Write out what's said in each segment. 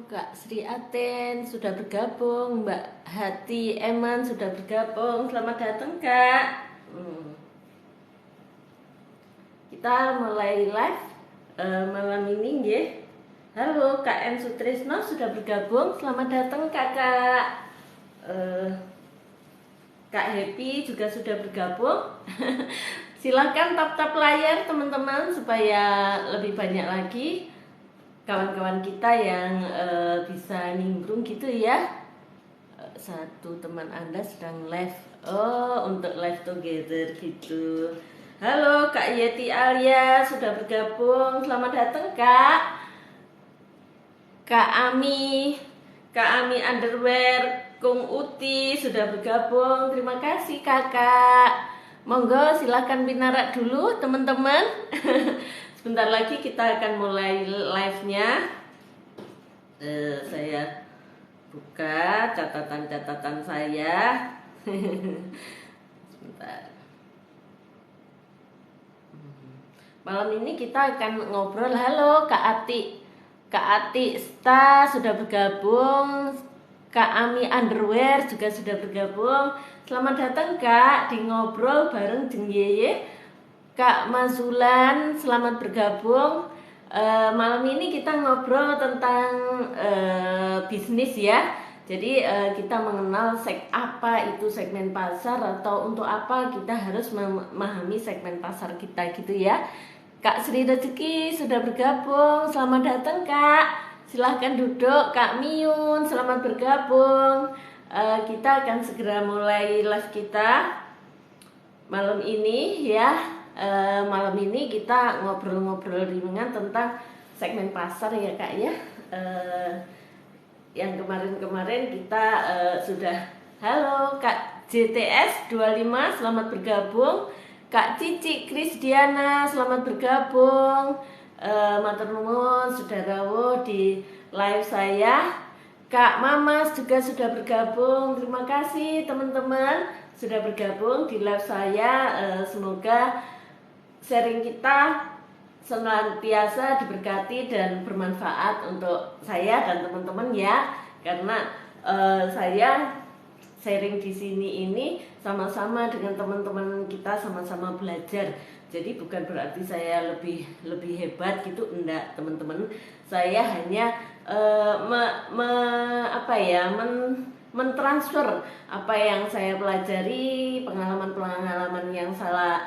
Kak Sri Aten sudah bergabung, Mbak Hati Eman sudah bergabung. Selamat datang Kak. Kita mulai live malam ini nggih. Halo Kak M Sutrisno sudah bergabung. Selamat datang Kakak. Kak Happy juga sudah bergabung. Silahkan tap-tap layar teman-teman supaya lebih banyak lagi kawan-kawan kita yang bisa nimbrung gitu ya. Satu teman Anda sedang live. Oh, untuk live together gitu. Halo Kak Yeti Alia sudah bergabung. Selamat datang Kak. Kak Ami Underwear, Kung Uti sudah bergabung. Terima kasih Kakak. Monggo silahkan binarak dulu teman-teman. Sebentar lagi kita akan mulai live-nya. Saya buka catatan-catatan saya. Sebentar. Malam ini kita akan ngobrol. Halo Kak Ati Sta sudah bergabung. Kak Ami Underwear juga sudah bergabung. Selamat datang Kak di ngobrol bareng Jeng Yeye. Kak Mazulan selamat bergabung. Malam ini kita ngobrol tentang bisnis ya. Jadi kita mengenal apa itu segmen pasar atau untuk apa kita harus memahami segmen pasar kita gitu ya. Kak Sri Rezeki sudah bergabung. Selamat datang Kak. Silahkan duduk. Kak Miun selamat bergabung. Kita akan segera mulai live kita malam ini ya. Malam ini kita ngobrol-ngobrol ringan tentang segmen pasar ya Kak ya. Yang kemarin-kemarin kita sudah. Halo Kak JTS 25 selamat bergabung. Kak Cici Krisdiana selamat bergabung. Matur nuwun saudarawo di live saya. Kak Mamas juga sudah bergabung. Terima kasih teman-teman sudah bergabung di live saya. Semoga sharing kita senantiasa diberkati dan bermanfaat untuk saya dan teman-teman ya. Karena saya sharing di sini ini sama-sama dengan teman-teman kita sama-sama belajar. Jadi bukan berarti saya lebih hebat gitu, enggak teman-teman. Saya hanya mentransfer apa yang saya pelajari, pengalaman-pengalaman yang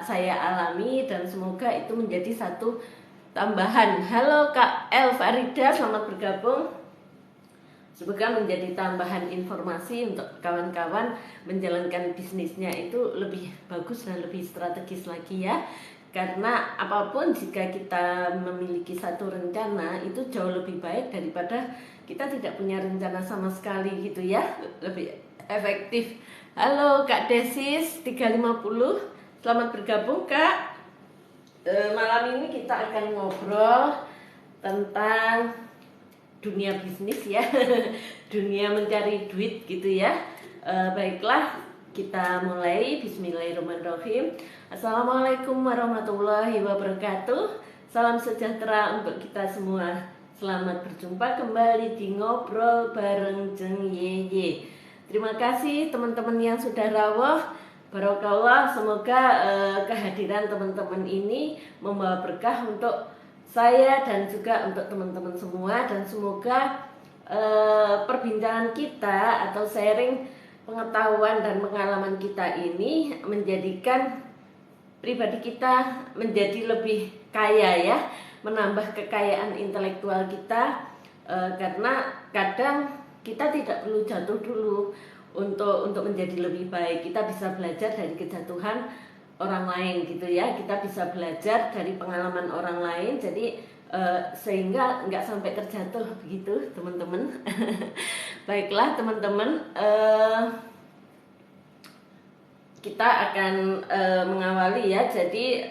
saya alami, dan semoga itu menjadi satu tambahan. Halo Kak El Farida selamat bergabung. Semoga menjadi tambahan informasi untuk kawan-kawan menjalankan bisnisnya itu lebih bagus dan lebih strategis lagi ya. Karena apapun jika kita memiliki satu rencana itu jauh lebih baik daripada kita tidak punya rencana sama sekali gitu ya. Lebih efektif. Halo Kak Desis 350 selamat bergabung Kak. Malam ini kita akan ngobrol tentang dunia bisnis ya. Dunia mencari duit gitu ya. Baiklah kita mulai. Bismillahirrahmanirrahim. Assalamualaikum warahmatullahi wabarakatuh. Salam sejahtera untuk kita semua. Selamat berjumpa kembali di ngobrol bareng Jeng Yeye. Terima kasih teman-teman yang sudah rawuh. Barokallah. Semoga kehadiran teman-teman ini membawa berkah untuk saya dan juga untuk teman-teman semua. Dan semoga perbincangan kita atau sharing pengetahuan dan pengalaman kita ini menjadikan pribadi kita menjadi lebih kaya ya, menambah kekayaan intelektual kita. Karena kadang kita tidak perlu jatuh dulu untuk menjadi lebih baik. Kita bisa belajar dari kejatuhan orang lain gitu ya. Kita bisa belajar dari pengalaman orang lain. Jadi sehingga nggak sampai terjatuh begitu teman-teman. Baiklah teman-teman, kita akan mengawali ya. Jadi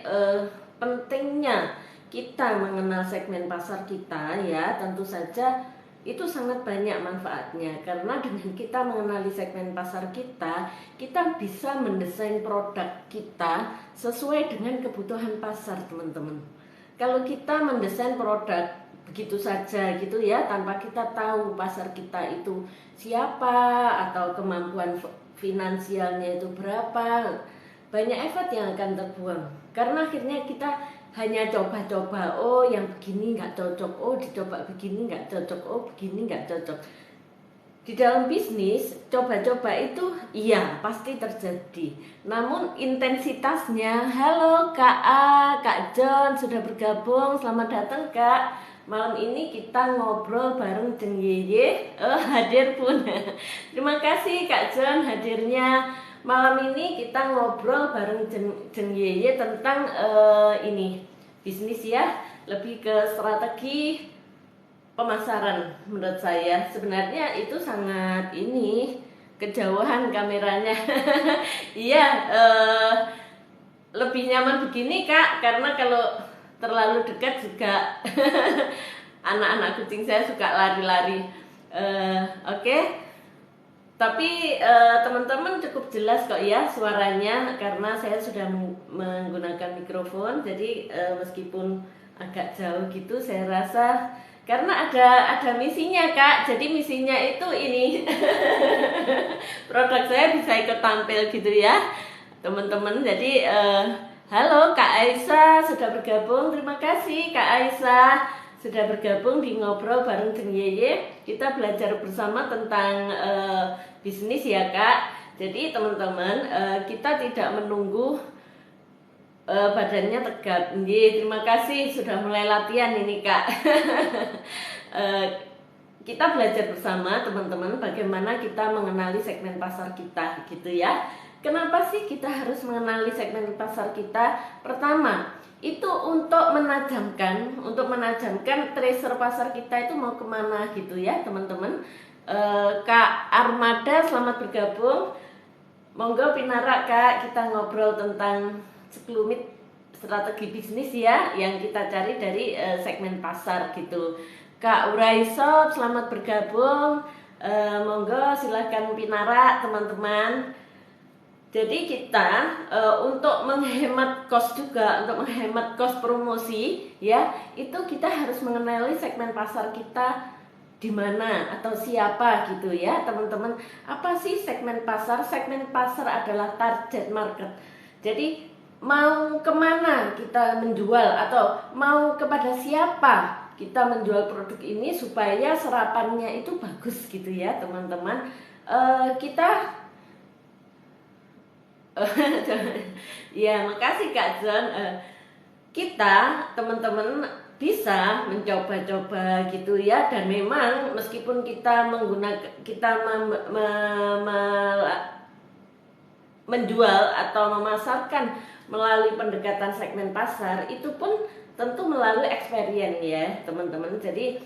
pentingnya kita mengenal segmen pasar kita ya, tentu saja itu sangat banyak manfaatnya. Karena dengan kita mengenali segmen pasar kita, kita bisa mendesain produk kita sesuai dengan kebutuhan pasar teman-teman. Kalau kita mendesain produk begitu saja gitu ya, tanpa kita tahu pasar kita itu siapa atau kemampuan finansialnya itu berapa. Banyak effort yang akan terbuang karena akhirnya kita hanya coba-coba, oh yang begini nggak cocok, oh dicoba begini nggak cocok, oh begini nggak cocok. Di dalam bisnis, coba-coba itu iya pasti terjadi. Namun intensitasnya, halo Kak A, Kak John sudah bergabung, selamat datang Kak. Malam ini kita ngobrol bareng Jeng Yeye, hadir pun. Terima kasih Kak John hadirnya. Malam ini kita ngobrol bareng Jeng Yeye tentang ini bisnis ya, lebih ke strategi pemasaran. Menurut saya sebenarnya itu sangat ini kejauhan kameranya. Iya, lebih nyaman begini Kak, karena kalau terlalu dekat juga anak-anak kucing saya suka lari-lari. Oke. Tapi teman-teman cukup jelas kok ya suaranya, karena saya sudah menggunakan mikrofon. Jadi meskipun agak jauh gitu, saya rasa karena ada misinya Kak. Jadi misinya itu ini produk saya bisa ikut tampil gitu ya teman-teman. Jadi halo Kak Aisyah sudah bergabung. Terima kasih Kak Aisyah sudah bergabung di ngobrol bareng Jeng Yeye. Kita belajar bersama tentang bisnis ya Kak. Jadi teman-teman, kita tidak menunggu badannya tegap. Terima kasih sudah mulai latihan ini Kak. Kita belajar bersama teman-teman bagaimana kita mengenali segmen pasar kita gitu ya. Kenapa sih kita harus mengenali segmen pasar kita? Pertama, itu untuk menajamkan tracer pasar kita itu mau kemana gitu ya teman-teman. Kak Armada selamat bergabung. Monggo Pinara Kak, kita ngobrol tentang sekelumit strategi bisnis ya yang kita cari dari segmen pasar gitu. Kak Uraisop selamat bergabung. Monggo silahkan Pinara teman-teman. Jadi kita untuk menghemat cost juga, untuk menghemat cost promosi ya, itu kita harus mengenali segmen pasar kita di mana atau siapa gitu ya teman-teman. Apa sih segmen pasar? Segmen pasar adalah target market. Jadi mau kemana kita menjual atau mau kepada siapa kita menjual produk ini supaya serapannya itu bagus gitu ya teman-teman. Kita ya makasih Kak John. Kita teman-teman bisa mencoba-coba gitu ya, dan memang meskipun kita menjual atau memasarkan melalui pendekatan segmen pasar, itu pun tentu melalui experience ya teman-teman. Jadi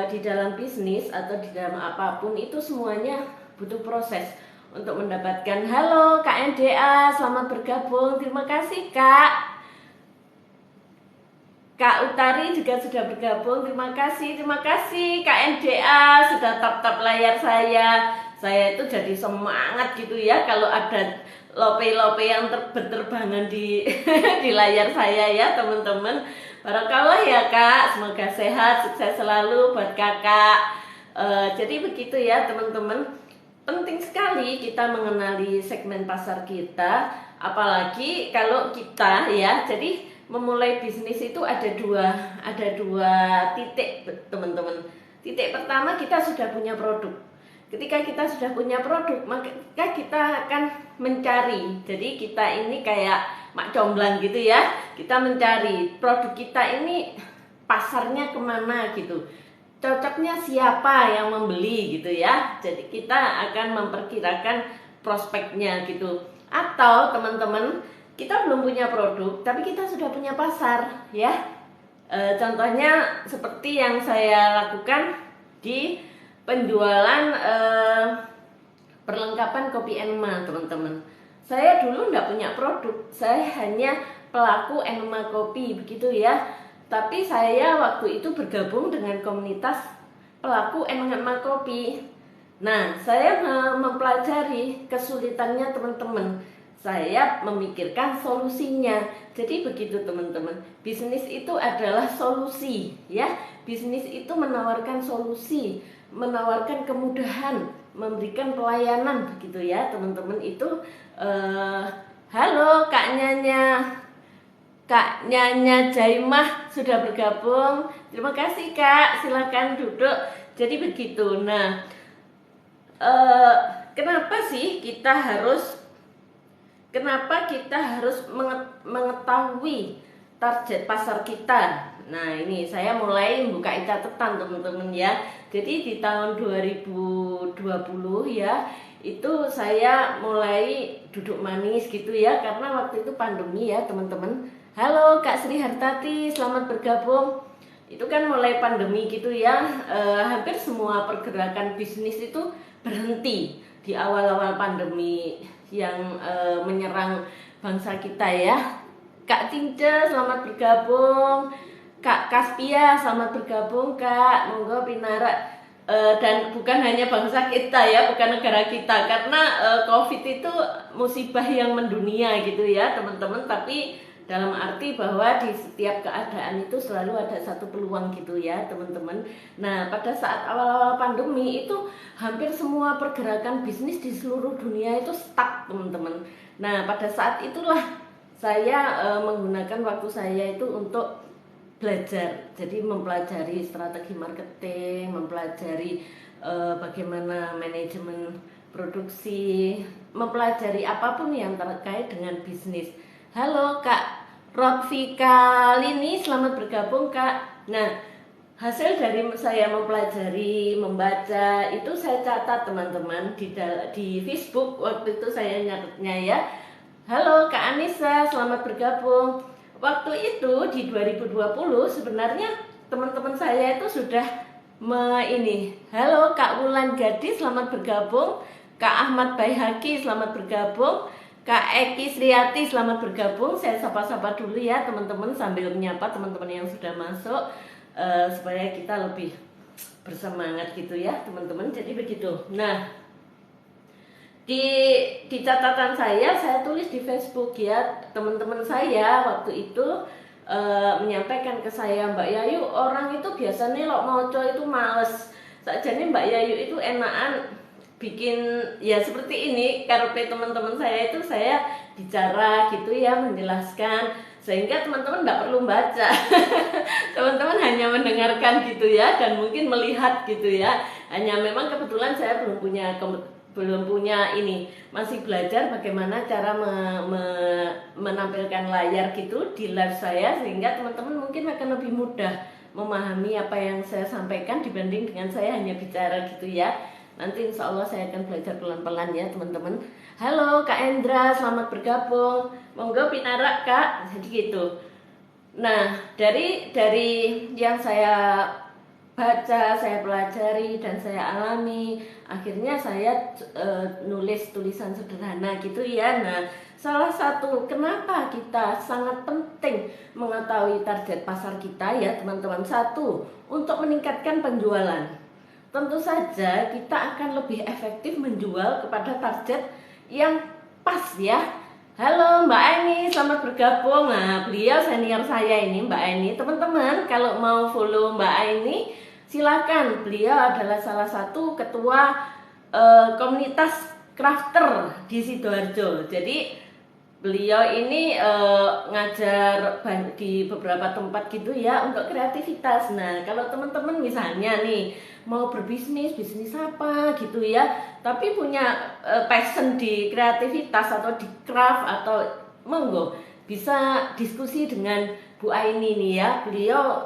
di dalam bisnis atau di dalam apapun itu semuanya butuh proses untuk mendapatkan. Halo Kak NDA selamat bergabung. Terima kasih Kak. Kak Utari juga sudah bergabung. Terima kasih Kak NDA sudah tap-tap layar saya. Saya itu jadi semangat gitu ya kalau ada lope-lope yang berterbangan di di layar saya ya teman-teman. Barakallah ya Kak, semoga sehat, sukses selalu buat Kakak. Jadi begitu ya teman-teman. Penting sekali kita mengenali segmen pasar kita, apalagi kalau kita ya. Jadi memulai bisnis itu ada dua titik teman-teman. Titik pertama, kita sudah punya produk. Ketika kita sudah punya produk, maka kita akan mencari. Jadi kita ini kayak mak comblang gitu ya. Kita mencari produk kita ini pasarnya kemana gitu, cocoknya siapa yang membeli gitu ya. Jadi kita akan memperkirakan prospeknya gitu. Atau teman-teman, kita belum punya produk tapi kita sudah punya pasar ya. Contohnya seperti yang saya lakukan di penjualan perlengkapan kopi enema teman-teman. Saya dulu nggak punya produk, saya hanya pelaku enema kopi begitu ya. Tapi saya waktu itu bergabung dengan komunitas pelaku enema kopi. Nah, saya mempelajari kesulitannya teman-teman. saya memikirkan solusinya. Jadi begitu teman-teman, bisnis itu adalah solusi ya. Bisnis itu menawarkan solusi, menawarkan kemudahan, memberikan pelayanan begitu ya teman-teman. Itu halo Kak Nyanya Jaimah sudah bergabung. Terima kasih Kak, silakan duduk. Jadi begitu. Nah, kenapa kita harus mengetahui target pasar kita? Nah, ini saya mulai membuka catatan teman-teman ya. Jadi di tahun 2020 ya, itu saya mulai duduk manis gitu ya, karena waktu itu pandemi ya teman-teman. Halo Kak Sri Hartati, selamat bergabung. Itu kan mulai pandemi gitu ya, hampir semua pergerakan bisnis itu berhenti di awal-awal pandemi yang menyerang bangsa kita ya. Kak Tince selamat bergabung, Kak Kaspia selamat bergabung Kak, monggo Pinara. Dan bukan hanya bangsa kita ya, bukan negara kita, karena COVID itu musibah yang mendunia gitu ya teman-teman. Tapi dalam arti bahwa di setiap keadaan itu selalu ada satu peluang gitu ya teman-teman. Nah, pada saat awal-awal pandemi itu hampir semua pergerakan bisnis di seluruh dunia itu stuck teman-teman. Nah, pada saat itulah saya menggunakan waktu saya itu untuk belajar. Jadi mempelajari strategi marketing, mempelajari bagaimana manajemen produksi, mempelajari apapun yang terkait dengan bisnis. Halo Kak Rotfika Lini, selamat bergabung Kak. Nah, hasil dari saya mempelajari, membaca itu saya catat teman-teman di Facebook. Waktu itu saya nyatetnya ya. Halo Kak Anissa, selamat bergabung. Waktu itu di 2020 sebenarnya teman-teman saya itu sudah halo Kak Wulan Gadis, selamat bergabung. Kak Ahmad Baihaki, selamat bergabung. Kak Eki Sriati, selamat bergabung. Saya sapa-sapa dulu ya teman-teman sambil menyapa teman-teman yang sudah masuk, supaya kita lebih bersemangat gitu ya teman-teman. Jadi begitu. Nah, di catatan saya tulis di Facebook ya, teman-teman saya waktu itu menyampaikan ke saya, Mbak Yayu, orang itu biasanya lo moco itu males. Sakjane Mbak Yayu itu enakan bikin ya seperti ini, karpe teman-teman saya itu saya bicara gitu ya, menjelaskan sehingga teman-teman nggak perlu baca. Teman-teman hanya mendengarkan gitu ya, dan mungkin melihat gitu ya. Hanya memang kebetulan saya belum punya ini, masih belajar bagaimana cara menampilkan layar gitu di live saya, sehingga teman-teman mungkin akan lebih mudah memahami apa yang saya sampaikan dibanding dengan saya hanya bicara gitu ya. Nanti insya Allah saya akan belajar pelan-pelan ya teman-teman. Halo Kak Endra, selamat bergabung. Monggo Pinara Kak, jadi gitu. Nah, dari yang saya baca, saya pelajari dan saya alami, akhirnya saya nulis tulisan sederhana gitu ya. Nah, salah satu kenapa kita sangat penting mengetahui target pasar kita ya teman-teman. Satu, untuk meningkatkan penjualan. Tentu saja kita akan lebih efektif menjual kepada target yang pas ya. Halo Mbak Aini, selamat bergabung. Nah, beliau senior saya ini Mbak Aini. Teman-teman kalau mau follow Mbak Aini, silakan. Beliau adalah salah satu ketua komunitas crafter di Sidoarjo. Jadi beliau ini ngajar di beberapa tempat gitu ya untuk kreativitas. Nah, kalau teman-teman misalnya nih mau bisnis apa gitu ya, tapi punya passion di kreativitas atau di craft atau monggo bisa diskusi dengan Bu Aini nih ya. Beliau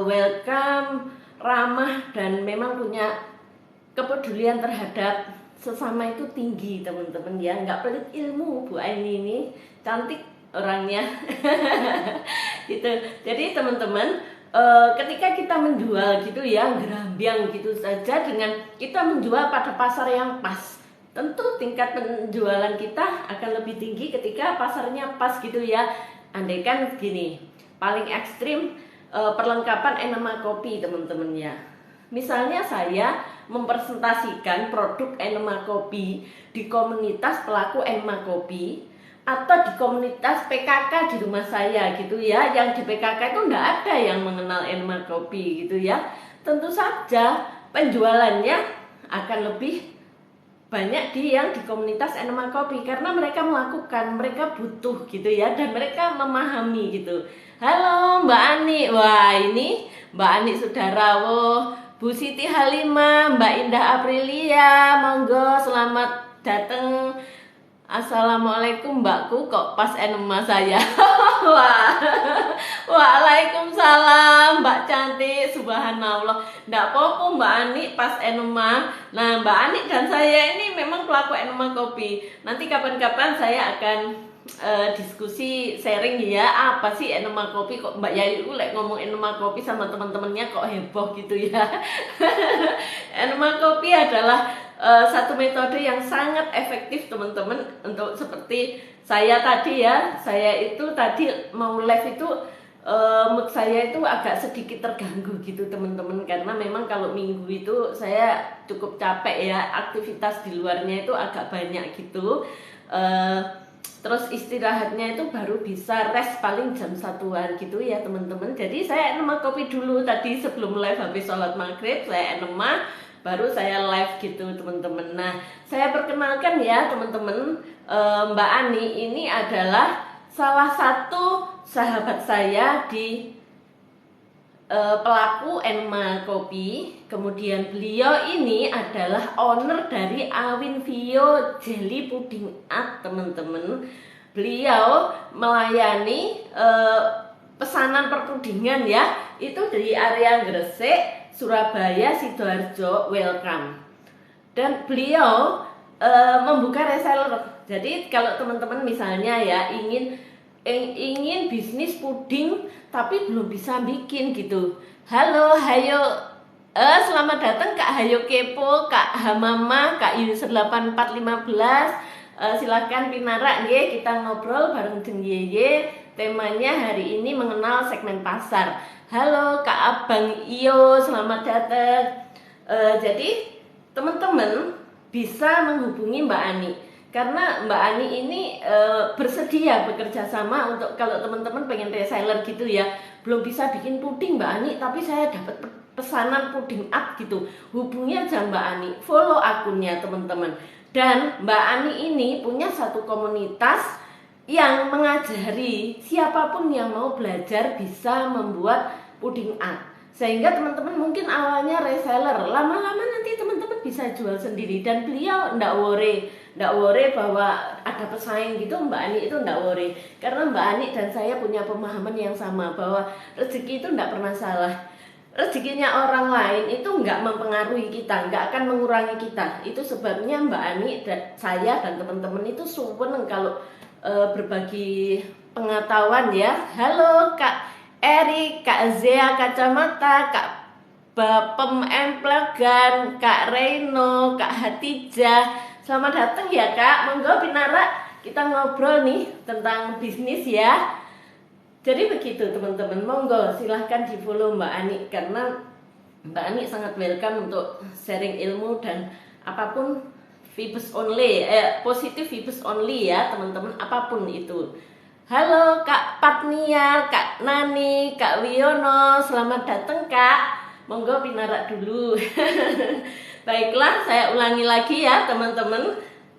welcome, ramah, dan memang punya kepedulian terhadap sesama itu tinggi teman-teman ya. Nggak pelit ilmu Bu Aini ini, cantik orangnya. Gitu. Jadi teman-teman, ketika kita menjual gitu ya, gerambiang gitu saja, dengan kita menjual pada pasar yang pas, tentu tingkat penjualan kita akan lebih tinggi ketika pasarnya pas gitu ya. Andaikan gini, paling ekstrim perlengkapan enema kopi teman-teman ya. Misalnya saya mempresentasikan produk Enema Kopi di komunitas pelaku Enema Kopi atau di komunitas PKK di rumah saya gitu ya. Yang di PKK itu enggak ada yang mengenal Enema Kopi gitu ya. Tentu saja penjualannya akan lebih banyak yang di komunitas Enema Kopi karena mereka melakukan, mereka butuh gitu ya, dan mereka memahami gitu. Halo Mbak Ani, wah ini Mbak Ani sudah rawuh, Bu Siti Halimah, Mbak Indah Aprilia, monggo selamat datang. Assalamualaikum Mbakku, kok pas enema saya. Wah, waalaikumsalam Mbak cantik, subhanallah. Nggak apa-apa Mbak Ani pas enema. Nah Mbak Ani dan saya ini memang pelaku Enema Kopi. Nanti kapan-kapan saya akan diskusi sharing ya, apa sih Enema Kopi, kok Mbak Yayu like ngomong Enema Kopi sama teman-temannya kok heboh gitu ya. Enema Kopi adalah satu metode yang sangat efektif teman-teman, untuk seperti saya tadi ya, saya itu tadi mau live itu mood saya itu agak sedikit terganggu gitu teman-teman, karena memang kalau minggu itu saya cukup capek ya, aktivitas di luarnya itu agak banyak gitu. Terus istirahatnya itu baru bisa rest paling jam 1-an gitu ya teman-teman. Jadi saya enema kopi dulu tadi sebelum live, habis sholat maghrib saya enema, baru saya live gitu teman-teman. Nah saya perkenalkan ya teman-teman, Mbak Ani ini adalah salah satu sahabat saya di pelaku Enema Kopi. Kemudian beliau ini adalah owner dari Awinvio Jelly Pudding Art teman-teman. Beliau melayani pesanan perpudingan ya, itu dari area Gresik, Surabaya, Sidoarjo, welcome. Dan beliau membuka reseller. Jadi kalau teman-teman misalnya ya ingin bisnis puding tapi belum bisa bikin gitu. Halo, hayo selamat datang Kak Hayo Kepo, Kak Hamama, Kak User 8415. Silahkan pinarak nggih, kita ngobrol bareng Jeng Yeye. Temanya hari ini mengenal segmen pasar. Halo Kak Abang Iyo, selamat datang. Jadi teman-teman bisa menghubungi Mbak Ani, karena Mbak Ani ini bersedia bekerja sama untuk kalau teman-teman pengen reseller gitu ya, belum bisa bikin puding Mbak Ani tapi saya dapat pesanan puding up gitu, hubungi aja Mbak Ani, follow akunnya teman-teman. Dan Mbak Ani ini punya satu komunitas yang mengajari siapapun yang mau belajar bisa membuat puding art, sehingga teman-teman mungkin awalnya reseller, lama-lama nanti teman-teman bisa jual sendiri. Dan beliau ndak worry bahwa ada pesaing gitu. Mbak Ani itu ndak worry, karena Mbak Ani dan saya punya pemahaman yang sama bahwa rezeki itu ndak pernah salah. Rezekinya orang lain itu nggak mempengaruhi kita, nggak akan mengurangi kita. Itu sebabnya Mbak Ani dan saya dan teman-teman itu seneng kalau berbagi pengetahuan ya. Halo Kak Eri, Kak Zea Kacamata, Kak Bapem Emplegan, Kak Reino, Kak Hatijah, selamat datang ya Kak. Monggo pinara kita ngobrol nih tentang bisnis ya. Jadi begitu teman-teman, monggo silahkan di follow Mbak Ani, karena Mbak Ani sangat welcome untuk sharing ilmu dan apapun vibes only, positif vibes only ya teman-teman, apapun itu. Halo Kak Patnia, Kak Nani, Kak Wiono, selamat datang Kak. Monggo pinarak dulu. Baiklah, saya ulangi lagi ya teman-teman.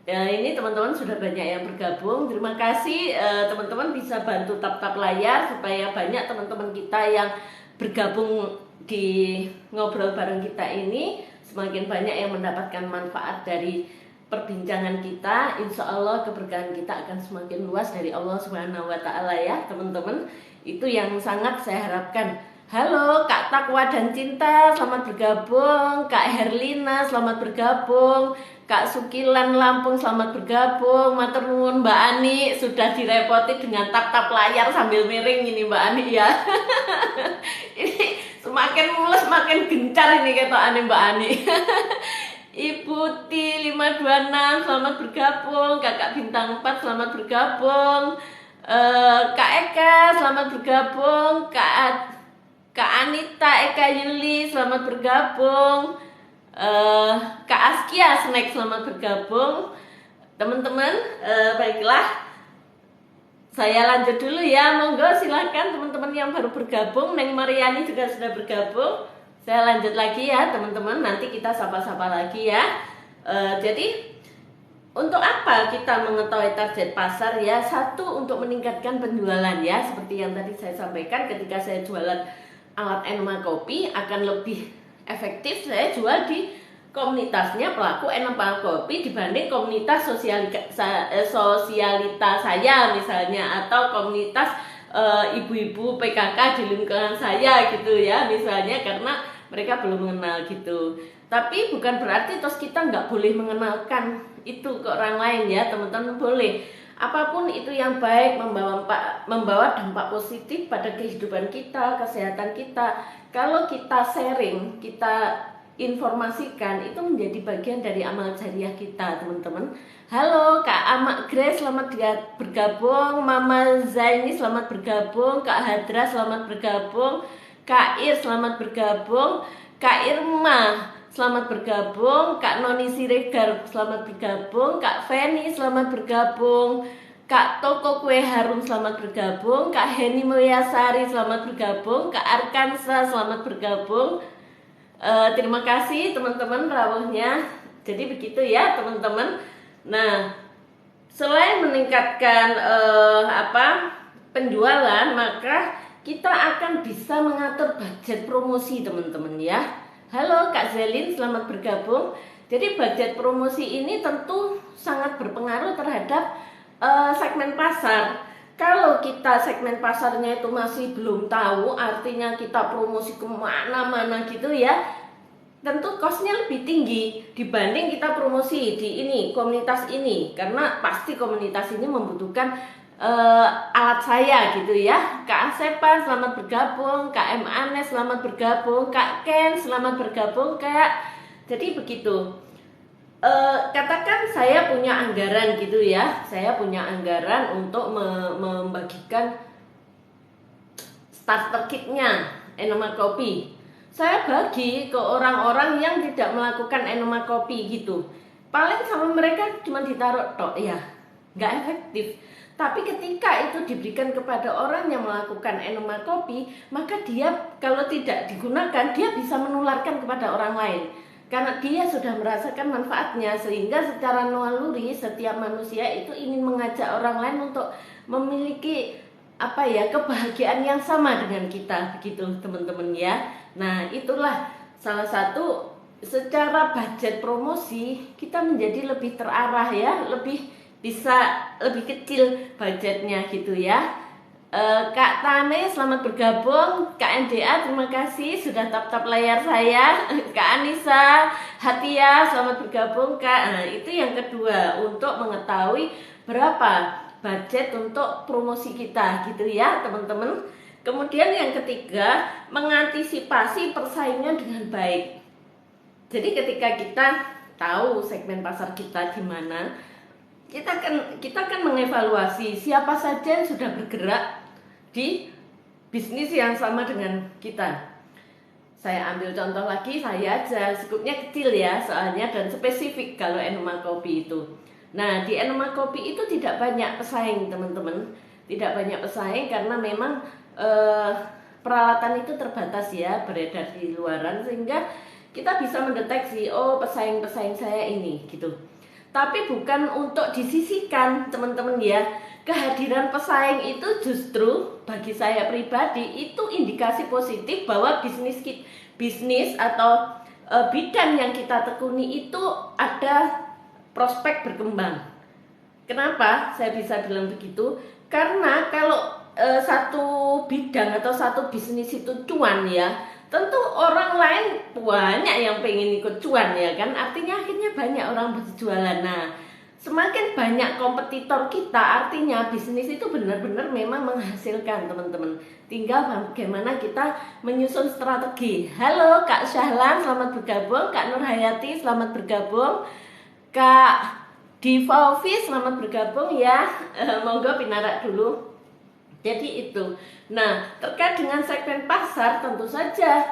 Ya, ini teman-teman sudah banyak yang bergabung. Terima kasih teman-teman bisa bantu tap-tap layar supaya banyak teman-teman kita yang bergabung di ngobrol bareng kita ini. Semakin banyak yang mendapatkan manfaat dari perbincangan kita, insya Allah keberkahan kita akan semakin luas dari Allah Subhanahu wa Ta'ala ya teman-teman. Itu yang sangat saya harapkan. Halo Kak Takwa dan Cinta, selamat bergabung. Kak Herlina, selamat bergabung. Kak Sukilan Lampung, selamat bergabung. Matur nuwun Mbak Ani, sudah direpoti dengan tap-tap layar sambil miring ini Mbak Ani ya. Ini semakin mulus makin gencar ini ketokane Mbak Ani. Ibu T526, selamat bergabung. Kakak Bintang 4, selamat Bergabung. Kak Eka, selamat bergabung. Kak Kak Anita, Eka Yuli, selamat bergabung. Kak Askia Snack, selamat bergabung. Teman-teman, baiklah, saya lanjut dulu ya. Monggo silahkan teman-teman yang baru bergabung. Neng Mariani juga sudah bergabung. Saya lanjut lagi ya teman-teman. Nanti kita sapa-sapa lagi ya. Jadi untuk apa kita mengetahui target pasar ya? Satu, untuk meningkatkan penjualan ya. Seperti yang tadi saya sampaikan, ketika saya jualan alat enoma kopi akan lebih efektif saya jual di komunitasnya pelaku enoma kopi dibanding komunitas sosialita saya misalnya, atau komunitas ibu-ibu PKK di lingkungan saya gitu ya misalnya, karena mereka belum mengenal gitu. Tapi bukan berarti terus kita nggak boleh mengenalkan itu ke orang lain ya teman-teman, boleh. Apapun itu yang baik, membawa dampak positif pada kehidupan kita, kesehatan kita. Kalau kita sharing, kita informasikan, itu menjadi bagian dari amal jariah kita teman-teman. Halo Kak Amak Grace, selamat bergabung. Mama Zaini, selamat bergabung. Kak Hadra, selamat bergabung. Kak Ir, selamat bergabung. Kak Irma, selamat bergabung. Kak Noni Siregar, selamat bergabung. Kak Feni, selamat bergabung. Kak Toko Kue Harum, selamat bergabung. Kak Heni Mulyasari, selamat bergabung. Kak Arkansa, selamat bergabung. Terima kasih teman-teman rawuhnya. Jadi begitu ya teman-teman. Nah, selain meningkatkan penjualan, maka kita akan bisa mengatur budget promosi teman-teman ya. Halo Kak Zelin, selamat bergabung. Jadi budget promosi ini tentu sangat berpengaruh terhadap segmen pasar. Kalau kita segmen pasarnya itu masih belum tahu, artinya kita promosi kemana-mana gitu ya, tentu costnya lebih tinggi dibanding kita promosi di ini, komunitas ini. Karena pasti komunitas ini membutuhkan alat saya gitu ya. Kak Asepan, selamat bergabung. Kak M. Anes, selamat bergabung. Kak Ken, selamat bergabung Kak. Jadi begitu. Katakan saya punya anggaran gitu ya. Saya punya anggaran untuk membagikan starter kitnya enoma kopi. Saya bagi ke orang-orang yang tidak melakukan enoma kopi gitu. Paling sama mereka cuma ditaruh tok ya, nggak efektif. Tapi ketika itu diberikan kepada orang yang melakukan enoma kopi, maka dia kalau tidak digunakan, dia bisa menularkan kepada orang lain. Karena dia sudah merasakan manfaatnya, sehingga secara naluri setiap manusia itu ingin mengajak orang lain untuk memiliki kebahagiaan yang sama dengan kita, begitu teman-teman ya. Nah, itulah salah satu secara budget promosi kita menjadi lebih terarah ya, bisa lebih kecil budgetnya gitu ya. Kak Tame, selamat bergabung. Kak NDA, terima kasih sudah tap-tap layar saya. Kak Anissa, Hatia, selamat bergabung Kak. Nah, itu yang kedua, untuk mengetahui berapa budget untuk promosi kita gitu ya teman-teman. Kemudian yang ketiga, mengantisipasi persaingan dengan baik. Jadi ketika kita tahu segmen pasar kita di mana, kita akan mengevaluasi siapa saja yang sudah bergerak di bisnis yang sama dengan kita. Saya ambil contoh lagi, saya aja, skupnya kecil ya soalnya dan spesifik kalau enoma kopi itu. Nah, di enoma kopi itu tidak banyak pesaing teman-teman, tidak banyak pesaing karena memang peralatan itu terbatas ya, beredar di luaran, sehingga kita bisa mendeteksi pesaing-pesaing saya ini gitu. Tapi bukan untuk disisihkan teman-teman ya. Kehadiran pesaing itu justru bagi saya pribadi itu indikasi positif bahwa bisnis atau bidang yang kita tekuni itu ada prospek berkembang. Kenapa saya bisa bilang begitu? Karena kalau satu bidang atau satu bisnis itu cuan ya, tentu orang lain banyak yang pengen ikut cuan ya kan, artinya akhirnya banyak orang berjualan. Nah, semakin banyak kompetitor kita, artinya bisnis itu benar-benar memang menghasilkan teman-teman. Tinggal bagaimana kita menyusun strategi. Halo Kak Syahlan, selamat bergabung. Kak Nurhayati, selamat bergabung. Kak Divovi, selamat bergabung ya. Monggo pinarak dulu. Jadi itu. Nah, terkait dengan segmen pasar, tentu saja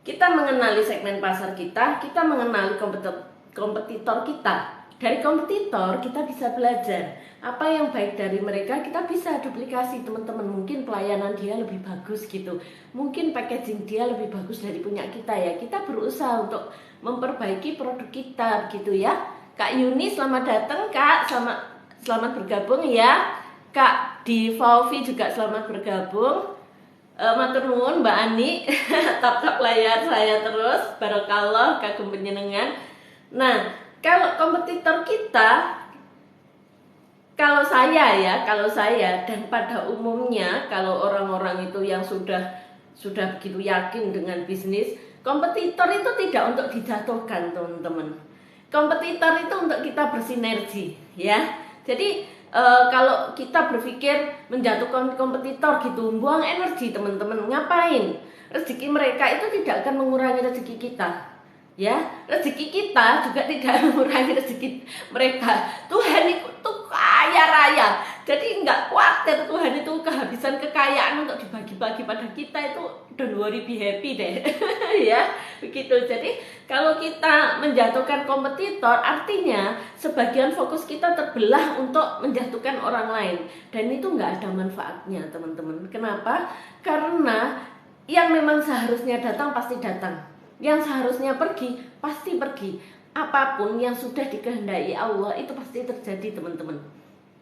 kita mengenali segmen pasar kita mengenali kompetitor kita. Dari kompetitor kita bisa belajar apa yang baik dari mereka, kita bisa duplikasi teman-teman. Mungkin pelayanan dia lebih bagus gitu, mungkin packaging dia lebih bagus dari punya kita ya. Kita berusaha untuk memperbaiki produk kita gitu ya. Kak Yuni selamat datang Kak, selamat bergabung ya. Kak di Fauvi juga selamat bergabung. Matur nuwun Mbak Ani, tap-tap layar saya terus, barokallah kagum penyenengan. Nah, kalau kompetitor kita, kalau saya dan pada umumnya kalau orang-orang itu yang sudah begitu yakin dengan bisnis, kompetitor itu tidak untuk dijatuhkan, teman-teman. Kompetitor itu untuk kita bersinergi, ya. Jadi kalau kita berpikir menjatuhkan kompetitor gitu, buang energi teman-teman. Ngapain? Rezeki mereka itu tidak akan mengurangi rezeki kita. Ya, rezeki kita juga tidak mengurangi rezeki mereka. Tuhan itu kaya raya, jadi nggak khawatir Tuhan itu kehabisan kekayaan untuk dibagi-bagi pada kita. Itu don't worry, be happy deh. Ya, begitu. Jadi kalau kita menjatuhkan kompetitor, artinya sebagian fokus kita terbelah untuk menjatuhkan orang lain, dan itu nggak ada manfaatnya teman-teman. Kenapa? Karena yang memang seharusnya datang pasti datang, yang seharusnya pergi pasti pergi. Apapun yang sudah dikehendaki Allah itu pasti terjadi teman-teman.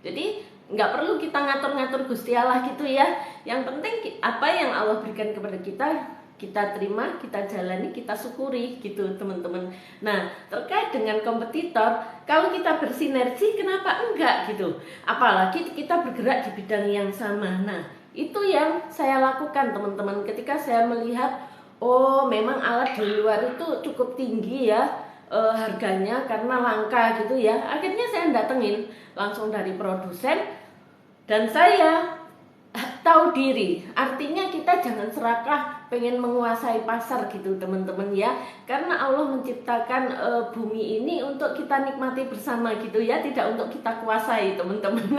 Jadi nggak perlu kita ngatur-ngatur Gusti Allah gitu ya. Yang penting apa yang Allah berikan kepada kita, kita terima, kita jalani, kita syukuri gitu teman-teman. Nah, terkait dengan kompetitor, kalau kita bersinergi kenapa enggak gitu. Apalagi kita bergerak di bidang yang sama. Nah, itu yang saya lakukan teman-teman ketika saya melihat, oh memang alat di luar itu cukup tinggi ya harganya karena langka gitu ya. Akhirnya saya datengin langsung dari produsen, dan saya tahu diri. Artinya kita jangan serakah pengen menguasai pasar gitu teman-teman ya. Karena Allah menciptakan bumi ini untuk kita nikmati bersama gitu ya, tidak untuk kita kuasai teman-teman.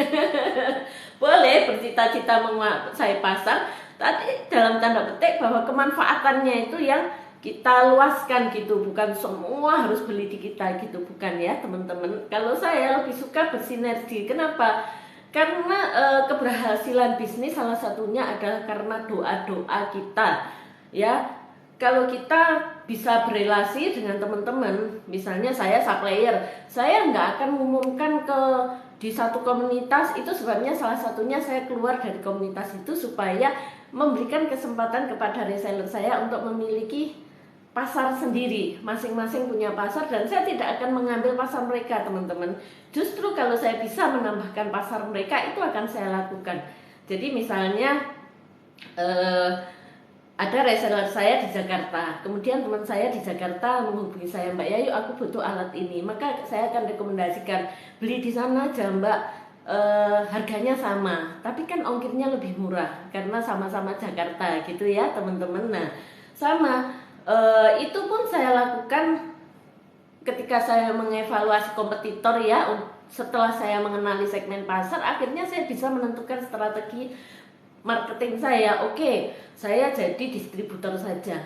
Boleh bercita-cita menguasai pasar, tapi dalam tanda petik bahwa kemanfaatannya itu yang kita luaskan gitu, bukan semua harus beli di kita gitu, bukan ya teman-teman. Kalau saya lebih suka bersinergi. Kenapa? Karena keberhasilan bisnis salah satunya adalah karena doa-doa kita ya. Kalau kita bisa berelasi dengan teman-teman, misalnya saya supplier, saya nggak akan mengumumkan di satu komunitas. Itu sebabnya salah satunya saya keluar dari komunitas itu supaya memberikan kesempatan kepada reseller saya untuk memiliki pasar sendiri. Masing-masing punya pasar, dan saya tidak akan mengambil pasar mereka teman-teman. Justru kalau saya bisa menambahkan pasar mereka, itu akan saya lakukan. Jadi misalnya ada reseller saya di Jakarta, kemudian teman saya di Jakarta menghubungi saya, Mbak Yayu aku butuh alat ini, maka saya akan rekomendasikan beli di sana aja Mbak, harganya sama tapi kan ongkirnya lebih murah karena sama-sama Jakarta gitu ya teman-teman. Nah sama itu pun saya lakukan ketika saya mengevaluasi kompetitor ya. Setelah saya mengenali segmen pasar, akhirnya saya bisa menentukan strategi marketing saya. Oke, saya jadi distributor saja.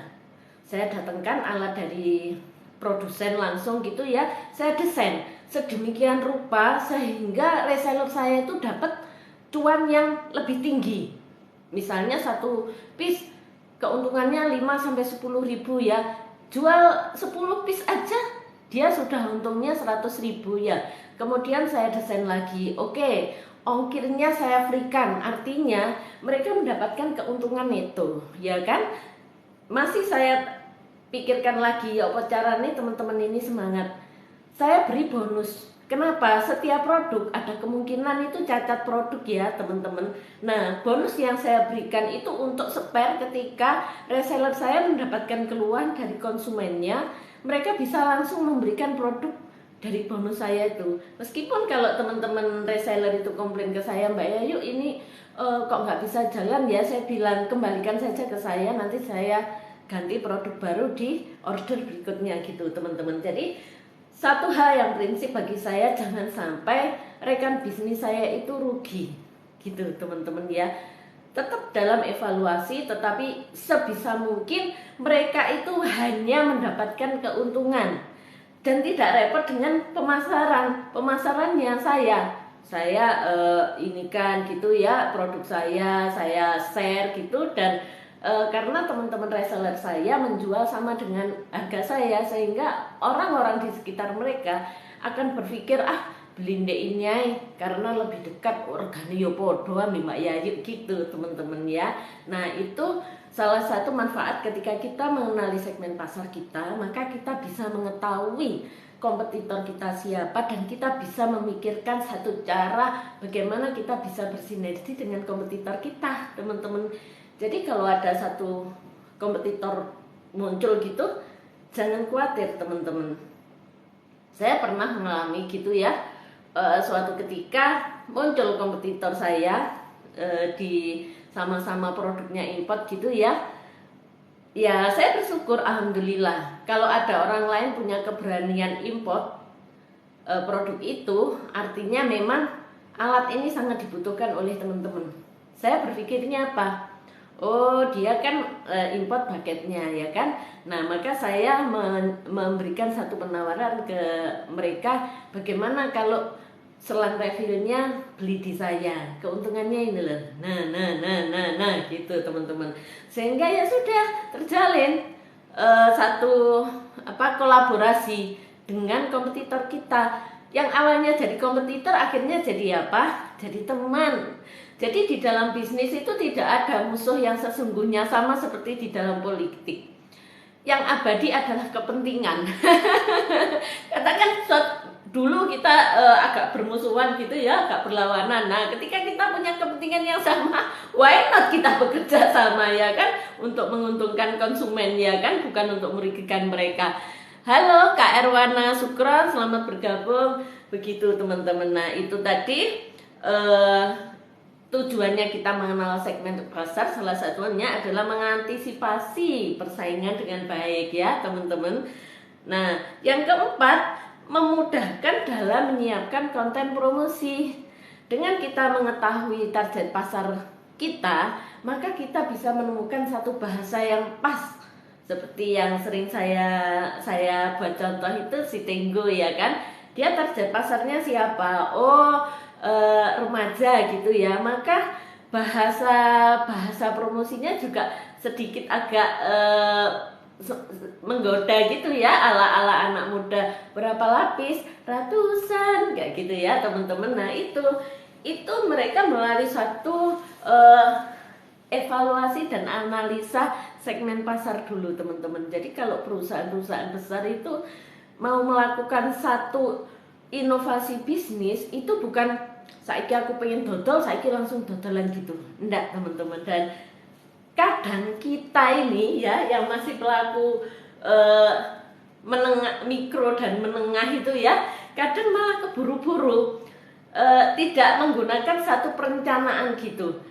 Saya datangkan alat dari produsen langsung gitu ya. Saya desain sedemikian rupa sehingga reseller saya itu dapat cuan yang lebih tinggi. Misalnya satu piece keuntungannya 5-10 ribu ya. Jual 10 piece aja dia sudah untungnya 100 ribu ya. Kemudian saya desain lagi, oke, ongkirnya saya freekan, artinya mereka mendapatkan keuntungan itu, ya kan? Masih saya pikirkan lagi, ya apa caranya teman-teman ini semangat. Saya beri bonus. Kenapa? Setiap produk ada kemungkinan itu cacat produk ya teman-teman. Nah bonus yang saya berikan itu untuk spare ketika reseller saya mendapatkan keluhan dari konsumennya, mereka bisa langsung memberikan produk dari bonus saya itu. Meskipun kalau teman-teman reseller itu komplain ke saya, Mbak Yayu ini kok nggak bisa jalan ya, saya bilang kembalikan saja ke saya, nanti saya ganti produk baru di order berikutnya gitu teman-teman. Jadi satu hal yang prinsip bagi saya, jangan sampai rekan bisnis saya itu rugi gitu teman-teman ya. tetap dalam evaluasi, tetapi sebisa mungkin mereka itu hanya mendapatkan keuntungan dan tidak repot dengan pemasarannya. Saya ini kan gitu ya, produk saya share gitu, dan karena teman-teman reseller saya menjual sama dengan harga saya, sehingga orang-orang di sekitar mereka akan berpikir beli ndek ini karena lebih dekat, regane yo podo ambi Mbak Yayu gitu teman-teman ya. Nah, itu salah satu manfaat ketika kita mengenali segmen pasar kita, maka kita bisa mengetahui kompetitor kita siapa, dan kita bisa memikirkan satu cara bagaimana kita bisa bersinergi dengan kompetitor kita, teman-teman. Jadi kalau ada satu kompetitor muncul gitu, jangan khawatir teman-teman. Saya pernah mengalami gitu ya, suatu ketika muncul kompetitor saya di sama-sama produknya import gitu ya. Ya, saya bersyukur alhamdulillah. Kalau ada orang lain punya keberanian import produk itu, artinya memang alat ini sangat dibutuhkan oleh teman-teman. Saya berpikirnya apa? Oh, dia kan import paketnya ya kan. Nah, maka saya memberikan satu penawaran ke mereka, bagaimana kalau selang refillnya beli di saya, keuntungannya ini loh. Nah gitu teman-teman. Sehingga ya sudah terjalin satu kolaborasi dengan kompetitor kita. Yang awalnya jadi kompetitor akhirnya jadi apa? Jadi teman. Jadi di dalam bisnis itu tidak ada musuh yang sesungguhnya, sama seperti di dalam politik. Yang abadi adalah kepentingan. Katakan dulu kita agak bermusuhan gitu ya, agak berlawanan. Nah, ketika kita punya kepentingan yang sama, why not kita bekerja sama ya kan, untuk menguntungkan konsumen ya kan, bukan untuk merugikan mereka. Halo Kak Erwana Sukron, selamat bergabung. Begitu teman-teman. Nah, itu tadi tujuannya kita mengenal segmen pasar, salah satunya adalah mengantisipasi persaingan dengan baik ya teman-teman. Nah, yang keempat, memudahkan dalam menyiapkan konten promosi. Dengan kita mengetahui target pasar kita, maka kita bisa menemukan satu bahasa yang pas. Seperti yang sering saya buat contoh itu si Tenggo ya kan. Dia target pasarnya siapa? Remaja gitu ya. Maka bahasa promosinya juga sedikit agak menggoda gitu ya, ala anak muda. Berapa lapis? Ratusan, kayak gitu ya teman-teman. Nah, itu mereka melalui satu evaluasi dan analisa segmen pasar dulu teman-teman. Jadi kalau perusahaan-perusahaan besar itu mau melakukan satu inovasi bisnis, itu bukan saiki aku pengen dodol, saiki langsung dodolan gitu. Enggak teman-teman. Dan kadang kita ini ya yang masih pelaku menengah, mikro dan menengah itu ya, kadang malah keburu-buru, tidak menggunakan satu perencanaan gitu.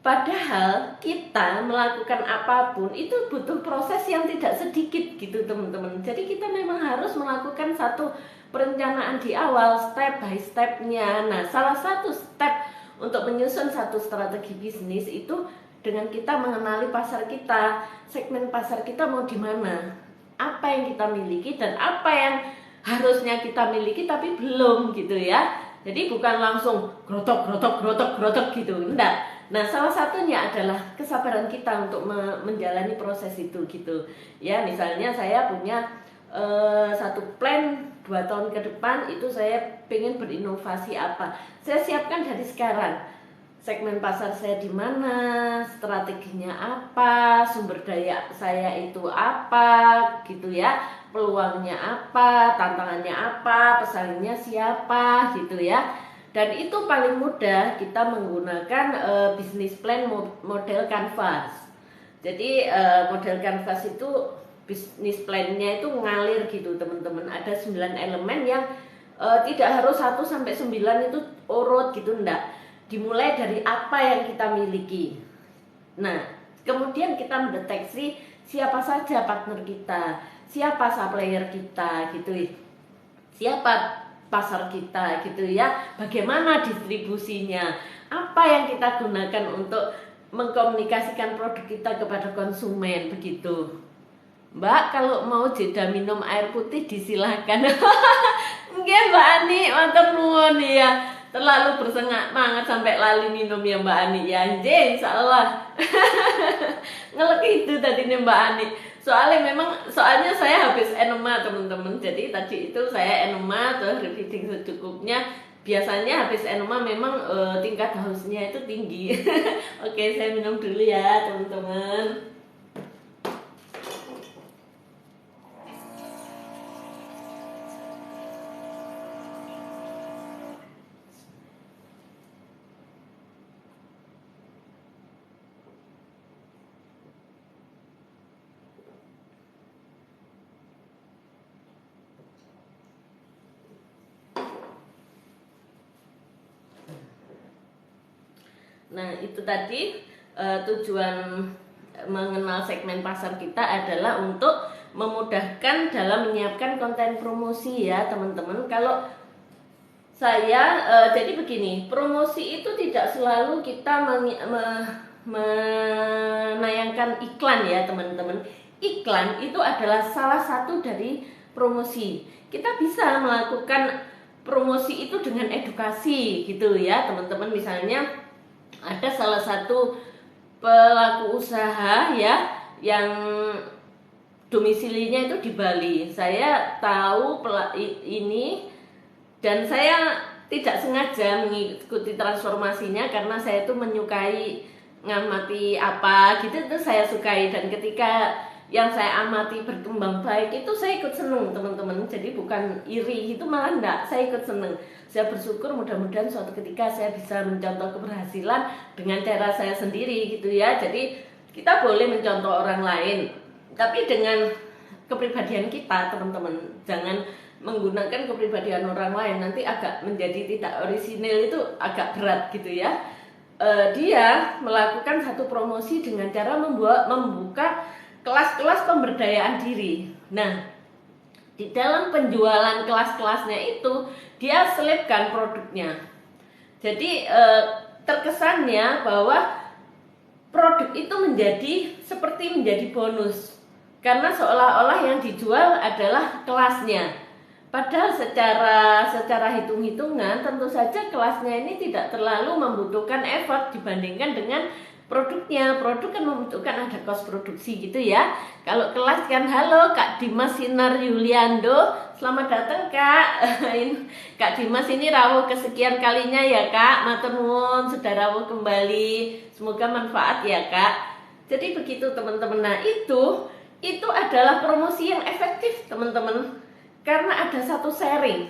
Padahal kita melakukan apapun itu butuh proses yang tidak sedikit gitu teman-teman. Jadi kita memang harus melakukan satu perencanaan di awal, step by stepnya. Nah, salah satu step untuk menyusun satu strategi bisnis itu dengan kita mengenali pasar kita, segmen pasar kita mau di mana, apa yang kita miliki dan apa yang harusnya kita miliki tapi belum gitu ya. Jadi bukan langsung grotok gitu, enggak. Nah, salah satunya adalah kesabaran kita untuk menjalani proses itu gitu. Ya, misalnya saya punya satu plan 2 tahun ke depan, itu saya pengen berinovasi apa. Saya siapkan dari sekarang. Segmen pasar saya di mana, strateginya apa, sumber daya saya itu apa gitu ya. Peluangnya apa, tantangannya apa, pesaingnya siapa gitu ya. Dan itu paling mudah kita menggunakan bisnis plan model Canvas. Jadi model Canvas itu bisnis plan-nya itu ngalir gitu teman-teman. Ada 9 elemen yang tidak harus 1 sampai 9 itu urut gitu, enggak. Dimulai dari apa yang kita miliki. Nah, kemudian kita mendeteksi siapa saja partner kita, siapa supplier kita gitu, siapa pasar kita gitu ya, bagaimana distribusinya, apa yang kita gunakan untuk mengkomunikasikan produk kita kepada konsumen begitu. Mbak, kalau mau jeda minum air putih disilahkan. Nggih Mbak Ani, matur nuwun ya. Terlalu bersemangat sampai lali minum ya Mbak Ani ya. Nggih, insyaallah. Ngelek itu tadi nih Mbak Ani. Soalnya saya habis enema teman-teman. Jadi tadi itu saya enema terus refeeding secukupnya. Biasanya habis enema memang tingkat hausnya itu tinggi. Oke, saya minum dulu ya teman-teman. Nah, itu tadi tujuan mengenal segmen pasar kita adalah untuk memudahkan dalam menyiapkan konten promosi ya teman-teman. Kalau saya jadi begini, promosi itu tidak selalu kita menayangkan iklan ya teman-teman. Iklan itu adalah salah satu dari promosi. Kita bisa melakukan promosi itu dengan edukasi gitu ya teman-teman. Misalnya ada salah satu pelaku usaha ya yang domisilinya itu di Bali. Saya tahu ini dan saya tidak sengaja mengikuti transformasinya karena saya itu menyukai ngamati apa gitu, itu saya sukai, dan ketika yang saya amati berkembang baik itu saya ikut seneng teman-teman. Jadi bukan iri, itu malah enggak, saya ikut seneng. Saya bersyukur mudah-mudahan suatu ketika saya bisa mencontoh keberhasilan dengan cara saya sendiri gitu ya. Jadi kita boleh mencontoh orang lain, tapi dengan kepribadian kita teman-teman. Jangan menggunakan kepribadian orang lain, nanti agak menjadi tidak orisinil, itu agak berat gitu ya. Dia melakukan satu promosi dengan cara membuka kelas-kelas pemberdayaan diri. Nah, di dalam penjualan kelas-kelasnya itu dia selipkan produknya. Jadi terkesannya bahwa produk itu seperti menjadi bonus, karena seolah-olah yang dijual adalah kelasnya. Padahal secara hitung-hitungan tentu saja kelasnya ini tidak terlalu membutuhkan effort dibandingkan dengan produknya. Produk kan membutuhkan ada cost produksi gitu ya. Kalau kelas kan, halo Kak Dimas Sinar Yuliando, selamat datang Kak. Kak Dimas ini rawuh kesekian kalinya ya Kak. Matur nuwun sudah rawuh kembali. Semoga manfaat ya Kak. Jadi begitu teman-teman. Nah, itu adalah promosi yang efektif teman-teman. Karena ada satu sharing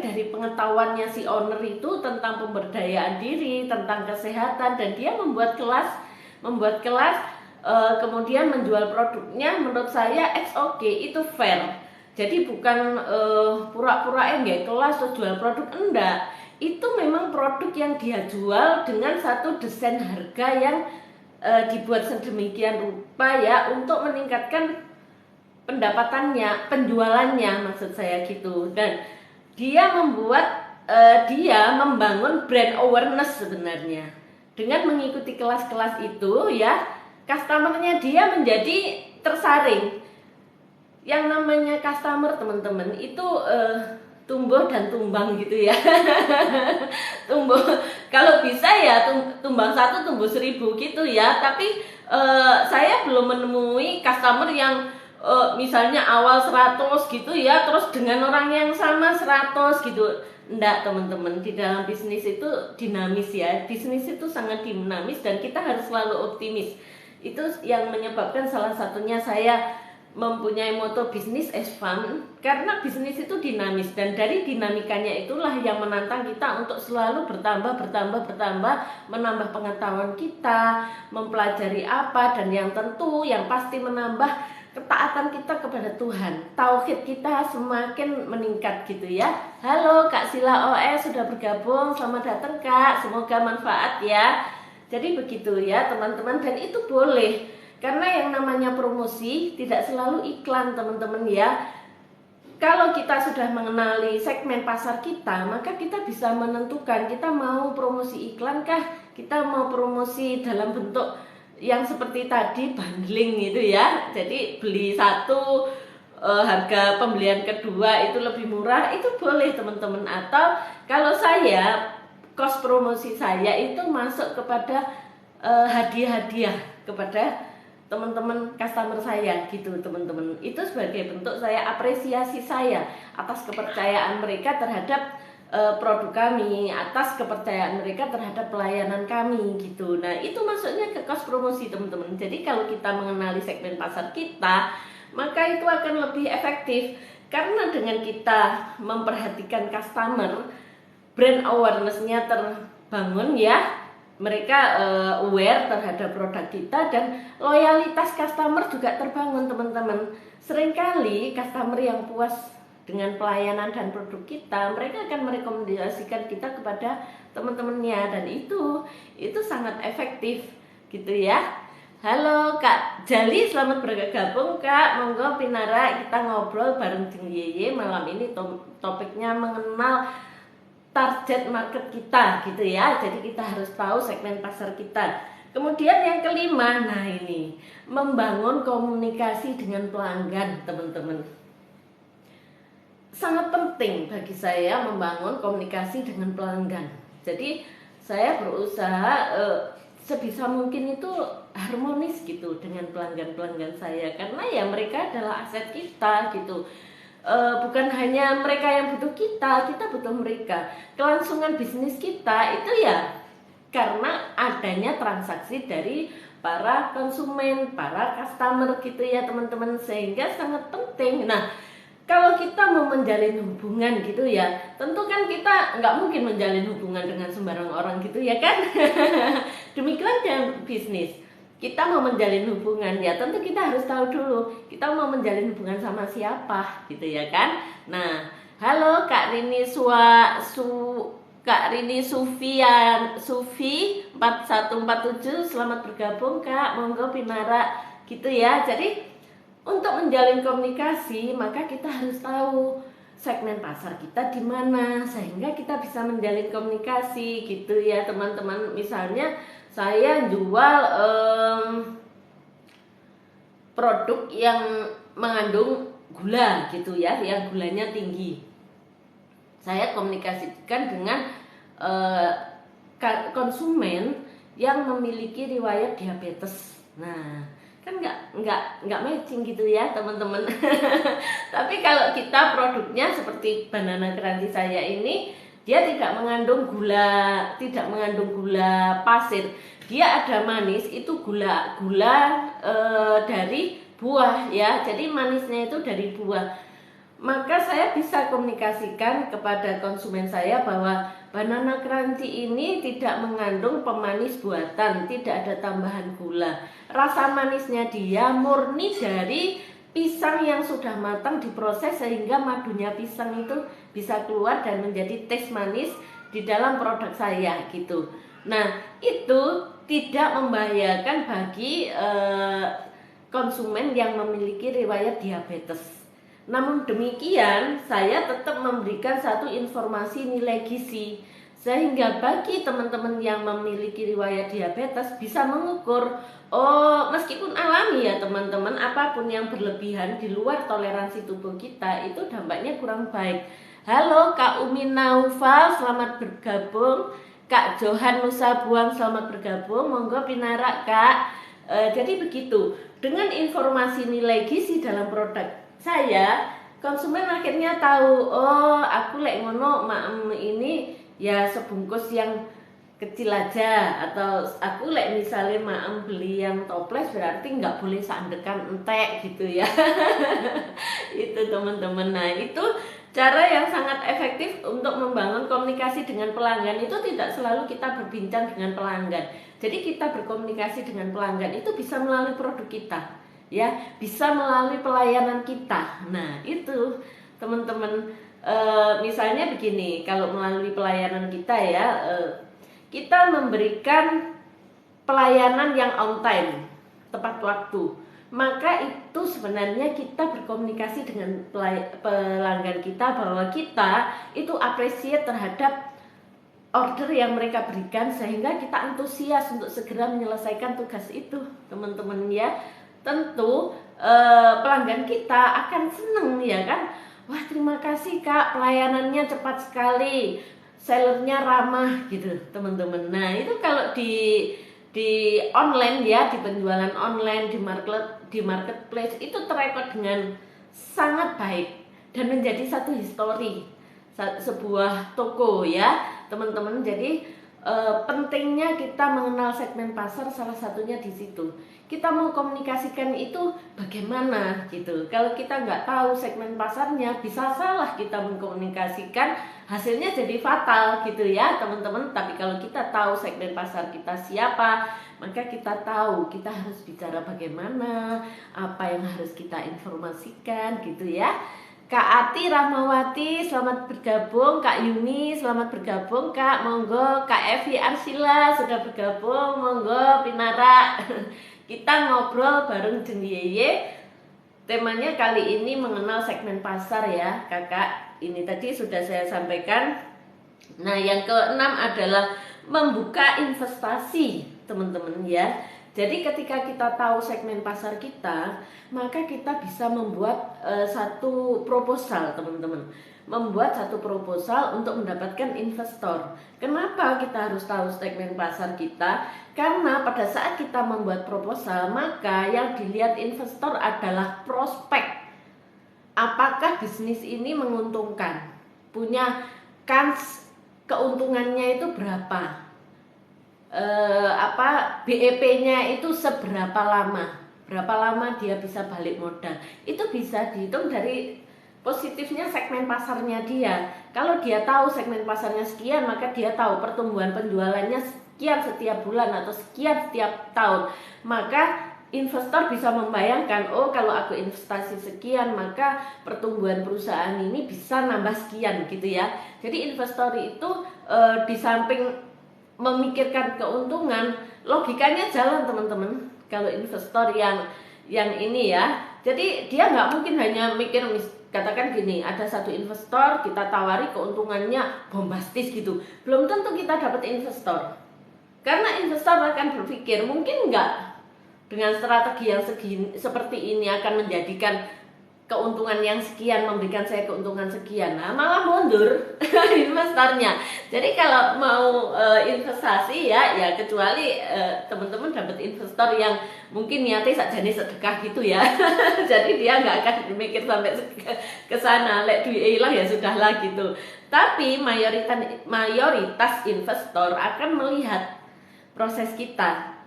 dari pengetahuannya si owner itu tentang pemberdayaan diri, tentang kesehatan, dan dia membuat kelas, kemudian menjual produknya. Menurut saya oke, itu fair. Jadi bukan pura-pura enggak kelas terus jual produk, enggak. Itu memang produk yang dia jual dengan satu desain harga yang dibuat sedemikian rupa ya, untuk meningkatkan pendapatannya, penjualannya maksud saya gitu. Dan dia membangun brand awareness sebenarnya. Dengan mengikuti kelas-kelas itu ya, customernya dia menjadi tersaring. Yang namanya customer teman-teman itu tumbuh dan tumbang gitu ya. Tumbuh, kalau bisa ya tumbang 1 tumbuh 1000 gitu ya. Tapi saya belum menemui customer yang misalnya awal 100 gitu ya, terus dengan orang yang sama 100 gitu. Enggak teman-teman, di dalam bisnis itu dinamis ya. Bisnis itu sangat dinamis dan kita harus selalu optimis. Itu yang menyebabkan salah satunya saya mempunyai moto bisnis as fun, karena bisnis itu dinamis, dan dari dinamikanya itulah yang menantang kita untuk selalu bertambah, menambah pengetahuan kita, mempelajari apa, dan yang tentu yang pasti menambah ketaatan kita kepada Tuhan. Tauhid kita semakin meningkat gitu ya. Halo Kak Sila OS sudah bergabung, selamat datang Kak, semoga manfaat ya. Jadi begitu ya teman-teman, dan itu boleh, karena yang namanya promosi tidak selalu iklan teman-teman ya. kalau kita sudah mengenali segmen pasar kita, maka kita bisa menentukan kita mau promosi iklan kah, kita mau promosi dalam bentuk yang seperti tadi bundling gitu ya. Jadi beli satu harga pembelian kedua itu lebih murah, itu boleh teman-teman. Atau kalau saya cost promosi saya itu masuk kepada hadiah-hadiah kepada teman-teman customer saya gitu teman-teman. Itu sebagai bentuk saya apresiasi saya atas kepercayaan mereka terhadap produk kami, atas kepercayaan mereka terhadap pelayanan kami gitu. Nah itu masuknya ke cost promosi teman-teman. Jadi kalau kita mengenali segmen pasar kita, maka itu akan lebih efektif. Karena dengan kita memperhatikan customer, brand awareness-nya terbangun ya, mereka aware terhadap produk kita, dan loyalitas customer juga terbangun teman-teman. Seringkali customer yang puas dengan pelayanan dan produk kita, mereka akan merekomendasikan kita kepada teman-temannya, dan itu sangat efektif gitu ya. Halo Kak Jali, selamat bergabung Kak. Monggo Pinara, kita ngobrol bareng Jeng Yeye malam ini. Topiknya mengenal target market kita gitu ya. Jadi kita harus tahu segmen pasar kita. Kemudian yang kelima, nah ini membangun komunikasi dengan pelanggan teman-teman. Sangat penting bagi saya membangun komunikasi dengan pelanggan. Jadi saya berusaha sebisa mungkin itu harmonis gitu dengan pelanggan-pelanggan saya, karena ya mereka adalah aset kita gitu. Bukan hanya mereka yang butuh kita butuh mereka. Kelangsungan bisnis kita itu ya karena adanya transaksi dari para konsumen, para customer gitu ya teman-teman, sehingga sangat penting. Nah kalau kita mau menjalin hubungan gitu ya, tentu kan kita nggak mungkin menjalin hubungan dengan sembarang orang gitu ya kan. Demikian dengan bisnis. Kita mau menjalin hubungan ya tentu kita harus tahu dulu kita mau menjalin hubungan sama siapa gitu ya kan. Nah, halo Kak Rini Kak Rini Sufi 4147, selamat bergabung Kak. Monggo Pinara gitu ya. Jadi untuk menjalin komunikasi maka kita harus tahu segmen pasar kita di mana, sehingga kita bisa menjalin komunikasi gitu ya teman-teman. Misalnya saya jual produk yang mengandung gula gitu ya, yang gulanya tinggi. Saya komunikasikan dengan konsumen yang memiliki riwayat diabetes. Nah, kan nggak matching gitu ya teman-teman. Tapi kalau kita produknya seperti banana crunchy saya ini, dia tidak mengandung gula pasir, dia ada manis, itu gula dari buah ya, jadi manisnya itu dari buah. Maka saya bisa komunikasikan kepada konsumen saya bahwa banana crunchy ini tidak mengandung pemanis buatan, tidak ada tambahan gula. Rasa manisnya dia murni dari pisang yang sudah matang diproses sehingga madunya pisang itu bisa keluar dan menjadi taste manis di dalam produk saya gitu. Nah, itu tidak membahayakan bagi konsumen yang memiliki riwayat diabetes. Namun demikian, saya tetap memberikan satu informasi nilai gizi, sehingga bagi teman-teman yang memiliki riwayat diabetes bisa mengukur, oh meskipun alami ya teman-teman, apapun yang berlebihan di luar toleransi tubuh kita itu dampaknya kurang baik. Halo Kak Umi Naufal, selamat bergabung. Kak Johan Nusa Buang, selamat bergabung. Monggo Pinara Kak. Jadi begitu, dengan informasi nilai gizi dalam produk saya, konsumen akhirnya tahu, oh aku lek ngono maem ini ya sebungkus yang kecil aja, atau aku lek misalnya maem beli yang toples berarti nggak boleh sandekan entek gitu ya. Itu teman-teman. Nah itu cara yang sangat efektif untuk membangun komunikasi dengan pelanggan. Itu tidak selalu kita berbincang dengan pelanggan. Jadi kita berkomunikasi dengan pelanggan itu bisa melalui produk kita ya, bisa melalui pelayanan kita. Nah itu teman-teman, misalnya begini, kalau melalui pelayanan kita ya, kita memberikan pelayanan yang on time, tepat waktu. maka itu sebenarnya kita berkomunikasi dengan pelanggan kita bahwa kita itu appreciate terhadap order yang mereka berikan, sehingga kita antusias untuk segera menyelesaikan tugas itu, teman-teman ya. Tentu pelanggan kita akan seneng ya kan. Wah, terima kasih Kak, pelayanannya cepat sekali, sellernya ramah gitu teman-teman. Nah itu kalau di online ya, di penjualan online, di marketplace itu terekod dengan sangat baik dan menjadi satu histori sebuah toko ya teman-teman. Jadi pentingnya kita mengenal segmen pasar, salah satunya di situ. Kita mau komunikasikan itu bagaimana gitu. Kalau kita nggak tahu segmen pasarnya, bisa salah kita mengkomunikasikan, hasilnya jadi fatal gitu ya teman-teman. Tapi kalau kita tahu segmen pasar kita siapa, maka kita tahu kita harus bicara bagaimana, apa yang harus kita informasikan gitu ya. Kak Ati Rahmawati selamat bergabung, Kak Yuni selamat bergabung, Kak monggo, Kak Evi Arsila sudah bergabung, monggo Pinara. Kita ngobrol bareng Jeng Yeye. Temanya kali ini mengenal segmen pasar ya Kakak. Ini tadi sudah saya sampaikan. Nah yang keenam adalah membuka investasi teman-teman ya. Jadi ketika kita tahu segmen pasar kita, maka kita bisa membuat satu proposal teman-teman. Membuat satu proposal untuk mendapatkan investor. Kenapa kita harus tahu segmen pasar kita? Karena pada saat kita membuat proposal, maka yang dilihat investor adalah prospek. Apakah bisnis ini menguntungkan? Punya kans keuntungannya itu berapa? BEP-nya itu seberapa lama? Berapa lama dia bisa balik modal? Itu bisa dihitung dari positifnya segmen pasarnya dia. Kalau dia tahu segmen pasarnya sekian, maka dia tahu pertumbuhan penjualannya sekian setiap bulan atau sekian setiap tahun. Maka investor bisa membayangkan, oh kalau aku investasi sekian, maka pertumbuhan perusahaan ini bisa nambah sekian gitu ya. Jadi investor itu di samping memikirkan keuntungan, logikanya jalan teman-teman. Kalau investor yang ini ya, jadi dia nggak mungkin hanya mikir, katakan gini, ada satu investor kita tawari keuntungannya bombastis gitu, belum tentu kita dapat investor. Karena investor akan berpikir mungkin nggak dengan strategi yang seperti ini akan menjadikan keuntungan yang sekian, memberikan saya keuntungan sekian. Nah, malah mundur investornya. Jadi kalau mau investasi ya kecuali teman-teman dapat investor yang mungkin niatnya sakjane sedekah gitu ya. Jadi dia nggak akan mikir sampai ke sana, lek duit hilang ya sudahlah gitu. Tapi mayoritas investor akan melihat proses kita.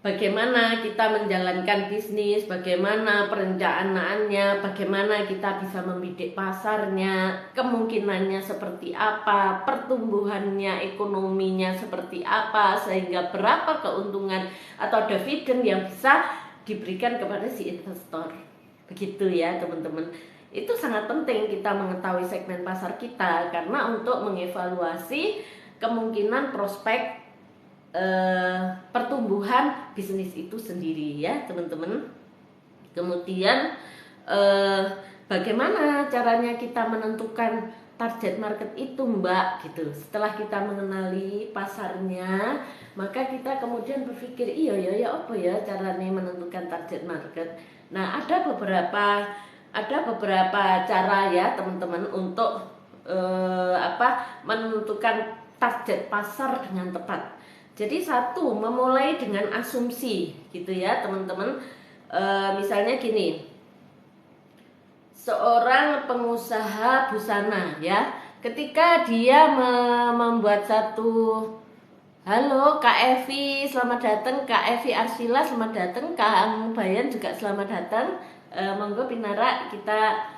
Bagaimana kita menjalankan bisnis, bagaimana perencanaannya, bagaimana kita bisa membidik pasarnya, kemungkinannya seperti apa, pertumbuhannya, ekonominya seperti apa, sehingga berapa keuntungan atau dividen yang bisa diberikan kepada si investor. Begitu ya teman-teman. Itu sangat penting kita mengetahui segmen pasar kita, karena untuk mengevaluasi kemungkinan prospek pertumbuhan bisnis itu sendiri ya teman-teman. Kemudian bagaimana caranya kita menentukan target market itu Mbak gitu. Setelah kita mengenali pasarnya, maka kita kemudian berpikir iya ya apa ya caranya menentukan target market. Nah ada beberapa cara ya teman-teman untuk menentukan target pasar dengan tepat. Jadi satu, memulai dengan asumsi gitu ya teman-teman. Misalnya gini, seorang pengusaha busana ya, ketika dia membuat satu, halo Kak Evi selamat datang, Kak Evi Arsila selamat datang, Kak Bayan juga selamat datang. Monggo Pinara kita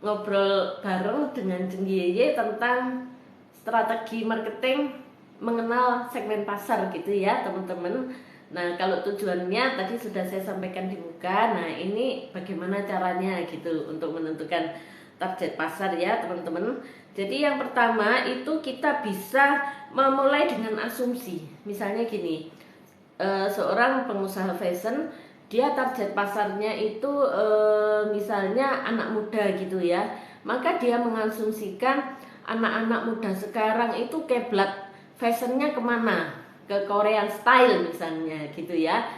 ngobrol bareng dengan Jeng Yeye tentang strategi marketing mengenal segmen pasar gitu ya teman-teman. Nah kalau tujuannya tadi sudah saya sampaikan di muka. Nah ini bagaimana caranya gitu untuk menentukan target pasar ya teman-teman. Jadi yang pertama itu kita bisa memulai dengan asumsi. Misalnya gini, seorang pengusaha fashion dia target pasarnya itu misalnya anak muda gitu ya, maka dia mengasumsikan anak-anak muda sekarang itu kiblat fashionnya kemana, ke Korean style misalnya gitu ya,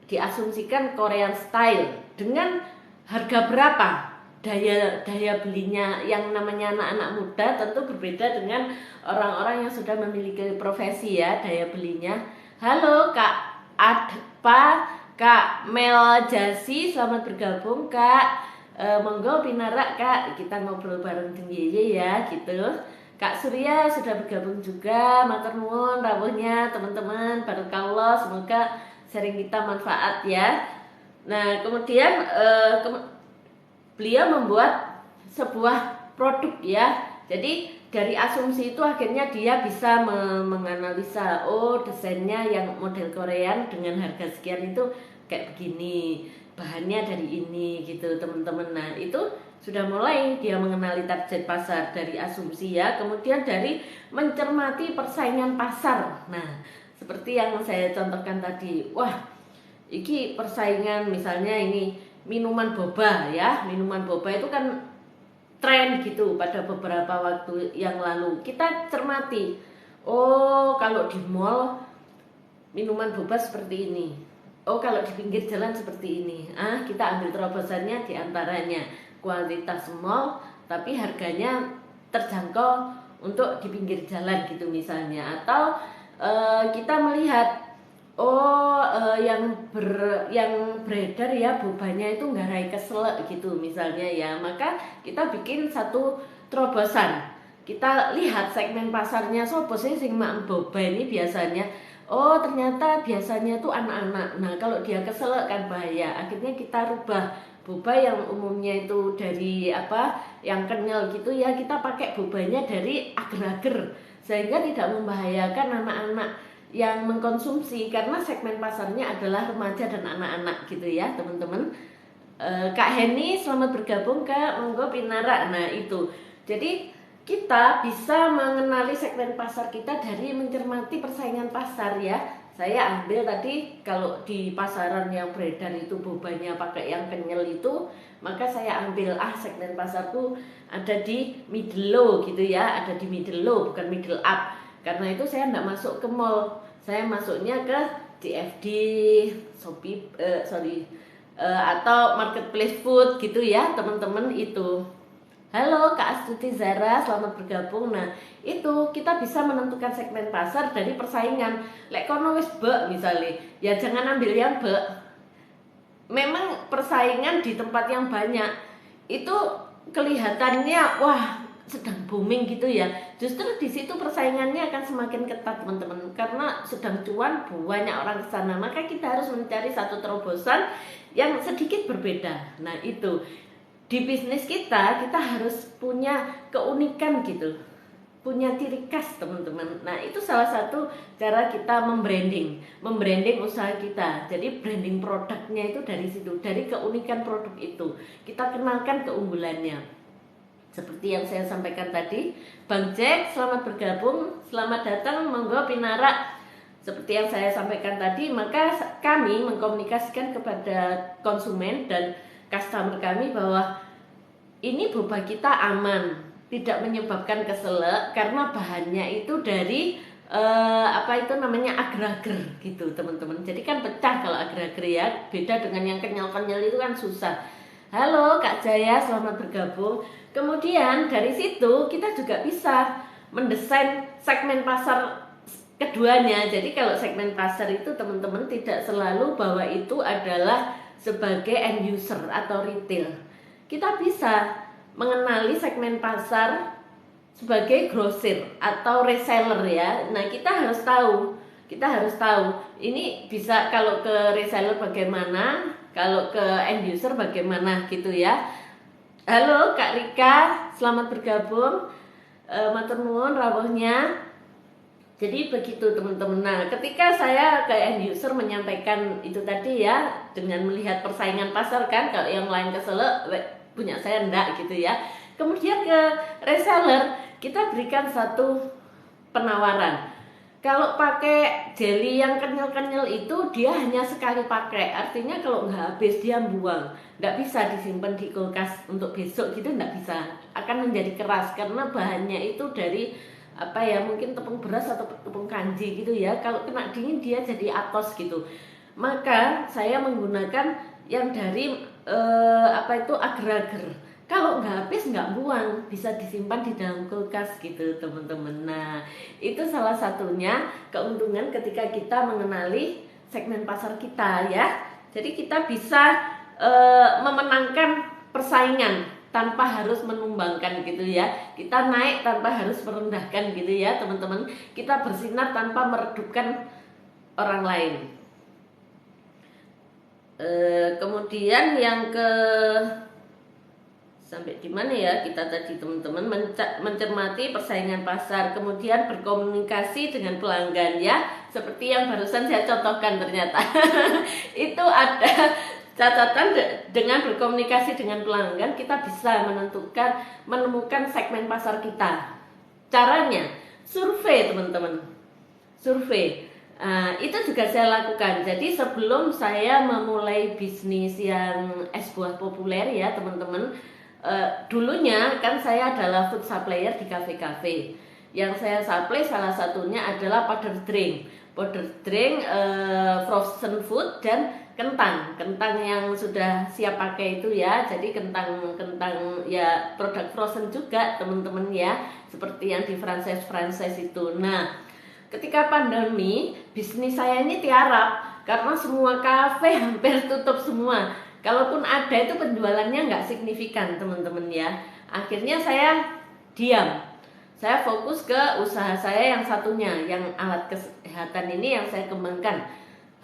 diasumsikan Korean style dengan harga berapa, daya daya belinya yang namanya anak-anak muda tentu berbeda dengan orang-orang yang sudah memiliki profesi ya daya belinya. Halo Kak Adpa, Kak Mel Jasi, selamat bergabung Kak. Monggo pinarak Kak, kita ngobrol bareng dengan Yeye ya gitu. Kak Surya sudah bergabung juga, matur nuwun rawuhnya teman-teman, barakallah, semoga sharing kita manfaat ya. Nah kemudian beliau membuat sebuah produk ya, jadi dari asumsi itu akhirnya dia bisa menganalisa, oh desainnya yang model Korean dengan harga sekian itu kayak begini, bahannya dari ini gitu teman-teman. Nah itu sudah mulai dia mengenali target pasar dari asumsi ya, kemudian dari mencermati persaingan pasar. Nah seperti yang saya contohkan tadi, wah iki persaingan misalnya ini minuman boba ya, minuman boba itu kan tren gitu pada beberapa waktu yang lalu. Kita cermati, oh kalau di mall minuman boba seperti ini, oh kalau di pinggir jalan seperti ini. Kita ambil terobosannya diantaranya kualitas mall tapi harganya terjangkau untuk di pinggir jalan gitu misalnya. Atau kita melihat, oh yang beredar ya bobanya itu nggarai keselak gitu misalnya ya, maka kita bikin satu terobosan. Kita lihat segmen pasarnya sopo sih sing mak boba ini biasanya. Oh ternyata biasanya tuh anak-anak. Nah kalau dia keselak kan bahaya. Akhirnya kita rubah boba yang umumnya itu dari apa yang kenyal gitu ya, kita pakai bobanya dari agar-agar sehingga tidak membahayakan anak-anak yang mengkonsumsi, karena segmen pasarnya adalah remaja dan anak-anak gitu ya teman-teman. Kak Heni selamat bergabung Kak, monggo pinara. Nah itu jadi kita bisa mengenali segmen pasar kita dari mencermati persaingan pasar ya. Saya ambil tadi kalau di pasaran yang beredar itu bobanya pakai yang kenyal itu, maka saya ambil segmen pasarku ada di middle low gitu ya, ada di middle low bukan middle up. Karena itu saya tidak masuk ke mall, saya masuknya ke CFD, Shopee, atau marketplace food gitu ya teman-teman itu. Halo Kak Astuti Zara, selamat bergabung. Nah itu kita bisa menentukan segmen pasar dari persaingan. Lek kono wis bek misalnya, ya jangan ambil yang bek. Memang persaingan di tempat yang banyak itu kelihatannya wah sedang booming gitu ya. Justru di situ persaingannya akan semakin ketat teman-teman, karena sedang cuan banyak orang ke sana. Maka kita harus mencari satu terobosan yang sedikit berbeda. Nah itu di bisnis kita harus punya keunikan gitu, punya ciri khas teman-teman. Nah itu salah satu cara kita membranding usaha kita. Jadi branding produknya itu dari situ, dari keunikan produk itu kita kenalkan keunggulannya. Seperti yang saya sampaikan tadi, Bang Jack selamat bergabung, selamat datang, monggo pinara. Seperti yang saya sampaikan tadi, maka kami mengkomunikasikan kepada konsumen dan customer kami bahwa ini boba kita aman, tidak menyebabkan keselak karena bahannya itu dari agar-agar gitu teman-teman. Jadi kan pecah kalau agar-agar ya, beda dengan yang kenyal-kenyal itu kan susah. Halo Kak Jaya, selamat bergabung. Kemudian dari situ kita juga bisa mendesain segmen pasar keduanya. Jadi kalau segmen pasar itu teman-teman tidak selalu bahwa itu adalah sebagai end user atau retail. Kita bisa mengenali segmen pasar sebagai grosir atau reseller ya. Nah kita harus tahu ini bisa kalau ke reseller bagaimana, kalau ke end user bagaimana gitu ya. Halo Kak Rika, selamat bergabung, matur nuwun rawuhnya. Jadi begitu teman-teman. Nah ketika saya ke end user menyampaikan itu tadi ya, dengan melihat persaingan pasar kan, kalau yang lain keselak punya saya enggak gitu ya. Kemudian ke reseller kita berikan satu penawaran. Kalau pakai jelly yang kenyal-kenyal itu dia hanya sekali pakai, artinya kalau nggak habis dia buang, nggak bisa disimpan di kulkas untuk besok gitu, nggak bisa, akan menjadi keras karena bahannya itu dari apa ya, mungkin tepung beras atau tepung kanji gitu ya. Kalau kena dingin dia jadi atos gitu. Maka saya menggunakan yang dari apa itu, agar-agar. Kalau nggak habis nggak buang, bisa disimpan di dalam kulkas gitu teman-teman. Nah itu salah satunya keuntungan ketika kita mengenali segmen pasar kita ya. Jadi kita bisa memenangkan persaingan tanpa harus menumbangkan gitu ya. Kita naik tanpa harus merendahkan gitu ya teman-teman. Kita bersinar tanpa meredupkan orang lain. Kemudian yang ke sampai di mana ya kita tadi teman-teman, mencermati persaingan pasar, kemudian berkomunikasi dengan pelanggan ya, seperti yang barusan saya contohkan ternyata. Itu ada catatan, dengan berkomunikasi dengan pelanggan kita bisa menemukan segmen pasar kita. Caranya survei teman-teman, survei. Itu juga saya lakukan. Jadi sebelum saya memulai bisnis yang es buah populer ya teman-teman, dulunya kan saya adalah food supplier di kafe-kafe. Yang saya supply salah satunya adalah powder drink, frozen food dan kentang yang sudah siap pakai itu ya. Jadi kentang ya produk frozen juga teman-teman ya, seperti yang di franchise itu. Nah ketika pandemi, bisnis saya ini tiarap karena semua kafe hampir tutup semua. Kalaupun ada itu penjualannya nggak signifikan teman-teman ya. Akhirnya saya diam. Saya fokus ke usaha saya yang satunya, yang alat kesehatan ini yang saya kembangkan.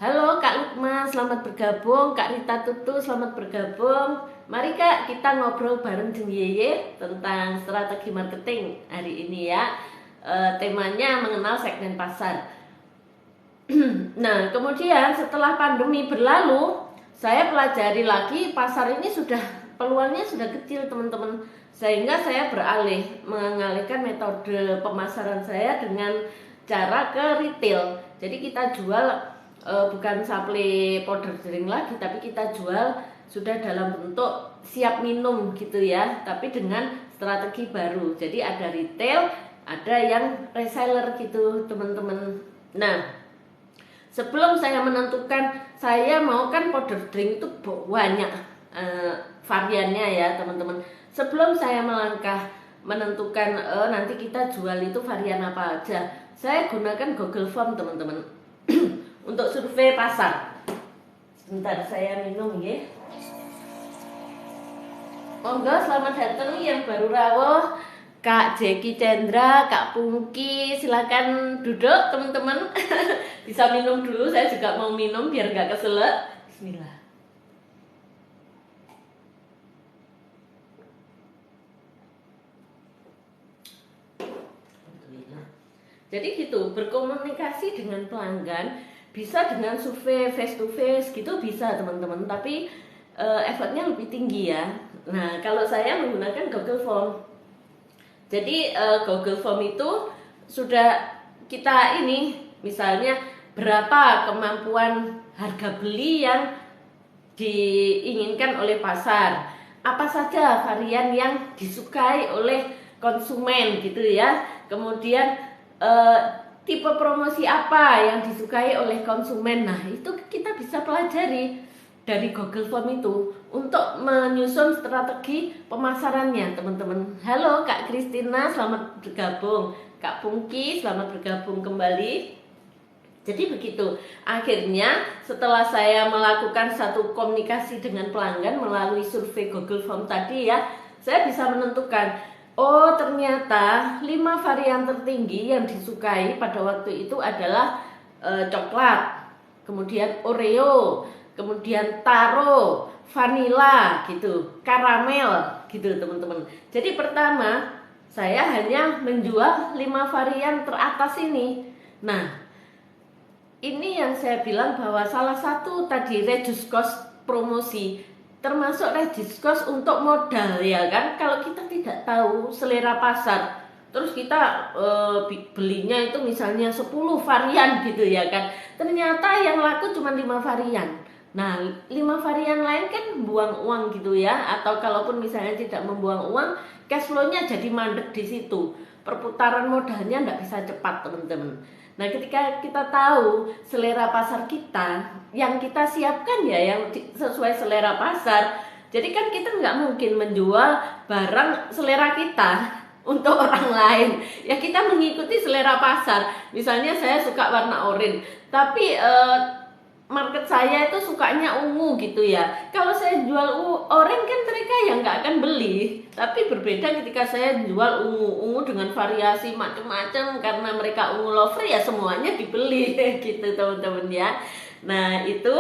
Halo Kak Lukma, selamat bergabung. Kak Rita Tutu, selamat bergabung. Mari Kak, kita ngobrol bareng Jeng Yeye tentang strategi marketing hari ini ya. Temanya mengenal segmen pasar. Nah kemudian setelah pandemi berlalu, saya pelajari lagi pasar ini peluangnya sudah kecil teman-teman, sehingga saya mengalihkan metode pemasaran saya dengan cara ke retail. Jadi kita jual bukan supply powder drink lagi, tapi kita jual sudah dalam bentuk siap minum gitu ya, tapi dengan strategi baru. Jadi ada retail, ada yang reseller gitu teman-teman. Nah sebelum saya menentukan saya mau kan powder drink itu banyak variannya ya teman-teman. Sebelum saya menentukan nanti kita jual itu varian apa aja, saya gunakan Google Form teman-teman untuk survei pasar. Sebentar saya minum ya. Monggo selamat datang yang baru rawuh. Kak Jeki Cendra, Kak Pungki, silakan duduk teman-teman. Bisa minum dulu, saya juga mau minum biar gak keselak. Bismillah. Jadi gitu, berkomunikasi dengan pelanggan bisa dengan survei face to face gitu bisa teman-teman, tapi effortnya lebih tinggi ya. Nah kalau saya menggunakan Google Form. Jadi Google Form itu sudah kita ini, misalnya berapa kemampuan harga beli yang diinginkan oleh pasar, apa saja varian yang disukai oleh konsumen gitu ya. Kemudian tipe promosi apa yang disukai oleh konsumen. Nah itu kita bisa pelajari dari Google Form itu untuk menyusun strategi pemasarannya teman-teman. Halo Kak Kristina, selamat bergabung. Kak Pungki, selamat bergabung kembali. Jadi begitu, akhirnya setelah saya melakukan satu komunikasi dengan pelanggan melalui survei Google Form tadi ya, saya bisa menentukan, oh ternyata 5 varian tertinggi yang disukai pada waktu itu adalah coklat, kemudian Oreo, kemudian taro, vanilla gitu, karamel gitu teman-teman. Jadi pertama saya hanya menjual 5 varian teratas ini. Nah ini yang saya bilang bahwa salah satu tadi reduce cost promosi, termasuk reduce cost untuk modal ya kan. Kalau kita tidak tahu selera pasar, terus kita belinya itu misalnya 10 varian gitu ya kan, ternyata yang laku cuma 5 varian. Nah, 5 varian lain kan buang uang gitu ya, atau kalaupun misalnya tidak membuang uang, cash flow-nya jadi mandek di situ. Perputaran modalnya nggak bisa cepat, teman-teman. Nah, ketika kita tahu selera pasar kita, yang kita siapkan ya yang sesuai selera pasar. Jadi kan kita nggak mungkin menjual barang selera kita untuk orang lain. Ya kita mengikuti selera pasar. Misalnya saya suka warna oranye, tapi market saya itu sukanya ungu gitu ya. Kalau saya jual oranye kan mereka yang nggak akan beli. Tapi berbeda ketika saya jual ungu dengan variasi macam-macam, karena mereka ungu lover ya semuanya dibeli gitu teman-teman ya. Nah, itu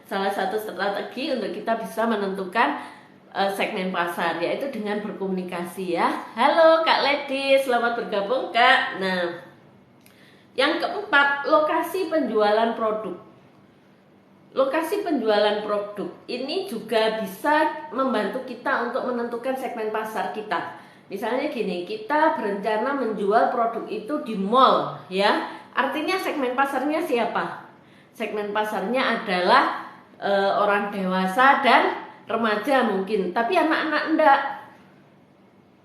salah satu strategi untuk kita bisa menentukan segmen pasar, yaitu dengan berkomunikasi ya. Halo Kak Lady, selamat bergabung Kak. Nah, yang keempat, lokasi penjualan produk. Lokasi penjualan produk ini juga bisa membantu kita untuk menentukan segmen pasar kita. Misalnya gini, kita berencana menjual produk itu di mall ya. Artinya segmen pasarnya siapa? Segmen pasarnya adalah orang dewasa dan remaja mungkin, tapi anak-anak enggak.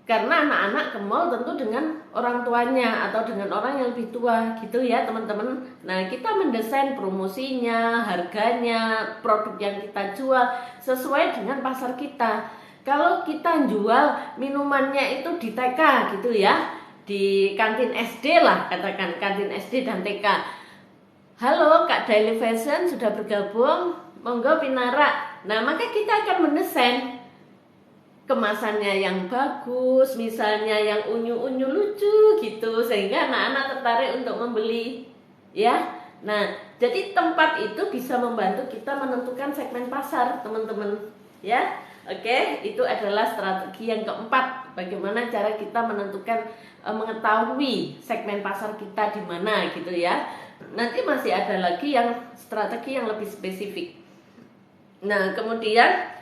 Karena anak-anak ke mall tentu dengan orang tuanya atau dengan orang yang lebih tua gitu ya teman-teman. Nah, kita mendesain promosinya, harganya, produk yang kita jual sesuai dengan pasar kita. Kalau kita jual minumannya itu di TK gitu ya, di kantin SD lah, katakan kantin SD dan TK. Halo Kak Daily Fashion sudah bergabung, monggo Pinara. Nah, maka kita akan mendesain kemasannya yang bagus, misalnya yang unyu-unyu lucu gitu, sehingga anak-anak tertarik untuk membeli ya. Nah, jadi tempat itu bisa membantu kita menentukan segmen pasar teman-teman ya. Oke, itu adalah strategi yang keempat, bagaimana cara kita menentukan, mengetahui segmen pasar kita di mana gitu ya. Nanti masih ada lagi yang strategi yang lebih spesifik. Nah, kemudian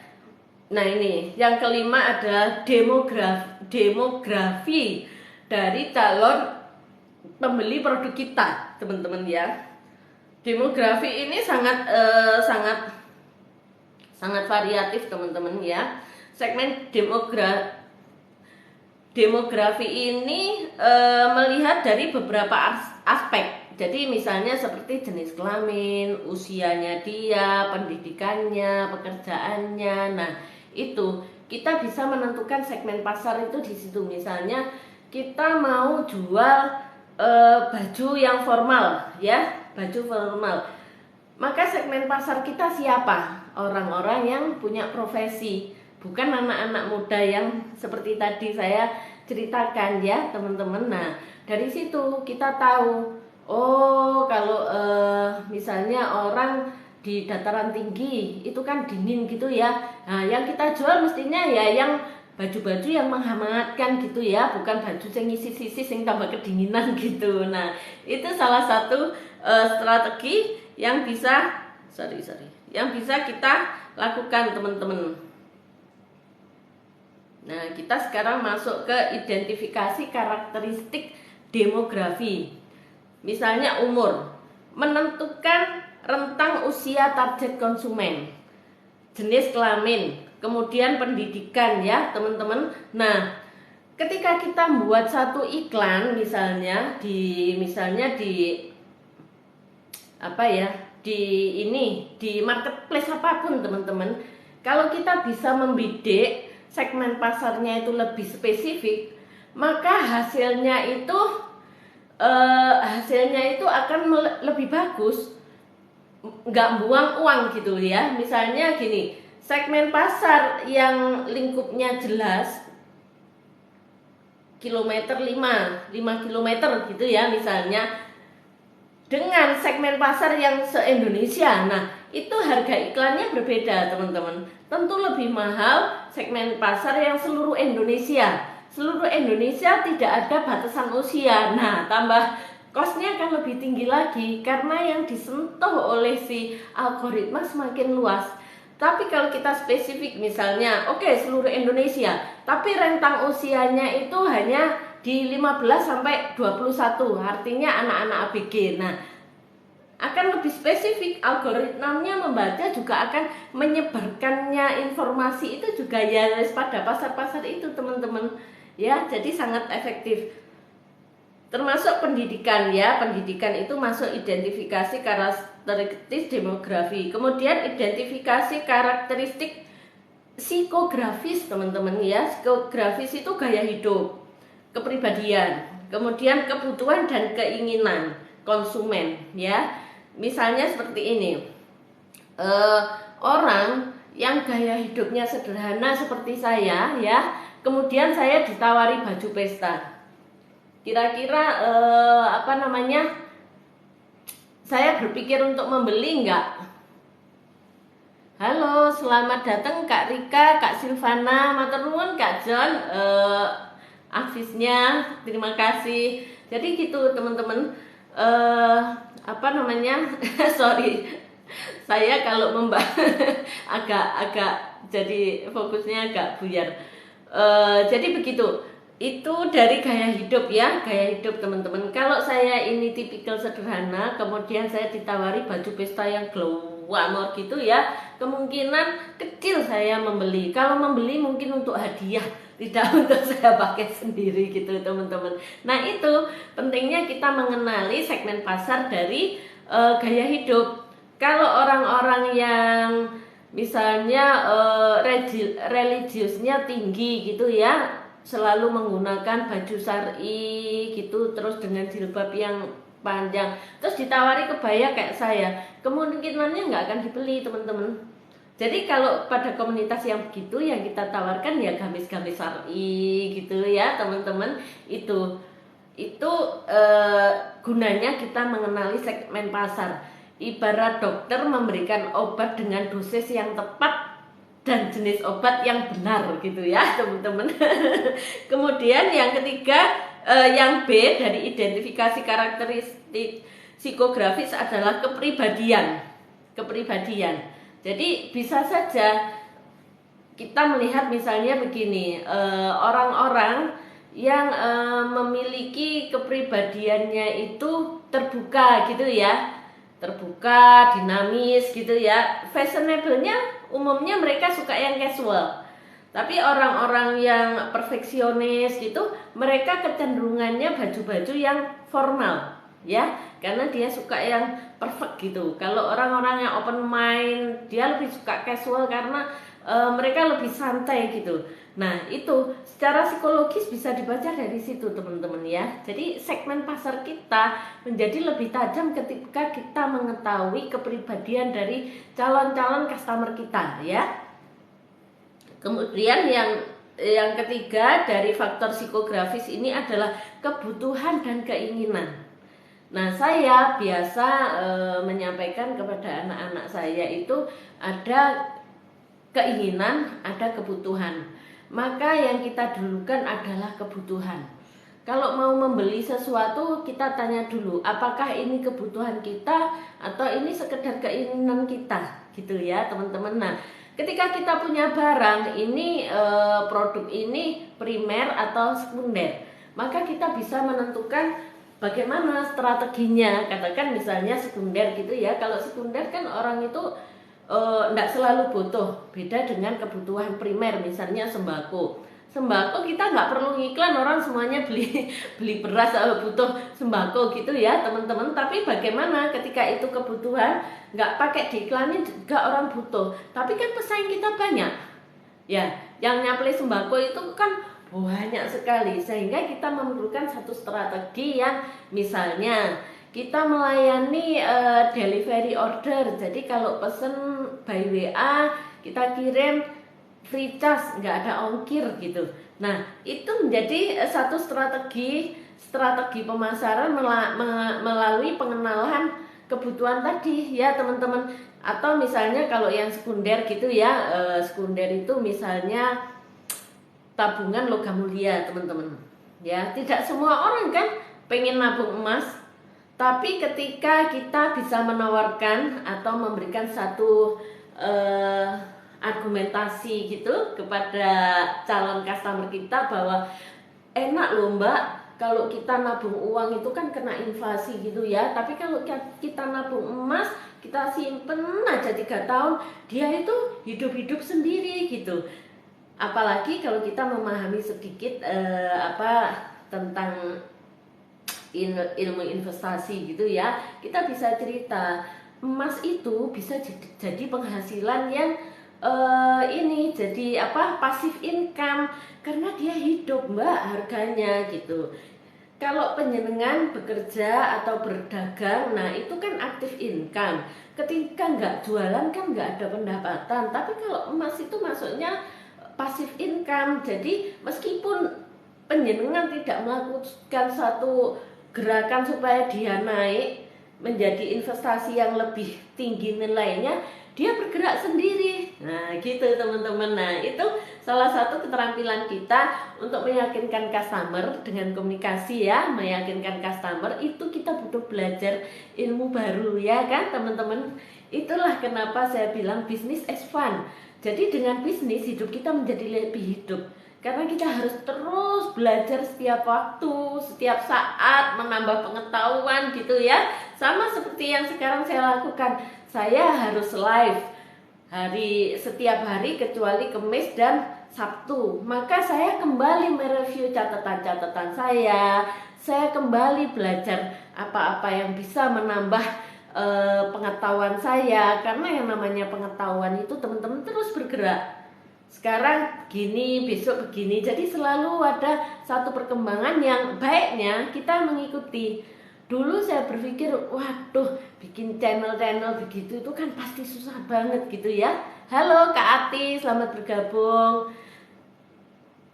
ini yang kelima adalah demografi dari calon pembeli produk kita, teman-teman ya. Demografi ini sangat variatif, teman-teman ya. Segmen demografi ini melihat dari beberapa aspek. Jadi misalnya seperti jenis kelamin, usianya dia, pendidikannya, pekerjaannya. Nah, itu kita bisa menentukan segmen pasar itu di situ. Misalnya kita mau jual baju yang formal ya, baju formal, maka segmen pasar kita siapa? Orang-orang yang punya profesi, bukan anak-anak muda yang seperti tadi saya ceritakan ya teman-teman. Nah, dari situ kita tahu, oh kalau misalnya orang di dataran tinggi itu kan dingin gitu ya. Nah, yang kita jual mestinya ya yang baju-baju yang menghangatkan gitu ya, bukan baju yang ngisi-sisi yang tambah kedinginan gitu. Nah, itu salah satu strategi yang bisa yang bisa kita lakukan teman-teman. Nah, kita sekarang masuk ke identifikasi karakteristik demografi. Misalnya umur, menentukan rentang usia target konsumen, jenis kelamin, kemudian pendidikan ya teman-teman. Nah, ketika kita membuat satu iklan misalnya di di marketplace apapun teman-teman, kalau kita bisa membidik segmen pasarnya itu lebih spesifik, maka hasilnya itu akan lebih bagus, nggak buang uang gitu ya. Misalnya gini, segmen pasar yang lingkupnya jelas, kilometer 5 kilometer gitu ya misalnya, dengan segmen pasar yang se-Indonesia. Nah, itu harga iklannya berbeda teman-teman. Tentu lebih mahal segmen pasar yang seluruh Indonesia. Seluruh Indonesia tidak ada batasan usia. Nah, tambah cost-nya akan lebih tinggi lagi karena yang disentuh oleh si algoritma semakin luas. Tapi kalau kita spesifik misalnya, oke, seluruh Indonesia, tapi rentang usianya itu hanya di 15 sampai 21, artinya anak-anak ABG. Nah, akan lebih spesifik, algoritmanya membaca juga akan menyebarkannya informasi itu juga ya pada pasar-pasar itu teman-teman ya, jadi sangat efektif. Termasuk pendidikan ya, pendidikan itu masuk identifikasi karakteristik demografi, kemudian identifikasi karakteristik psikografis teman-teman ya. Psikografis itu gaya hidup, kepribadian, kemudian kebutuhan dan keinginan konsumen ya. Misalnya seperti ini, orang yang gaya hidupnya sederhana seperti saya ya, kemudian saya ditawari baju pesta, kira-kira saya berpikir untuk membeli enggak? Halo, selamat datang Kak Rika, Kak Silvana, matur nuwun Kak John, afisnya, terima kasih. Jadi gitu teman-teman, sorry, saya kalau membahas agak jadi fokusnya agak buyar. Jadi begitu, itu dari gaya hidup ya, gaya hidup teman-teman. Kalau saya ini tipikal sederhana, kemudian saya ditawari baju pesta yang glamour gitu ya, kemungkinan kecil saya membeli. Kalau membeli mungkin untuk hadiah, tidak untuk saya pakai sendiri gitu teman-teman. Nah itu pentingnya kita mengenali segmen pasar dari gaya hidup. Kalau orang-orang yang misalnya religiusnya tinggi gitu ya, selalu menggunakan baju syar'i gitu, terus dengan jilbab yang panjang, terus ditawari kebaya kayak saya, kemungkinannya nggak akan dibeli teman-teman. Jadi kalau pada komunitas yang begitu yang kita tawarkan ya gamis-gamis syar'i gitu ya teman-teman. Itu gunanya kita mengenali segmen pasar. Ibarat dokter memberikan obat dengan dosis yang tepat dan jenis obat yang benar gitu ya teman-teman. Kemudian yang ketiga, yang B dari identifikasi karakteristik psikografis adalah kepribadian. Jadi bisa saja kita melihat misalnya begini, orang-orang yang memiliki kepribadiannya itu terbuka gitu ya, terbuka, dinamis gitu ya. Fashionable-nya umumnya mereka suka yang casual. Tapi orang-orang yang perfeksionis gitu, mereka kecenderungannya baju-baju yang formal ya, karena dia suka yang perfect gitu. Kalau orang-orang yang open mind, dia lebih suka casual karena mereka lebih santai gitu. Nah itu secara psikologis bisa dibaca dari situ teman-teman ya. Jadi segmen pasar kita menjadi lebih tajam ketika kita mengetahui kepribadian dari calon-calon customer kita ya. Kemudian yang ketiga dari faktor psikografis ini adalah kebutuhan dan keinginan. Nah saya biasa menyampaikan kepada anak-anak saya itu ada keinginan, ada kebutuhan. Maka yang kita dulukan adalah kebutuhan. Kalau mau membeli sesuatu kita tanya dulu, apakah ini kebutuhan kita atau ini sekedar keinginan kita gitu ya teman-teman. Nah ketika kita punya barang ini, produk ini primer atau sekunder, maka kita bisa menentukan bagaimana strateginya. Katakan misalnya sekunder gitu ya. Kalau sekunder kan orang itu enggak selalu butuh, beda dengan kebutuhan primer, misalnya sembako. Sembako kita nggak perlu iklan, orang semuanya beli beras butuh sembako gitu ya teman-teman. Tapi bagaimana ketika itu kebutuhan, nggak pakai diiklanin juga orang butuh, tapi kan pesaing kita banyak ya, yang nyapli sembako itu kan banyak sekali, sehingga kita memerlukan satu strategi yang misalnya kita melayani delivery order. Jadi kalau pesen by WA kita kirim free charge, nggak ada ongkir gitu. Nah itu menjadi satu strategi pemasaran melalui pengenalan kebutuhan tadi ya teman-teman. Atau misalnya kalau yang sekunder gitu ya, sekunder itu misalnya tabungan logam mulia teman-teman ya. Tidak semua orang kan pengen nabung emas, tapi ketika kita bisa menawarkan atau memberikan satu argumentasi gitu kepada calon customer kita bahwa enak loh Mbak, kalau kita nabung uang itu kan kena inflasi gitu ya. Tapi kalau kita nabung emas, kita simpen aja 3 tahun, dia itu hidup-hidup sendiri gitu. Apalagi kalau kita memahami sedikit tentang ilmu investasi gitu ya, kita bisa cerita emas itu bisa jadi penghasilan yang ini jadi pasif income, karena dia hidup Mbak harganya gitu. Kalau penjenengan bekerja atau berdagang, nah itu kan aktif income. Ketika nggak jualan kan nggak ada pendapatan. Tapi kalau emas itu masuknya pasif income. Jadi meskipun penjenengan tidak melakukan satu gerakan supaya dia naik menjadi investasi yang lebih tinggi nilainya, dia bergerak sendiri. Nah gitu teman-teman. Nah itu salah satu keterampilan kita untuk meyakinkan customer dengan komunikasi ya. Meyakinkan customer itu kita butuh belajar ilmu baru ya kan teman-teman. Itulah kenapa saya bilang bisnis is fun. Jadi dengan bisnis hidup kita menjadi lebih hidup, karena kita harus terus belajar setiap waktu, setiap saat, menambah pengetahuan gitu ya. Sama seperti yang sekarang saya lakukan. Saya harus live setiap hari kecuali Kamis dan Sabtu. Maka saya kembali mereview catatan-catatan saya. Saya kembali belajar apa-apa yang bisa menambah pengetahuan saya. Karena yang namanya pengetahuan itu teman-teman terus bergerak. Sekarang gini, besok begini. Jadi selalu ada satu perkembangan yang baiknya kita mengikuti. Dulu saya berpikir, waduh, bikin channel-channel begitu itu kan pasti susah banget gitu ya. Halo Kak Ati, selamat bergabung.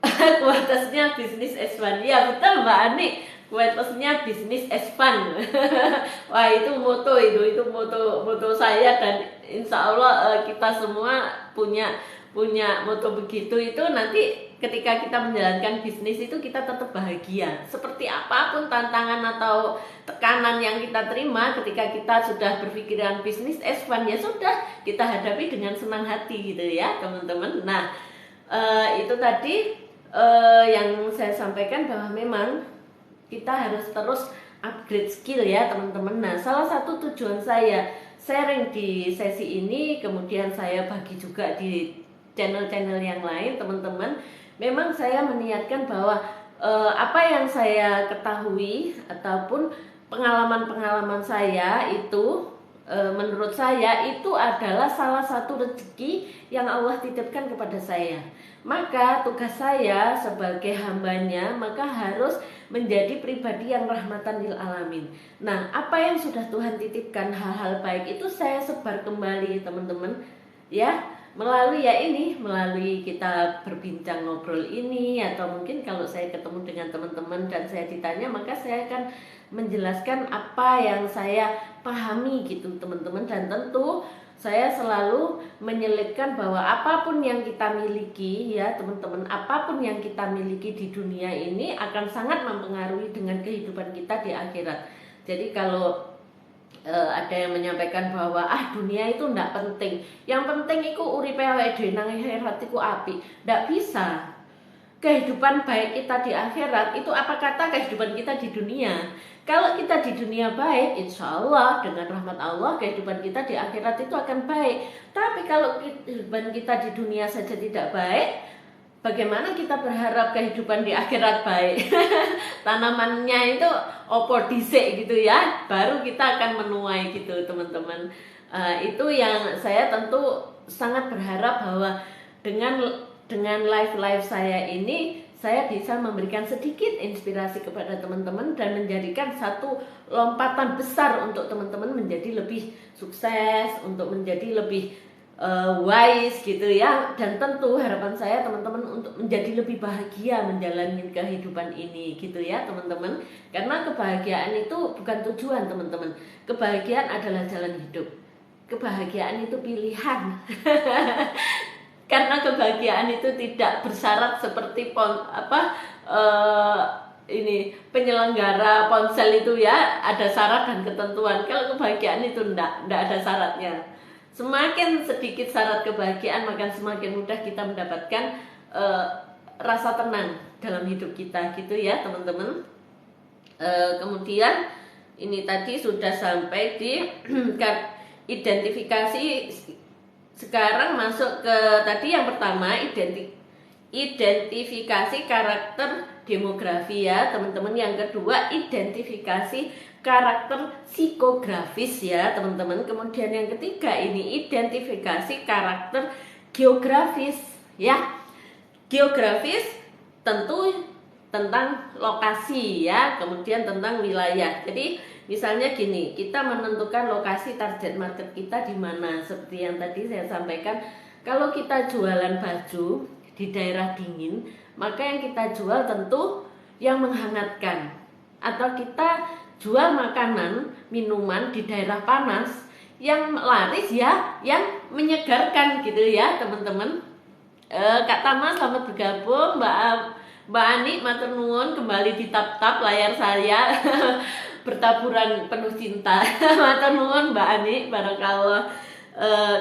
Kualitasnya bisnis S1. Ya betul Mbak Ani, kualitasnya bisnis S1. Wah itu moto saya, dan insya Allah kita semua punya moto begitu. Itu nanti ketika kita menjalankan bisnis itu kita tetap bahagia. Seperti apapun tantangan atau tekanan yang kita terima, ketika kita sudah berpikiran bisnis S1 ya sudah, kita hadapi dengan senang hati gitu ya teman-teman. Nah itu tadi yang saya sampaikan, bahwa memang kita harus terus upgrade skill ya teman-teman. Nah salah satu tujuan saya sharing di sesi ini, kemudian saya bagi juga di channel-channel yang lain teman-teman. Memang saya meniatkan bahwa apa yang saya ketahui ataupun pengalaman-pengalaman saya itu menurut saya itu adalah salah satu rezeki yang Allah titipkan kepada saya. Maka tugas saya sebagai hambanya maka harus menjadi pribadi yang rahmatan lil alamin. Nah apa yang sudah Tuhan titipkan, hal-hal baik itu saya sebar kembali teman-teman ya, melalui kita berbincang ngobrol ini, atau mungkin kalau saya ketemu dengan teman-teman dan saya ditanya, maka saya akan menjelaskan apa yang saya pahami gitu teman-teman. Dan tentu saya selalu menyelipkan bahwa apapun yang kita miliki ya teman-teman, apapun yang kita miliki di dunia ini akan sangat mempengaruhi dengan kehidupan kita di akhirat. Jadi kalau ada yang menyampaikan bahwa dunia itu ndak penting, yang penting iku uripe awake dhewe nang akhirat iku apik. Ndak bisa. Kehidupan baik kita di akhirat itu apa kata kehidupan kita di dunia. Kalau kita di dunia baik, insya Allah dengan rahmat Allah kehidupan kita di akhirat itu akan baik. Tapi kalau kehidupan kita di dunia saja tidak baik, bagaimana kita berharap kehidupan di akhirat baik? Tanamannya itu opo dhisik gitu ya, baru kita akan menuai gitu teman-teman. Itu yang saya tentu sangat berharap bahwa dengan live saya ini saya bisa memberikan sedikit inspirasi kepada teman-teman dan menjadikan satu lompatan besar untuk teman-teman menjadi lebih sukses, untuk menjadi lebih wise gitu ya. Dan tentu harapan saya teman-teman untuk menjadi lebih bahagia menjalani kehidupan ini gitu ya teman-teman. Karena kebahagiaan itu bukan tujuan teman-teman. Kebahagiaan adalah jalan hidup. Kebahagiaan itu pilihan. Karena kebahagiaan itu tidak bersyarat seperti penyelenggara ponsel itu ya, ada syarat dan ketentuan. Kalau kebahagiaan itu enggak ada syaratnya. Semakin sedikit syarat kebahagiaan, maka semakin mudah kita mendapatkan rasa tenang dalam hidup kita gitu ya teman-teman. Kemudian ini tadi sudah sampai di identifikasi. Sekarang masuk ke tadi yang pertama, identifikasi karakter demografi ya teman-teman. Yang kedua, identifikasi karakter psikografis ya teman-teman. Kemudian yang ketiga ini identifikasi karakter geografis ya. Geografis tentu tentang lokasi ya, kemudian tentang wilayah. Jadi misalnya gini, kita menentukan lokasi target market kita di mana. Seperti yang tadi saya sampaikan, kalau kita jualan baju di daerah dingin, maka yang kita jual tentu yang menghangatkan. Atau kita jual makanan, minuman di daerah panas, yang laris ya, yang menyegarkan gitu ya teman-teman. Kak Tama selamat bergabung, Mbak Ani matur nuwun kembali di tap-tap layar saya. Bertaburan penuh cinta. Matur nuwun Mbak Ani, barakallah.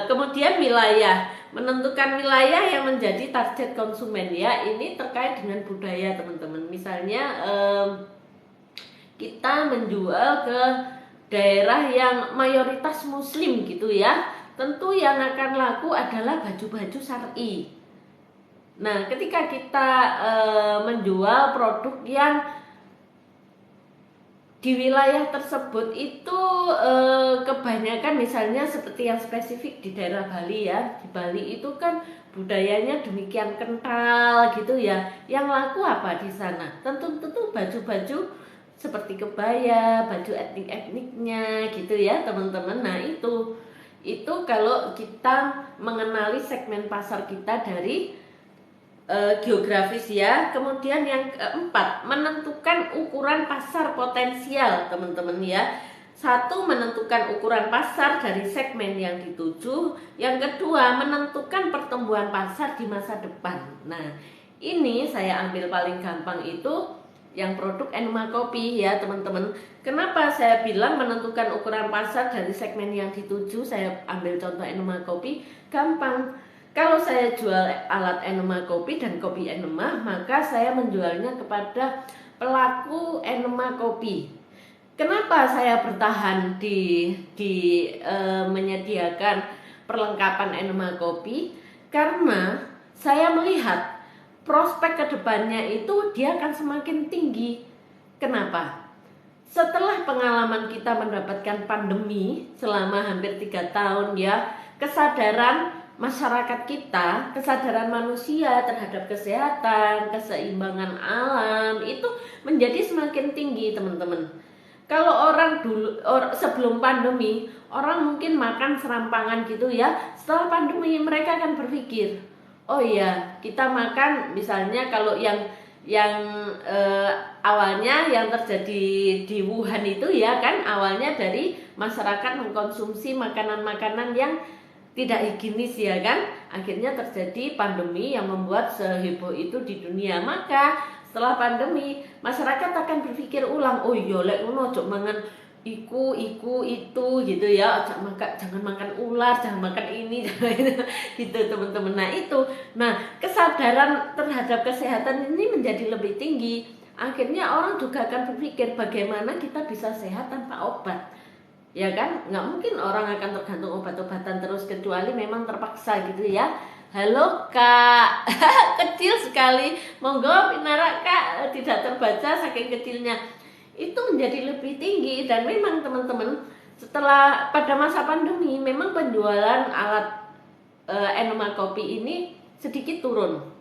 Kemudian wilayah, menentukan wilayah yang menjadi target konsumen ya. Ini terkait dengan budaya teman-teman. Misalnya kita menjual ke daerah yang mayoritas muslim gitu ya. Tentu yang akan laku adalah baju-baju syar'i. Nah, ketika kita menjual produk yang di wilayah tersebut itu kebanyakan misalnya seperti yang spesifik di daerah Bali ya. Di Bali itu kan budayanya demikian kental gitu ya. Yang laku apa di sana? Tentu baju-baju seperti kebaya, baju etnik-etniknya gitu ya, teman-teman. Nah, itu kalau kita mengenali segmen pasar kita dari geografis ya. Kemudian yang keempat, menentukan ukuran pasar potensial teman-teman ya. Satu, menentukan ukuran pasar dari segmen yang dituju. Yang kedua, menentukan pertumbuhan pasar di masa depan. Nah, ini saya ambil paling gampang itu yang produk Enuma Kopi ya teman-teman. Kenapa saya bilang menentukan ukuran pasar dari segmen yang dituju? Saya ambil contoh Enuma Kopi, gampang. Kalau saya jual alat enema kopi dan kopi enema, maka saya menjualnya kepada pelaku enema kopi. Kenapa saya bertahan di menyediakan perlengkapan enema kopi? Karena saya melihat prospek kedepannya itu dia akan semakin tinggi. Kenapa? Setelah pengalaman kita mendapatkan pandemi selama hampir 3 tahun ya, kesadaran masyarakat kita, kesadaran manusia terhadap kesehatan, keseimbangan alam itu menjadi semakin tinggi teman-teman. Kalau orang dulu sebelum pandemi, orang mungkin makan serampangan gitu ya. Setelah pandemi mereka akan berpikir, oh iya kita makan misalnya kalau yang awalnya yang terjadi di Wuhan itu ya kan awalnya dari masyarakat mengkonsumsi makanan-makanan yang tidak higienis ya kan, akhirnya terjadi pandemi yang membuat seheboh itu di dunia. Maka setelah pandemi masyarakat akan berpikir ulang, oh iya lek ngono ojo mangan iku itu gitu ya, jangan makan ular, jangan makan ini gitu teman-teman. Nah kesadaran terhadap kesehatan ini menjadi lebih tinggi. Akhirnya orang juga akan berpikir bagaimana kita bisa sehat tanpa obat. Ya kan, nggak mungkin orang akan tergantung obat-obatan terus kecuali memang terpaksa gitu ya. Halo Kak, kecil sekali. Monggo Pinara Kak, tidak terbaca saking kecilnya. Itu menjadi lebih tinggi dan memang teman-teman setelah pada masa pandemi memang penjualan alat enema kopi ini sedikit turun.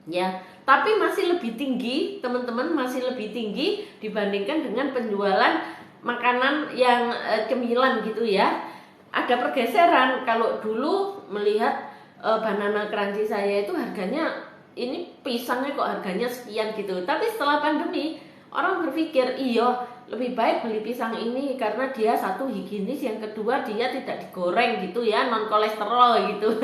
Ya, tapi masih lebih tinggi teman-teman, masih lebih tinggi dibandingkan dengan penjualan makanan yang cemilan gitu ya. Ada pergeseran. Kalau dulu melihat banana crunchy saya itu harganya, ini pisangnya kok harganya sekian gitu. Tapi setelah pandemi orang berpikir iya lebih baik beli pisang ini karena dia satu higienis, yang kedua dia tidak digoreng gitu ya, non kolesterol gitu.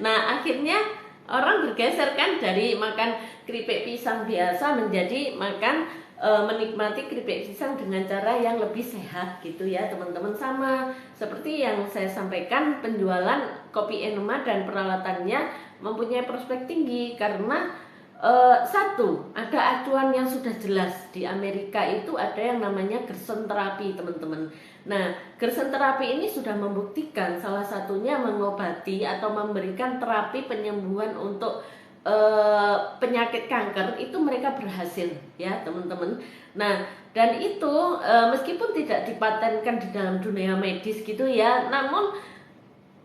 Nah akhirnya orang bergeser kan dari makan keripik pisang biasa menjadi makan menikmati keripik pisang dengan cara yang lebih sehat gitu ya teman-teman. Sama seperti yang saya sampaikan, penjualan kopi enema dan peralatannya mempunyai prospek tinggi karena Satu, ada acuan yang sudah jelas. Di Amerika itu ada yang namanya Gerson terapi, teman-teman. Nah, Gerson terapi ini sudah membuktikan salah satunya mengobati atau memberikan terapi penyembuhan untuk penyakit kanker, itu mereka berhasil ya, teman-teman. Nah, dan itu meskipun tidak dipatenkan di dalam dunia medis gitu ya, namun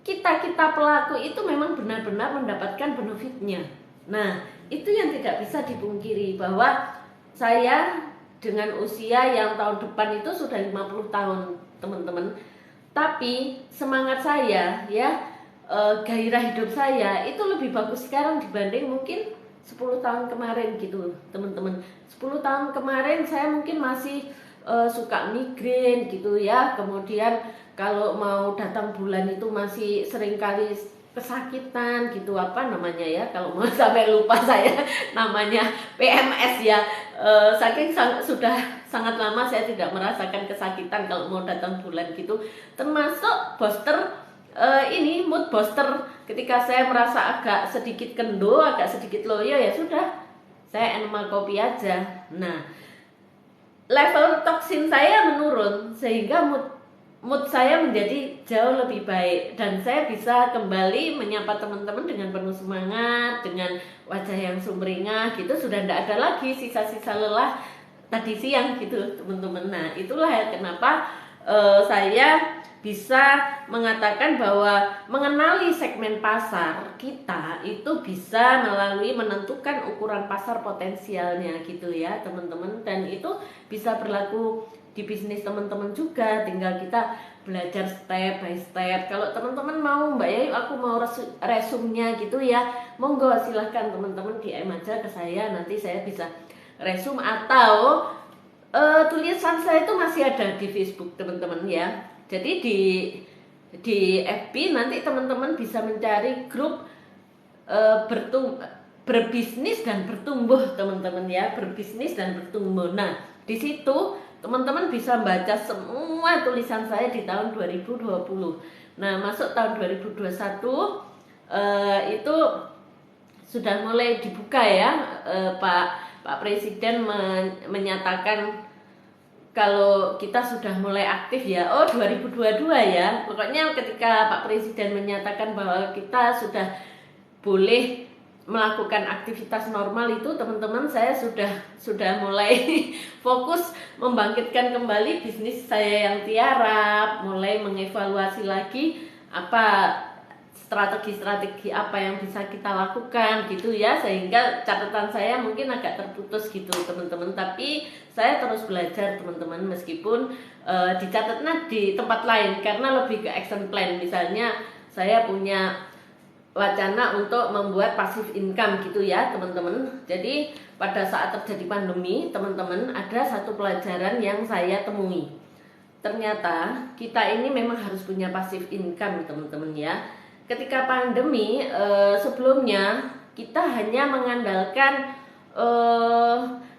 kita pelaku itu memang benar-benar mendapatkan benefitnya. Nah, itu yang tidak bisa dipungkiri, bahwa saya dengan usia yang tahun depan itu sudah 50 tahun, teman-teman. Tapi semangat saya ya, gairah hidup saya itu lebih bagus sekarang dibanding mungkin 10 tahun kemarin gitu, teman-teman. 10 tahun kemarin saya mungkin masih suka migrain gitu ya. Kemudian kalau mau datang bulan itu masih sering kali kesakitan gitu, apa namanya ya, kalau mau sampai lupa saya namanya PMS ya. Saking sudah sangat lama saya tidak merasakan kesakitan kalau mau datang bulan gitu. Termasuk booster ini mood booster, ketika saya merasa agak sedikit kendo, agak sedikit loyo, ya sudah, saya animal kopi aja. Nah, level toksin saya menurun sehingga mood saya menjadi jauh lebih baik, dan saya bisa kembali menyapa teman-teman dengan penuh semangat, dengan wajah yang sumringah gitu. Sudah tidak ada lagi sisa-sisa lelah tadi siang gitu, teman-teman. Nah, itulah kenapa saya bisa mengatakan bahwa mengenali segmen pasar kita itu bisa melalui menentukan ukuran pasar potensialnya gitu ya, teman-teman. Dan itu bisa berlaku di bisnis teman-teman juga, tinggal kita belajar step by step. Kalau teman-teman mau, Mbak Yayu aku mau resumnya gitu ya, monggo silahkan teman-teman DM aja ke saya, nanti saya bisa resum. Atau tulisan saya itu masih ada di Facebook, teman-teman ya. Jadi di FB nanti teman-teman bisa mencari grup berbisnis dan bertumbuh, teman-teman ya, berbisnis dan bertumbuh. Nah, di situ teman-teman bisa baca semua tulisan saya di tahun 2020. Nah, masuk tahun 2021 itu sudah mulai dibuka ya, Pak Presiden menyatakan kalau kita sudah mulai aktif ya. 2022 ya. Pokoknya ketika Pak Presiden menyatakan bahwa kita sudah boleh melakukan aktivitas normal itu, teman-teman, saya sudah mulai fokus membangkitkan kembali bisnis saya yang tiarap, mulai mengevaluasi lagi apa strategi-strategi apa yang bisa kita lakukan gitu ya, sehingga catatan saya mungkin agak terputus gitu, teman-teman. Tapi saya terus belajar, teman-teman, meskipun dicatatnya di tempat lain karena lebih ke action plan. Misalnya saya punya wacana untuk membuat passive income gitu ya, teman-teman. Jadi pada saat terjadi pandemi, teman-teman, ada satu pelajaran yang saya temui. Ternyata kita ini memang harus punya passive income, teman-teman ya. Ketika pandemi sebelumnya kita hanya mengandalkan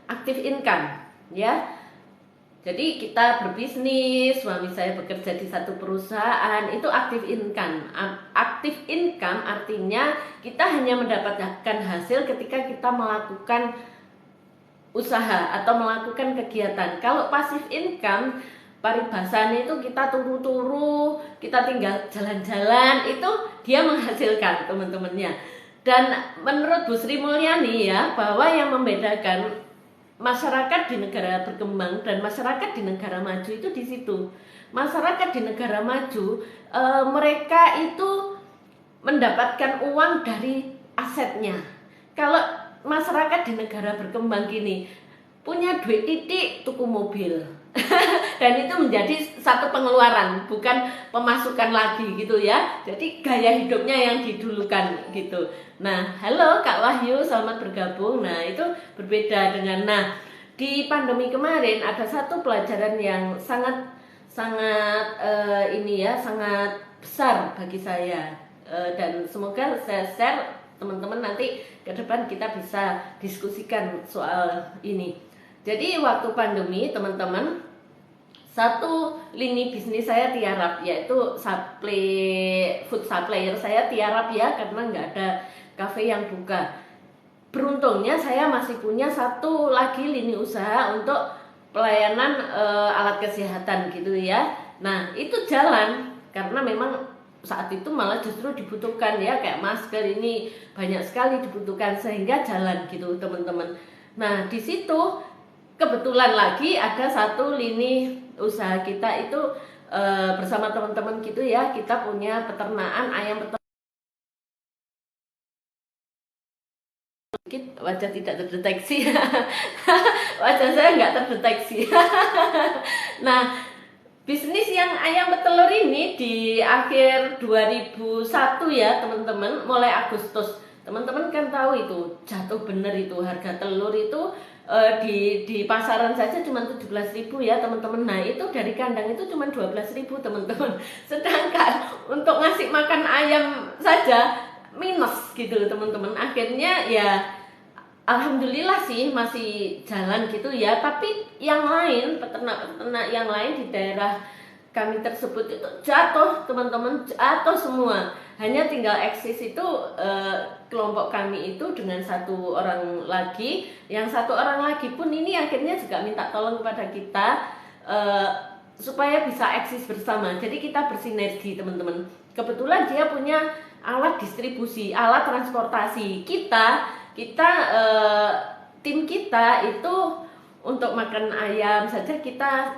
active income ya. Jadi kita berbisnis, suami saya bekerja di satu perusahaan, itu active income. Active income artinya kita hanya mendapatkan hasil ketika kita melakukan usaha atau melakukan kegiatan. Kalau passive income, paribasannya itu kita turu-turu, kita tinggal jalan-jalan, itu dia menghasilkan, teman-temannya. Dan menurut Bu Sri Mulyani ya, bahwa yang membedakan masyarakat di negara berkembang dan masyarakat di negara maju itu di situ. Masyarakat di negara maju mereka itu mendapatkan uang dari asetnya. Kalau masyarakat di negara berkembang gini, punya duit titik tuku mobil. Dan itu menjadi satu pengeluaran, bukan pemasukan lagi gitu ya. Jadi gaya hidupnya yang didulukan gitu. Nah, halo Kak Wahyu, selamat bergabung. Nah, itu berbeda dengan, di pandemi kemarin ada satu pelajaran yang sangat ini ya, sangat besar bagi saya. Dan semoga saya share, teman-teman, nanti ke depan kita bisa diskusikan soal ini. Jadi waktu pandemi, teman-teman, satu lini bisnis saya tiarap, yaitu food supplier saya tiarap ya, karena nggak ada kafe yang buka. beruntungnya saya masih punya satu lagi lini usaha untuk pelayanan alat kesehatan gitu ya. Nah itu jalan karena memang saat itu malah justru dibutuhkan ya, kayak masker ini banyak sekali dibutuhkan sehingga jalan gitu teman-teman. Nah di situ kebetulan lagi ada satu lini usaha kita itu bersama teman-teman gitu ya, kita punya peternakan ayam peternak. Sedikit wajah tidak terdeteksi. Wajah saya nggak terdeteksi. Nah bisnis yang ayam petelur ini di akhir 2001 ya teman-teman, mulai Agustus. Teman-teman kan tahu itu jatuh bener itu harga telur itu di pasaran saja cuma 17.000 ya teman-teman. Nah itu dari kandang itu cuma 12.000 teman-teman. Sedangkan untuk ngasih makan ayam saja minus gitu teman-teman. Akhirnya ya alhamdulillah sih masih jalan gitu ya, tapi yang lain, peternak-peternak yang lain di daerah kami tersebut itu jatuh teman-teman, jatuh semua. Hanya tinggal eksis itu kelompok kami itu dengan satu orang lagi, yang satu orang lagi pun ini akhirnya juga minta tolong kepada kita supaya bisa eksis bersama. Jadi kita bersinergi teman-teman. Kebetulan dia punya alat distribusi, alat transportasi. Kita tim kita itu untuk makan ayam saja kita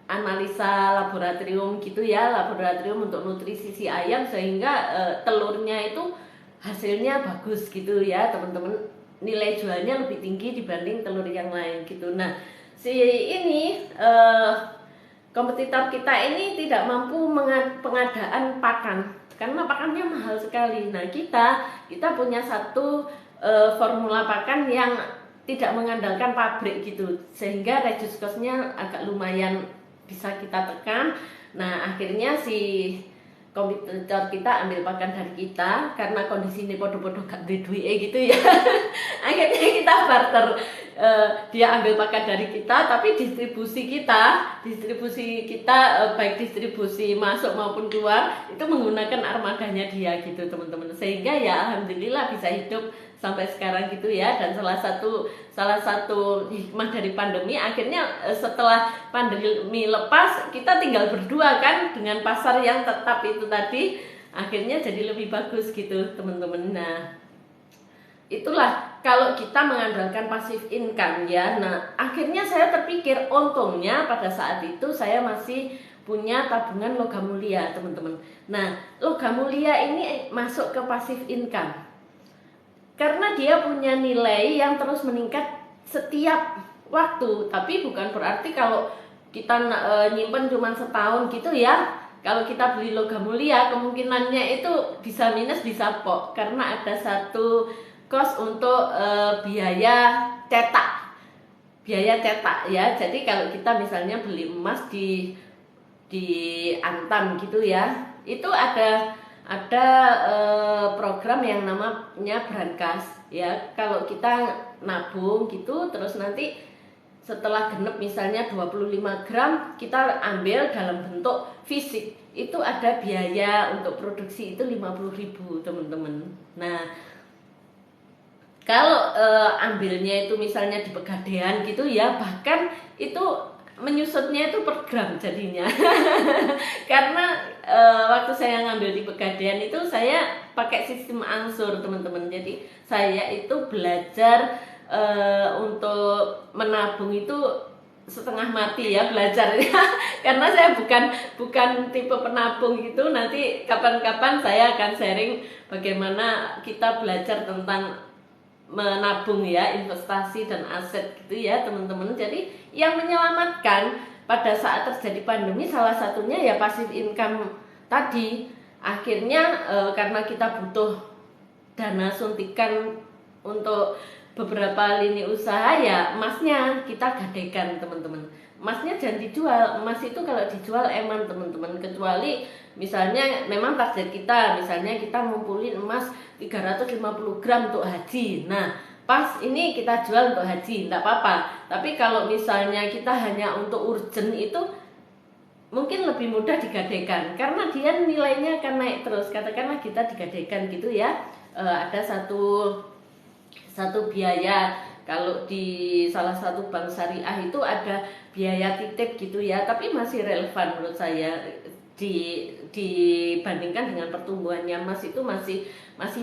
analisa laboratorium gitu ya, laboratorium untuk nutrisi si ayam sehingga telurnya itu hasilnya bagus gitu ya teman-teman, nilai jualnya lebih tinggi dibanding telur yang lain gitu. Nah si ini kompetitor kita ini tidak mampu pengadaan pakan karena pakannya mahal sekali. Nah kita punya satu formula pakan yang tidak mengandalkan pabrik gitu, sehingga reduce cost-nya agak lumayan bisa kita tekan. Nah akhirnya si kompetitor kita ambil pakan dari kita karena kondisi ini podo-podo gak duwe gitu ya. Akhirnya kita barter, dia ambil pakan dari kita tapi distribusi kita baik distribusi masuk maupun keluar itu menggunakan armadanya dia gitu teman-teman, sehingga ya alhamdulillah bisa hidup sampai sekarang gitu ya. Dan salah satu hikmah dari pandemi akhirnya setelah pandemi lepas kita tinggal berdua kan dengan pasar yang tetap itu tadi, akhirnya jadi lebih bagus gitu teman-teman. Nah itulah kalau kita mengandalkan passive income ya. Nah akhirnya saya terpikir, untungnya pada saat itu saya masih punya tabungan logam mulia teman-teman. Nah logam mulia ini masuk ke passive income karena dia punya nilai yang terus meningkat setiap waktu. Tapi bukan berarti kalau kita nyimpen cuma setahun gitu ya. Kalau kita beli logam mulia kemungkinannya itu bisa minus bisa pok, karena ada satu kos untuk biaya cetak ya. Jadi kalau kita misalnya beli emas di Antam gitu ya, itu ada program yang namanya Brankas ya. Kalau kita nabung gitu terus nanti setelah genep misalnya 25 gram kita ambil dalam bentuk fisik, itu ada biaya untuk produksi itu 50.000 teman-teman. Nah kalau ambilnya itu misalnya di Pegadaian gitu ya, bahkan itu menyusutnya itu per gram jadinya. Karena waktu saya ngambil di Pegadaian itu saya pakai sistem angsur teman-teman. Jadi saya itu belajar untuk menabung itu setengah mati ya belajar. Karena saya bukan tipe penabung gitu. Nanti kapan-kapan saya akan sharing bagaimana kita belajar tentang menabung ya, investasi dan aset gitu ya teman-teman. Jadi yang menyelamatkan pada saat terjadi pandemi salah satunya ya passive income tadi. Akhirnya karena kita butuh dana suntikan untuk beberapa lini usaha ya, emasnya kita gadekan teman-teman. Emasnya jangan dijual. Emas itu kalau dijual eman teman-teman, kecuali misalnya memang target kita, misalnya kita ngumpulin emas 350 gram untuk haji. Nah pas ini kita jual untuk haji, enggak apa-apa. Tapi kalau misalnya kita hanya untuk urgent itu mungkin lebih mudah digadaikan karena dia nilainya akan naik terus. Katakanlah kita digadaikan gitu ya, ada satu biaya. Kalau di salah satu bank syariah itu ada biaya titip gitu ya, tapi masih relevan menurut saya dibandingkan dengan pertumbuhannya emas itu masih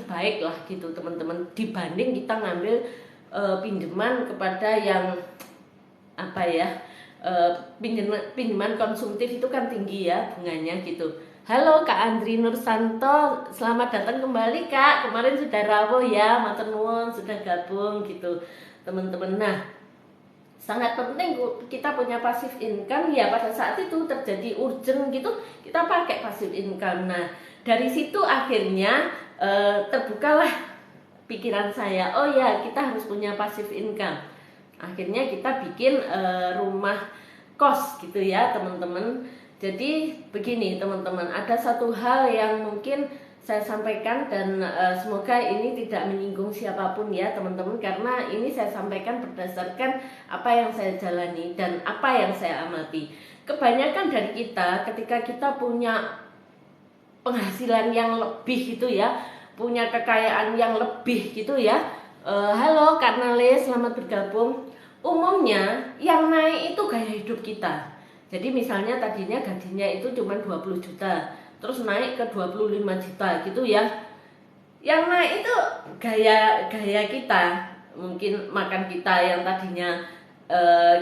baik lah gitu teman-teman, dibanding kita ngambil pinjaman kepada yang apa ya, pinjaman konsumtif itu kan tinggi ya bunganya gitu. Halo Kak Andri Nursanto, selamat datang kembali Kak. Kemarin sudah rawuh ya, matur nuwun sudah gabung gitu teman-teman. Nah, sangat penting kita punya passive income ya, pada saat itu terjadi urgent gitu kita pakai passive income. Nah, dari situ akhirnya terbukalah pikiran saya, oh ya kita harus punya passive income. Akhirnya kita bikin rumah kos gitu ya teman-teman. Jadi begini teman-teman, ada satu hal yang mungkin saya sampaikan dan semoga ini tidak menyinggung siapapun ya teman-teman, karena ini saya sampaikan berdasarkan apa yang saya jalani dan apa yang saya amati. Kebanyakan dari kita ketika kita punya penghasilan yang lebih gitu ya, punya kekayaan yang lebih gitu ya, halo Kak Nale, selamat bergabung. Umumnya yang naik itu gaya hidup kita. Jadi misalnya tadinya gajinya itu cuma 20 juta, terus naik ke 25 juta gitu ya. Yang naik itu gaya kita. Mungkin makan kita yang tadinya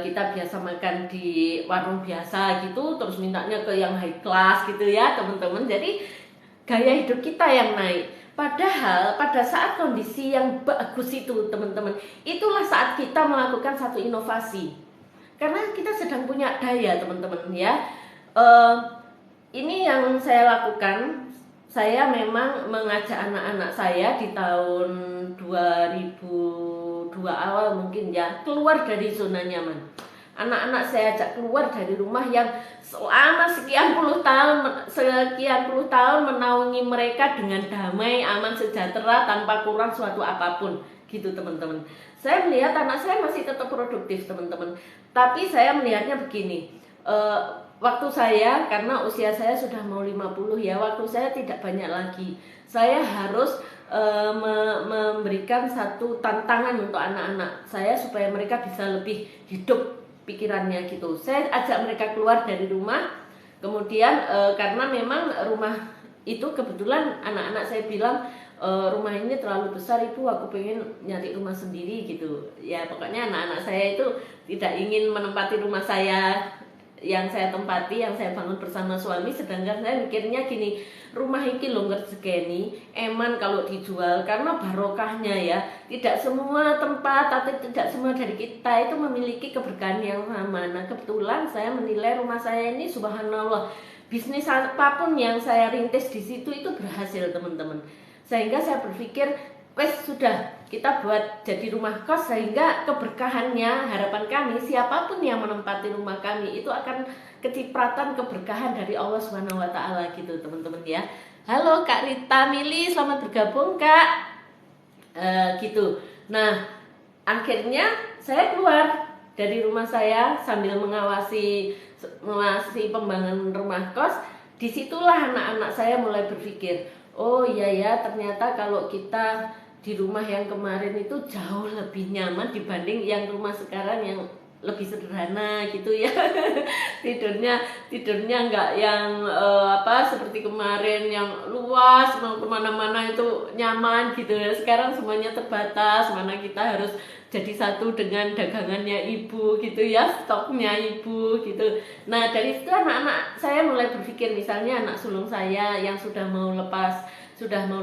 kita biasa makan di warung biasa gitu, terus mintanya ke yang high class gitu ya teman-teman. Jadi gaya hidup kita yang naik. Padahal pada saat kondisi yang bagus itu teman-teman, itulah saat kita melakukan satu inovasi. Karena kita sedang punya daya teman-teman ya. Ini yang saya lakukan. Saya memang mengajak anak-anak saya di tahun 2002 awal mungkin ya, keluar dari zona nyaman. Anak-anak saya ajak keluar dari rumah yang selama sekian puluh tahun menaungi mereka dengan damai, aman, sejahtera, tanpa kurang suatu apapun gitu teman-teman. Saya melihat anak saya masih tetap produktif teman-teman, tapi saya melihatnya begini, waktu saya, karena usia saya sudah mau 50 ya, waktu saya tidak banyak lagi. Saya harus memberikan satu tantangan untuk anak-anak saya supaya mereka bisa lebih hidup pikirannya gitu. Saya ajak mereka keluar dari rumah. Kemudian karena memang rumah itu kebetulan anak-anak saya bilang, rumah ini terlalu besar ibu, aku pengen nyari rumah sendiri gitu. Ya pokoknya anak-anak saya itu tidak ingin menempati rumah saya yang saya tempati, yang saya bangun bersama suami. Sedangkan saya mikirnya gini, rumah iki lho ngerjekeni eman kalau dijual, karena barokahnya ya. Tidak semua tempat atau tidak semua dari kita itu memiliki keberkahan yang sama. Nah kebetulan saya menilai rumah saya ini subhanallah, bisnis apapun yang saya rintis di situ itu berhasil teman-teman. Sehingga saya berpikir, wes sudah kita buat jadi rumah kos, sehingga keberkahannya, harapan kami siapapun yang menempati rumah kami itu akan kecipratan keberkahan dari Allah Subhanahu wa taala gitu teman-teman ya. Halo Kak Rita Mili, selamat bergabung Kak. Gitu. Nah, akhirnya saya keluar dari rumah saya sambil mengawasi pembangunan rumah kos. Disitulah anak-anak saya mulai berpikir, oh iya ya, ternyata kalau kita di rumah yang kemarin itu jauh lebih nyaman dibanding yang rumah sekarang yang lebih sederhana gitu ya. tidurnya nggak yang seperti kemarin yang luas, mau kemana-mana itu nyaman gitu ya. Sekarang semuanya terbatas, mana kita harus jadi satu dengan dagangannya ibu gitu ya, stoknya ibu gitu. Nah dari situ anak-anak saya mulai berpikir, misalnya anak sulung saya yang sudah mau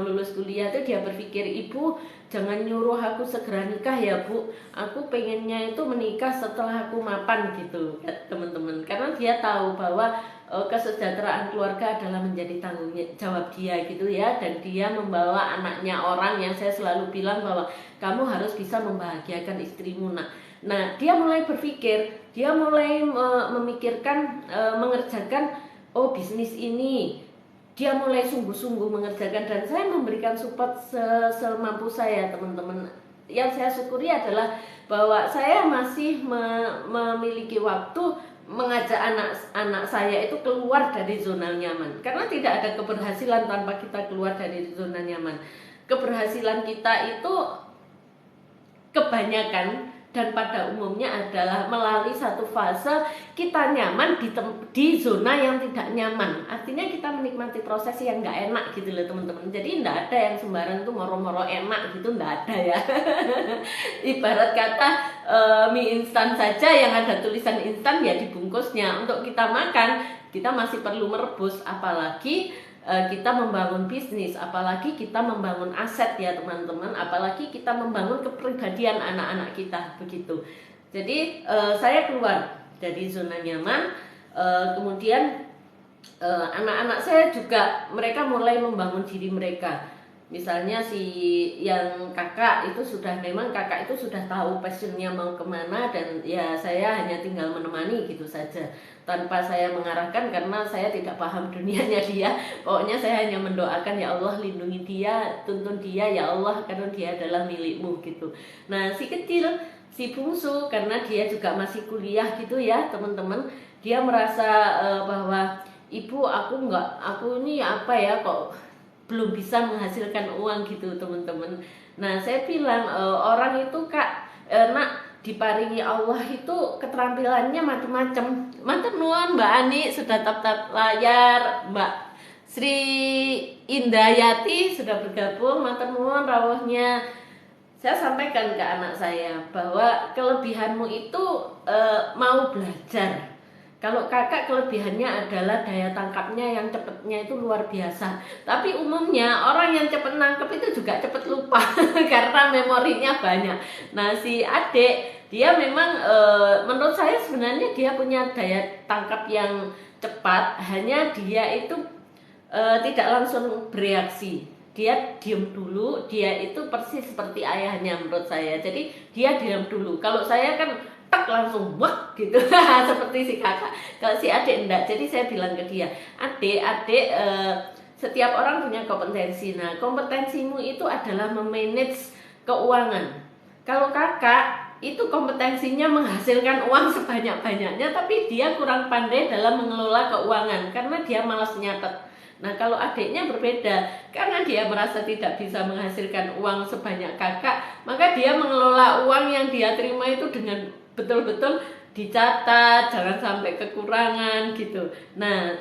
lulus kuliah itu dia berpikir, ibu jangan nyuruh aku segera nikah ya bu, aku pengennya itu menikah setelah aku mapan gitu teman-teman. Karena dia tahu bahwa kesejahteraan keluarga adalah menjadi tanggung jawab dia gitu ya. Dan dia membawa anaknya orang yang saya selalu bilang bahwa kamu harus bisa membahagiakan istrimu. Nah dia mulai berpikir, dia mulai memikirkan, mengerjakan, oh bisnis ini dia mulai sungguh-sungguh mengerjakan. Dan saya memberikan support semampu saya teman-teman. Yang saya syukuri adalah bahwa saya masih memiliki waktu mengajak anak-anak saya itu keluar dari zona nyaman. Karena tidak ada keberhasilan tanpa kita keluar dari zona nyaman. Keberhasilan kita itu kebanyakan dan pada umumnya adalah melalui satu fase kita nyaman di zona yang tidak nyaman. Artinya kita menikmati proses yang nggak enak gitu loh teman-teman. Jadi nggak ada yang sembarang tuh moro-moro enak gitu, nggak ada ya. Ibarat kata mie instan saja yang ada tulisan instan ya dibungkusnya. Untuk kita makan kita masih perlu merebus, apalagi kita membangun bisnis, apalagi kita membangun aset ya teman-teman, apalagi kita membangun kepribadian anak-anak kita begitu. Jadi saya keluar dari zona nyaman, kemudian anak-anak saya juga mereka mulai membangun diri mereka. Misalnya si yang kakak itu memang kakak itu sudah tahu passionnya mau kemana, dan ya saya hanya tinggal menemani gitu saja tanpa saya mengarahkan karena saya tidak paham dunianya dia. Pokoknya saya hanya mendoakan, ya Allah lindungi dia, tuntun dia ya Allah karena dia adalah milikmu gitu. Nah si kecil, si bungsu, karena dia juga masih kuliah gitu ya teman-teman, dia merasa bahwa ibu aku ini apa ya kok belum bisa menghasilkan uang gitu teman-teman. Nah saya bilang orang itu kak nak diparingi Allah itu keterampilannya macam-macam. Mantan nuan Mbak Ani sudah tap layar, Mbak Sri Indayati sudah bergabung, mantan nuan rawuhnya. Saya sampaikan ke anak saya bahwa kelebihanmu itu mau belajar. Kalau kakak kelebihannya adalah daya tangkapnya yang cepatnya itu luar biasa. Tapi umumnya orang yang cepat nangkep itu juga cepat lupa karena memorinya banyak. Nah si adik dia memang menurut saya sebenarnya dia punya daya tangkap yang cepat. Hanya dia itu tidak langsung bereaksi. Dia diam dulu, dia itu persis seperti ayahnya menurut saya. Jadi dia diam dulu. Kalau saya kan tak langsung wah gitu seperti si kakak. Kalau si adik enggak. Jadi saya bilang ke dia, adik setiap orang punya kompetensi. Nah kompetensimu itu adalah memanage keuangan. Kalau kakak itu kompetensinya menghasilkan uang sebanyak-banyaknya, tapi dia kurang pandai dalam mengelola keuangan karena dia malas nyatet. Nah kalau adiknya berbeda, karena dia merasa tidak bisa menghasilkan uang sebanyak kakak, maka dia mengelola uang yang dia terima itu dengan betul-betul dicatat, jangan sampai kekurangan gitu. Nah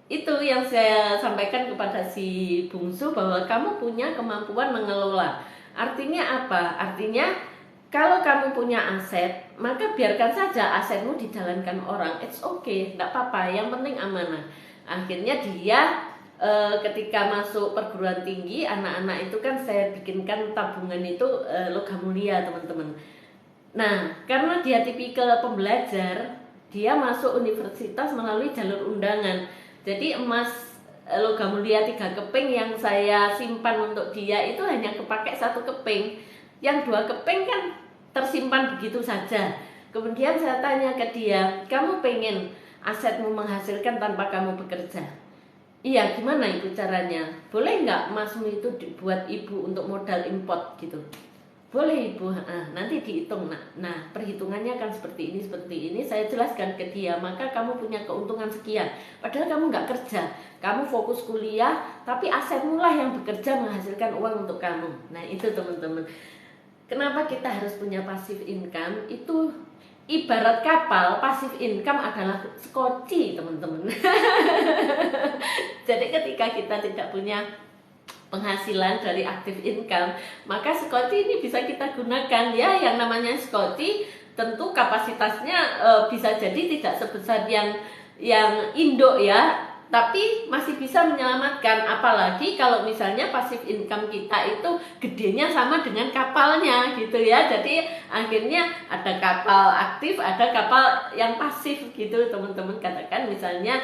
itu yang saya sampaikan kepada si bungsu, bahwa kamu punya kemampuan mengelola. Artinya apa? Artinya kalau kamu punya aset, maka biarkan saja asetmu dijalankan orang. It's okay, tidak apa-apa, yang penting amanah. Akhirnya dia ketika masuk perguruan tinggi, anak-anak itu kan saya bikinkan tabungan itu logam mulia teman-teman. Nah karena dia tipikal pembelajar, dia masuk universitas melalui jalur undangan. Jadi emas logam mulia 3 keping yang saya simpan untuk dia itu hanya kepake 1 keping. Yang 2 keping kan tersimpan begitu saja. Kemudian saya tanya ke dia, kamu pengen asetmu menghasilkan tanpa kamu bekerja? Iya, gimana ibu caranya? Boleh nggak emasmu itu dibuat ibu untuk modal import gitu? Boleh ibu, nanti dihitung. Nah perhitungannya kan seperti ini. Saya jelaskan ke dia, maka kamu punya keuntungan sekian. Padahal kamu nggak kerja, kamu fokus kuliah, tapi asetmu lah yang bekerja menghasilkan uang untuk kamu. Nah itu teman-teman. Kenapa kita harus punya passive income? Itu ibarat kapal, passive income adalah skoci teman-teman. Jadi ketika kita tidak punya penghasilan dari active income, maka skoci ini bisa kita gunakan ya. Yang namanya skoci tentu kapasitasnya bisa jadi tidak sebesar yang induk ya, tapi masih bisa menyelamatkan. Apalagi kalau misalnya passive income kita itu gedenya sama dengan kapalnya gitu ya. Jadi akhirnya ada kapal aktif, ada kapal yang pasif gitu teman-teman. Katakan misalnya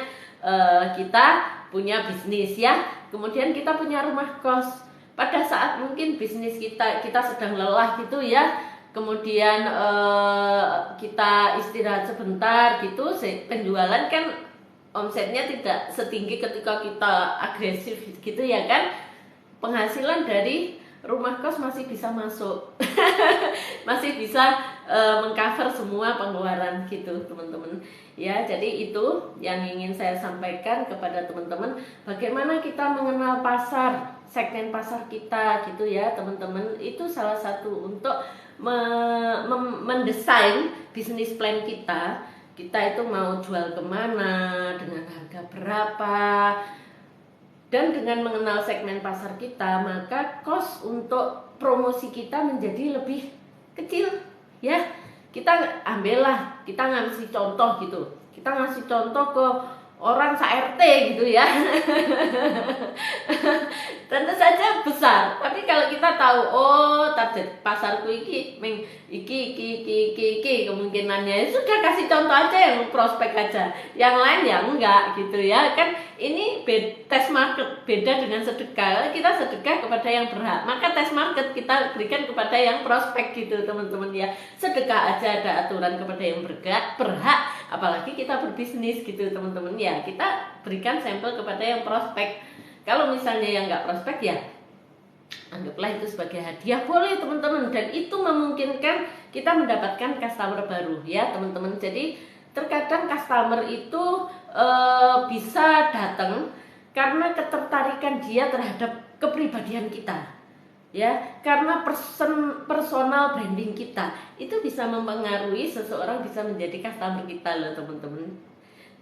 kita punya bisnis ya, kemudian kita punya rumah kos. Pada saat mungkin bisnis kita sedang lelah gitu ya, kemudian kita istirahat sebentar gitu, penjualan kan omsetnya tidak setinggi ketika kita agresif gitu ya kan. Penghasilan dari rumah kos masih bisa masuk masih bisa mengcover semua pengeluaran gitu teman-teman ya. Jadi itu yang ingin saya sampaikan kepada teman-teman, bagaimana kita mengenal pasar, segmen pasar kita gitu ya teman-teman. Itu salah satu untuk mendesain bisnis plan kita. Kita itu mau jual kemana, dengan harga berapa. Dan dengan mengenal segmen pasar kita, maka cost untuk promosi kita menjadi lebih kecil ya. Kita ambillah, kita ngasih contoh gitu. Kita ngasih contoh ke orang sa-RT gitu ya. Tentu saja besar, tapi kalau kita tahu target pasarku iki iki kemungkinannya, sudah kasih contoh aja, yang prospek aja, yang lain ya enggak gitu ya kan. Ini tes market beda dengan sedekah. Kita sedekah kepada yang berhak, maka tes market kita berikan kepada yang prospek gitu teman-teman ya. Sedekah aja ada aturan kepada yang berhak, apalagi kita berbisnis gitu teman-teman ya. Kita berikan sampel kepada yang prospek. Kalau misalnya yang nggak prospek ya anggaplah itu sebagai hadiah, boleh teman-teman. Dan itu memungkinkan kita mendapatkan customer baru ya teman-teman. Jadi terkadang customer itu bisa datang karena ketertarikan dia terhadap kepribadian kita ya, karena personal branding kita itu bisa mempengaruhi seseorang bisa menjadi customer kita loh teman-teman.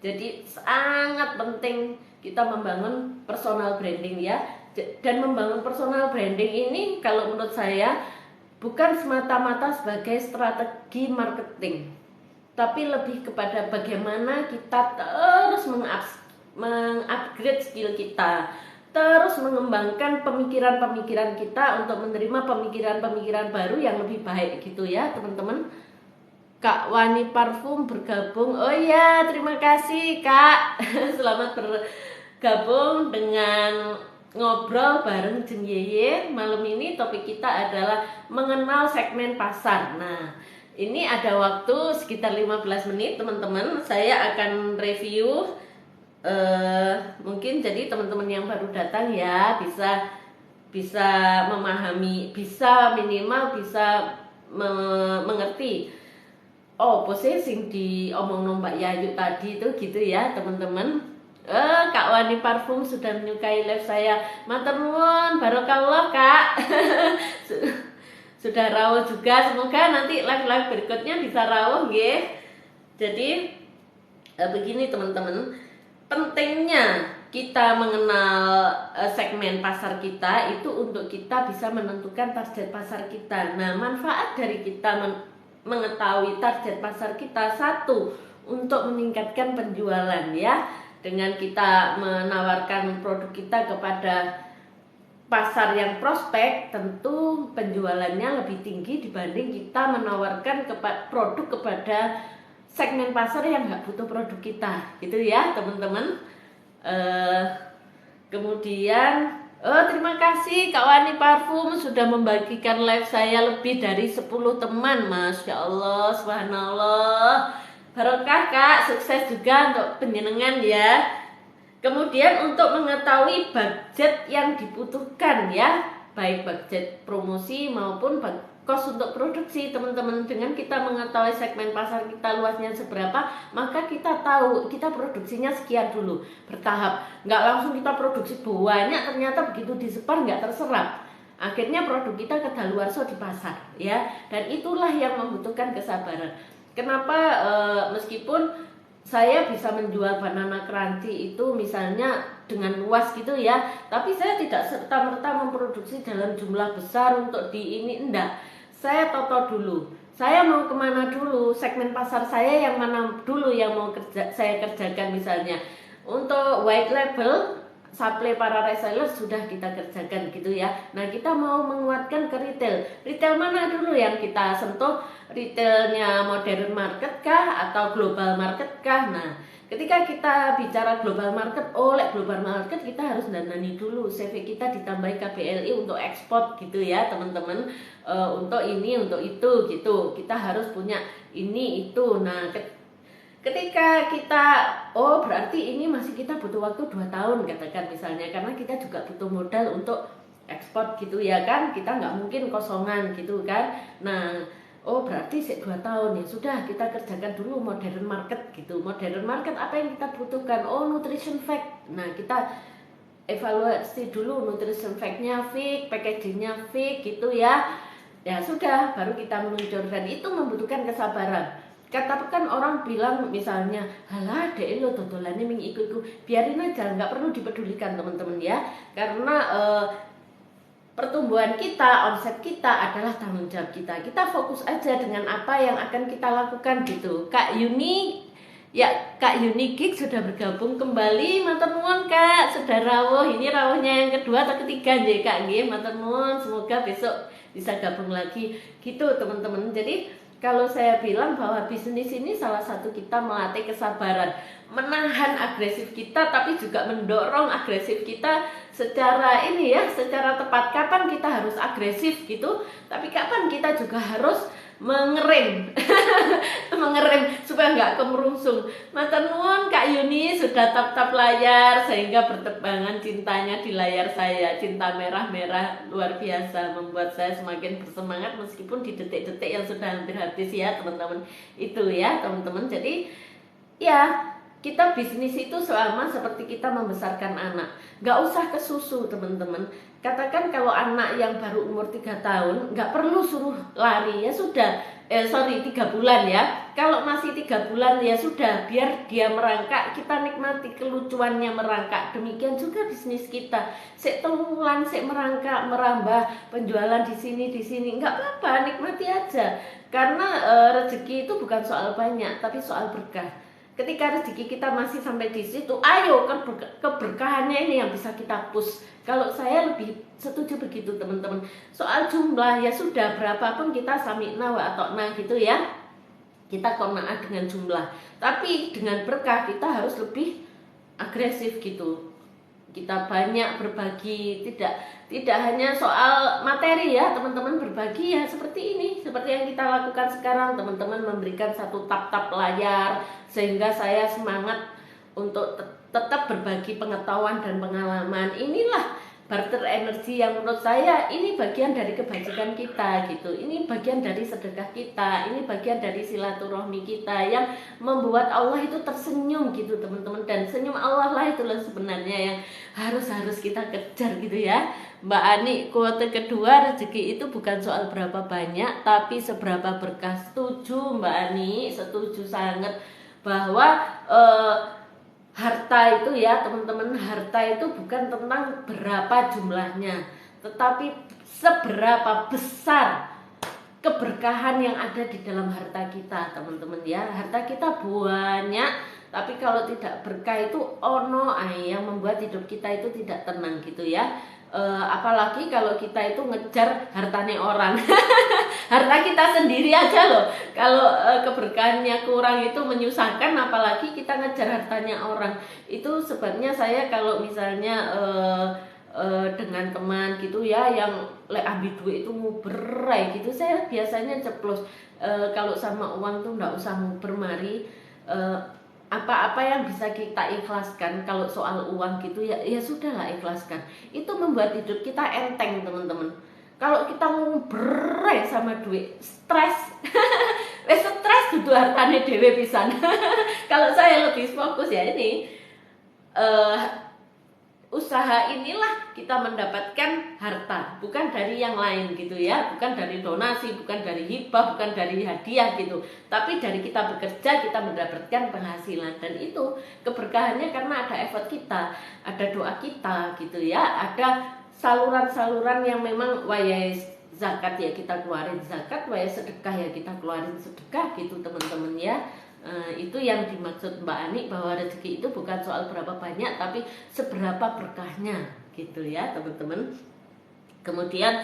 Jadi sangat penting kita membangun personal branding ya. Dan membangun personal branding ini kalau menurut saya bukan semata-mata sebagai strategi marketing, tapi lebih kepada bagaimana kita terus mengupgrade skill kita, terus mengembangkan pemikiran-pemikiran kita untuk menerima pemikiran-pemikiran baru yang lebih baik gitu ya teman-teman. Kak Wani Parfum bergabung. Oh ya, terima kasih Kak. Selamat bergabung dengan ngobrol bareng Jeng Yeye. Malam ini topik kita adalah mengenal segmen pasar. Nah, ini ada waktu sekitar 15 menit teman-teman. Saya akan review mungkin jadi teman-teman yang baru datang ya bisa memahami, bisa minimal bisa mengerti posisi di omong Mbak Yayu tadi itu gitu ya teman-teman. Kak Wani Parfum sudah menyukai live saya. Matur nuwun, barokallah Kak. Sudah rawuh juga, semoga nanti live-live berikutnya bisa rawuh nggih. Jadi begini teman-teman, pentingnya kita mengenal segmen pasar kita itu untuk kita bisa menentukan target pasar kita. Nah, manfaat dari kita mengetahui target pasar kita, satu, untuk meningkatkan penjualan ya. Dengan kita menawarkan produk kita kepada pasar yang prospek, tentu penjualannya lebih tinggi dibanding kita menawarkan produk kepada segmen pasar yang nggak butuh produk kita gitu ya teman-teman. Kemudian terima kasih Kak Wani Parfum sudah membagikan live saya lebih dari 10 teman. Masya Allah, subhanallah, barokah Kak, sukses juga untuk penjenengan ya. Kemudian untuk mengetahui budget yang dibutuhkan ya, baik budget promosi maupun cost untuk produksi teman-teman. Dengan kita mengetahui segmen pasar kita luasnya seberapa, maka kita tahu kita produksinya sekian dulu, bertahap. Nggak langsung kita produksi banyak, ternyata begitu disebar nggak terserap, akhirnya produk kita kedaluarsa di pasar ya. Dan itulah yang membutuhkan kesabaran. Kenapa meskipun saya bisa menjual banana crunchy itu misalnya dengan luas gitu ya, tapi saya tidak serta-merta memproduksi dalam jumlah besar untuk di ini, enggak. Saya toto dulu, saya mau kemana dulu, segmen pasar saya yang mana dulu yang mau saya kerjakan. Misalnya untuk white label, supply para reseller sudah kita kerjakan gitu ya. Nah, kita mau menguatkan ke retail mana dulu yang kita sentuh, retailnya modern market kah atau global market kah. Nah, ketika kita bicara global market, global market kita harus dandani dulu, CV kita ditambahi KBLI untuk ekspor gitu ya teman-teman. Untuk ini, untuk itu gitu, kita harus punya ini itu. Nah, ketika kita berarti ini masih kita butuh waktu 2 tahun katakan misalnya, karena kita juga butuh modal untuk ekspor gitu ya kan, kita nggak mungkin kosongan gitu kan. Nah, Oh berarti 2 tahun ya sudah, kita kerjakan dulu modern market gitu. Modern market apa yang kita butuhkan? Oh nutrition fact. Nah kita evaluasi dulu nutrition fact-nya fix, packagingnya fix gitu ya. Ya sudah, baru kita meluncur, dan itu membutuhkan kesabaran. Katakan orang bilang misalnya, halah dek lo dodolannya ming iku biarin aja, nggak perlu dipedulikan teman-teman ya. Karena pertumbuhan kita, omset kita adalah tanggung jawab kita. Kita fokus aja dengan apa yang akan kita lakukan gitu. Kak Yuni, ya Kak Yuni Gig sudah bergabung kembali. Matur nuwun Kak, sudah rawuh. Ini rawuhnya yang kedua atau ketiga nih Kak nggih. Matur nuwun, semoga besok bisa gabung lagi gitu teman-teman. Jadi kalau saya bilang bahwa bisnis ini salah satu kita melatih kesabaran, menahan agresif kita, tapi juga mendorong agresif kita secara ini ya, secara tepat. Kapan kita harus agresif gitu, tapi kapan kita juga harus mengerem, mengerem supaya nggak kemerungsung. Matur nuwun Kak Yuni sudah tap-tap layar sehingga bertebangan cintanya di layar saya. Cinta merah-merah luar biasa membuat saya semakin bersemangat meskipun di detik-detik yang sudah hampir habis ya teman-teman. Itu ya teman-teman. Jadi ya kita bisnis itu sama seperti kita membesarkan anak. Gak usah ke susu teman-teman. Katakan kalau anak yang baru umur 3 tahun gak perlu suruh lari, ya sudah 3 bulan ya. Kalau masih 3 bulan ya sudah, biar dia merangkak, kita nikmati kelucuannya merangkak. Demikian juga bisnis kita. Sik bulan sik merangkak, merambah, penjualan di sini nggak apa-apa, nikmati aja. Karena rezeki itu bukan soal banyak tapi soal berkah. Ketika rezeki kita masih sampai di situ, ayo keberkahannya ini yang bisa kita push. Kalau saya lebih setuju begitu teman-teman. Soal jumlah ya sudah, berapapun kita sami'na wa atokna gitu ya. Kita qanaah dengan jumlah. Tapi dengan berkah kita harus lebih agresif gitu. Kita banyak berbagi, tidak hanya soal materi ya teman-teman, berbagi ya seperti ini, seperti yang kita lakukan sekarang. Teman-teman memberikan satu tap-tap layar sehingga saya semangat untuk tetap berbagi pengetahuan dan pengalaman. Inilah barter energi yang menurut saya ini bagian dari kebajikan kita gitu. Ini bagian dari sedekah kita, ini bagian dari silaturahmi kita yang membuat Allah itu tersenyum gitu teman-teman. Dan senyum Allah lah itulah sebenarnya yang harus kita kejar gitu ya. Mbak Ani, kuote kedua, rezeki itu bukan soal berapa banyak tapi seberapa berkah. Setuju Mbak Ani, setuju sangat bahwa harta itu ya teman-teman, harta itu bukan tentang berapa jumlahnya, tetapi seberapa besar keberkahan yang ada di dalam harta kita teman-teman ya. Harta kita banyak, tapi kalau tidak berkah itu ono yang membuat hidup kita itu tidak tenang gitu ya. Apalagi kalau kita itu ngejar hartanya orang. Harta kita sendiri aja loh, kalau keberkahannya kurang itu menyusahkan, apalagi kita ngejar hartanya orang. Itu sebabnya saya kalau misalnya dengan teman gitu ya yang ambil duit itu nguberai gitu, saya biasanya ceplos. Kalau sama uang tuh nggak usah nguber, mari apa-apa yang bisa kita ikhlaskan. Kalau soal uang gitu ya sudahlah, ikhlaskan. Itu membuat hidup kita enteng teman-teman. Kalau kita nguber sama duit, stres. Stres dudu hartane dhewe pisan. Kalau saya lebih fokus ya ini usaha inilah kita mendapatkan harta, bukan dari yang lain gitu ya, bukan dari donasi, bukan dari hibah, bukan dari hadiah gitu, tapi dari kita bekerja kita mendapatkan penghasilan. Dan itu keberkahannya karena ada effort kita, ada doa kita gitu ya, ada saluran-saluran yang memang wayai zakat ya kita keluarin zakat, wayai sedekah ya kita keluarin sedekah gitu teman-teman ya. Itu yang dimaksud Mbak Ani bahwa rezeki itu bukan soal berapa banyak tapi seberapa berkahnya gitu ya teman-teman. Kemudian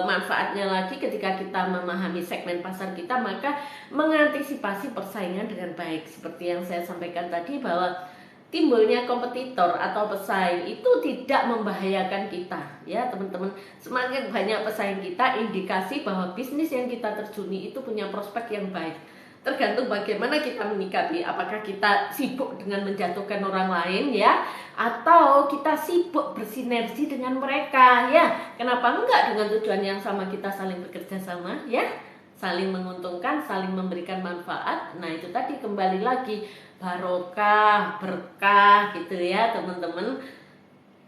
manfaatnya lagi ketika kita memahami segmen pasar kita, maka mengantisipasi persaingan dengan baik. Seperti yang saya sampaikan tadi bahwa timbulnya kompetitor atau pesaing itu tidak membahayakan kita ya teman-teman. Semakin banyak pesaing kita, indikasi bahwa bisnis yang kita terjuni itu punya prospek yang baik. Tergantung bagaimana kita menyikapi, apakah kita sibuk dengan menjatuhkan orang lain ya, atau kita sibuk bersinergi dengan mereka ya. Kenapa enggak, dengan tujuan yang sama kita saling bekerja sama ya, saling menguntungkan, saling memberikan manfaat. Nah itu tadi kembali lagi barokah, berkah gitu ya teman-teman.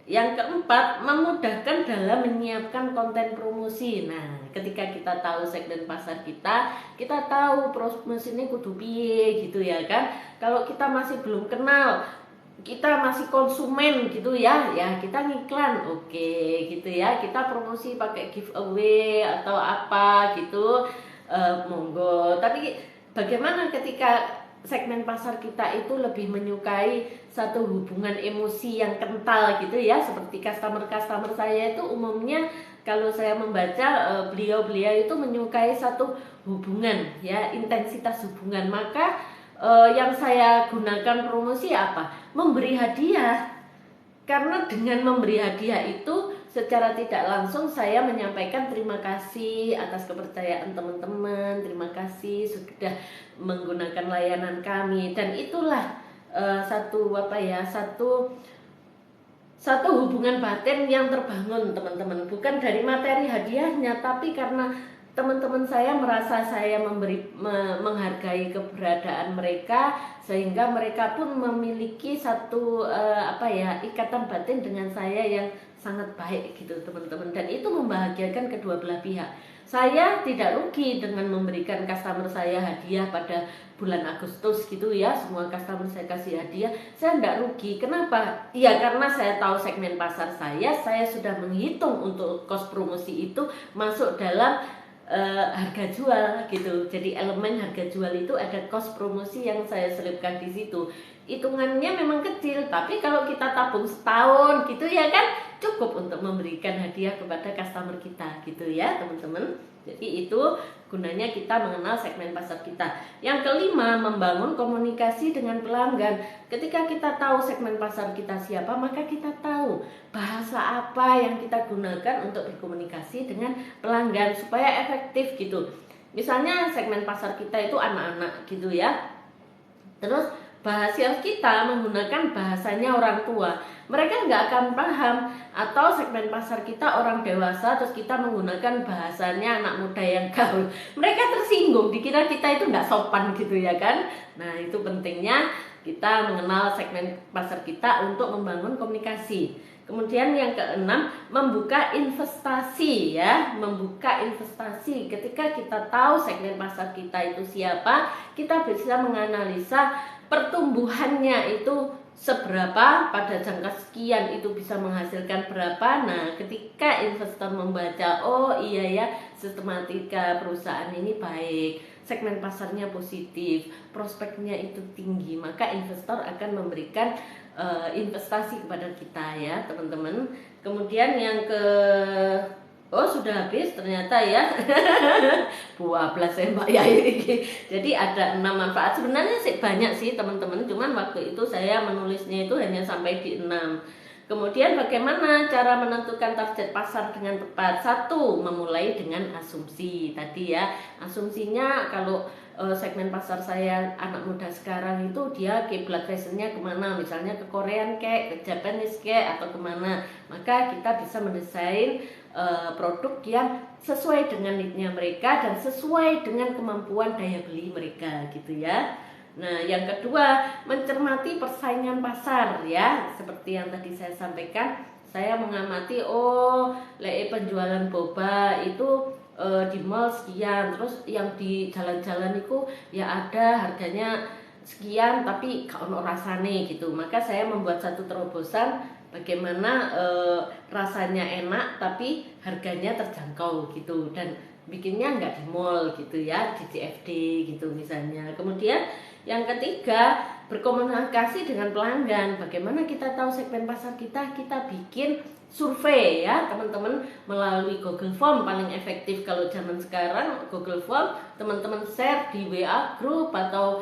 Yang keempat, memudahkan dalam menyiapkan konten promosi. Nah, ketika kita tahu segmen pasar kita tahu promosi ini kudu piye gitu ya kan. Kalau kita masih belum kenal, kita masih konsumen gitu ya, ya kita ngiklan, oke gitu ya. Kita promosi pakai giveaway atau apa gitu, monggo. Tapi bagaimana ketika segmen pasar kita itu lebih menyukai satu hubungan emosi yang kental gitu ya, seperti customer saya itu umumnya kalau saya membaca beliau-beliau itu menyukai satu hubungan ya, intensitas hubungan. Maka yang saya gunakan promosi apa? Memberi hadiah. Karena dengan memberi hadiah itu secara tidak langsung saya menyampaikan terima kasih atas kepercayaan teman-teman, terima kasih sudah menggunakan layanan kami, dan itulah satu hubungan batin yang terbangun teman-teman, bukan dari materi hadiahnya, tapi karena teman-teman saya merasa saya menghargai keberadaan mereka, sehingga mereka pun memiliki satu ikatan batin dengan saya yang sangat baik gitu teman-teman, dan itu membahagiakan kedua belah pihak. Saya tidak rugi dengan memberikan customer saya hadiah pada bulan Agustus gitu ya, semua customer saya kasih hadiah, saya tidak rugi. Kenapa? Ya karena saya tahu segmen pasar saya sudah menghitung untuk cost promosi itu masuk dalam harga jual gitu. Jadi elemen harga jual itu ada cost promosi yang saya selipkan di situ. Hitungannya memang kecil, tapi kalau kita tabung setahun gitu ya kan, cukup untuk memberikan hadiah kepada customer kita gitu ya teman-teman. Jadi itu gunanya kita mengenal segmen pasar kita. Yang kelima, membangun komunikasi dengan pelanggan. Ketika kita tahu segmen pasar kita siapa, maka kita tahu bahasa apa yang kita gunakan untuk berkomunikasi dengan pelanggan supaya efektif gitu. Misalnya segmen pasar kita itu anak-anak gitu ya. Terus bahasa kita menggunakan bahasanya orang tua, mereka nggak akan paham. Atau segmen pasar kita orang dewasa, terus kita menggunakan bahasanya anak muda yang gaul, mereka tersinggung, dikira kita itu nggak sopan gitu ya kan. Nah itu pentingnya kita mengenal segmen pasar kita untuk membangun komunikasi. Kemudian yang keenam, membuka investasi ya, membuka investasi. Ketika kita tahu segmen pasar kita itu siapa, kita bisa menganalisa pertumbuhannya itu seberapa, pada jangka sekian itu bisa menghasilkan berapa. Nah ketika investor membaca, oh iya ya, sistematika perusahaan ini baik, segmen pasarnya positif, prospeknya itu tinggi, maka investor akan memberikan investasi kepada kita ya teman-teman. Kemudian yang sudah habis ternyata ya. Buah belas ya Mbak ya ini. Jadi ada 6 manfaat. Sebenarnya sih banyak sih teman-teman, cuman waktu itu saya menulisnya itu hanya sampai di 6. Kemudian bagaimana cara menentukan target pasar dengan tepat? 1, memulai dengan asumsi tadi ya. Asumsinya kalau segmen pasar saya anak muda sekarang itu dia kiblat fashionnya kemana, misalnya ke Korean kayak, ke Japanese kayak, atau kemana, maka kita bisa mendesain produk yang sesuai dengan need-nya mereka dan sesuai dengan kemampuan daya beli mereka gitu ya. Nah yang kedua, mencermati persaingan pasar ya, seperti yang tadi saya sampaikan. Saya mengamati, penjualan boba itu di mall sekian, terus yang di jalan-jalan itu ya ada harganya sekian tapi gak ono rasane gitu. Maka saya membuat satu terobosan bagaimana rasanya enak tapi harganya terjangkau gitu, dan bikinnya nggak di mall gitu ya, di CFD gitu misalnya. Kemudian yang ketiga, berkomunikasi dengan pelanggan. Bagaimana kita tahu segmen pasar kita? Kita bikin survei ya teman-teman melalui Google Form, paling efektif kalau zaman sekarang Google Form. Teman-teman share di WA group atau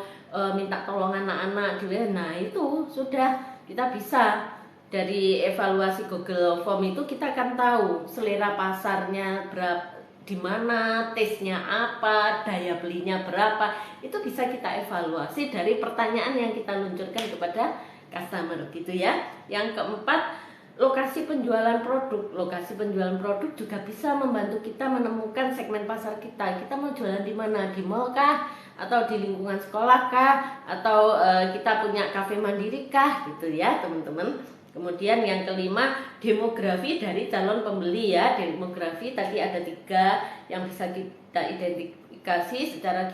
minta tolong anak-anak di WA. Nah itu sudah kita bisa dari evaluasi Google Form itu kita akan tahu selera pasarnya berapa, di mana, taste-nya apa, daya belinya berapa. Itu bisa kita evaluasi dari pertanyaan yang kita luncurkan kepada customer gitu ya. Yang keempat, lokasi penjualan produk. Lokasi penjualan produk juga bisa membantu kita menemukan segmen pasar kita. Kita mau jualan di mana? Di mall kah? Atau di lingkungan sekolah kah? Atau kita punya kafe mandiri kah? Gitu ya teman-teman. Kemudian yang kelima, demografi dari calon pembeli ya. Demografi tadi ada 3 yang bisa kita identifikasi secara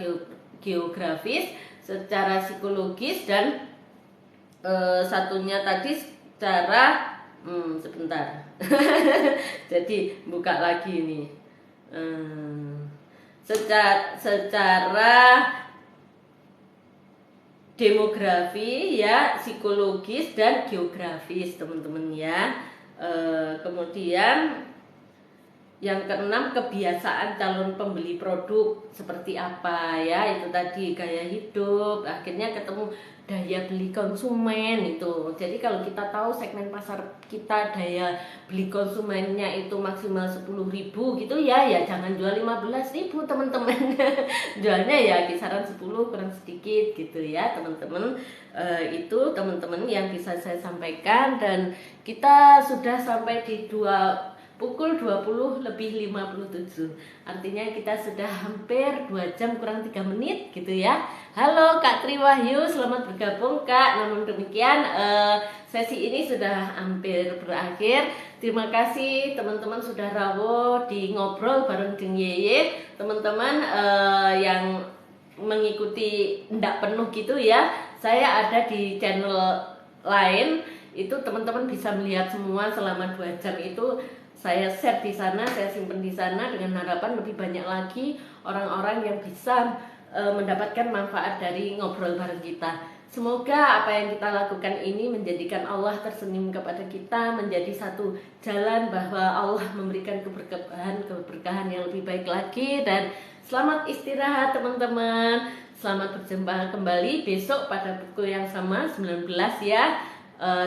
geografis, secara psikologis, dan satunya tadi secara sebentar. Jadi buka lagi nih. Secara demografi ya, psikologis dan geografis teman-teman ya. Kemudian yang keenam, kebiasaan calon pembeli produk seperti apa ya, itu tadi gaya hidup, akhirnya ketemu daya beli konsumen itu. Jadi kalau kita tahu segmen pasar kita daya beli konsumennya itu maksimal 10.000 gitu ya, ya jangan jual 15.000 teman-teman. Jualnya ya kisaran 10 kurang sedikit gitu ya teman-teman. Itu teman-teman yang bisa saya sampaikan, dan kita sudah sampai di pukul 20:57. Artinya kita sudah hampir 2 jam kurang 3 menit gitu ya. Halo Kak Tri Wahyu, selamat bergabung Kak. Namun demikian sesi ini sudah hampir berakhir. Terima kasih teman-teman sudah rawuh di ngobrol bareng dengan Yeye. Teman-teman yang mengikuti ndak penuh gitu ya, saya ada di channel lain. Itu teman-teman bisa melihat semua selama 2 jam itu saya share di sana, saya simpan di sana dengan harapan lebih banyak lagi orang-orang yang bisa mendapatkan manfaat dari ngobrol bareng kita. Semoga apa yang kita lakukan ini menjadikan Allah tersenyum kepada kita, menjadi satu jalan bahwa Allah memberikan keberkahan yang lebih baik lagi. Dan selamat istirahat teman-teman. Selamat berjumpa kembali besok pada pukul yang sama 19 ya.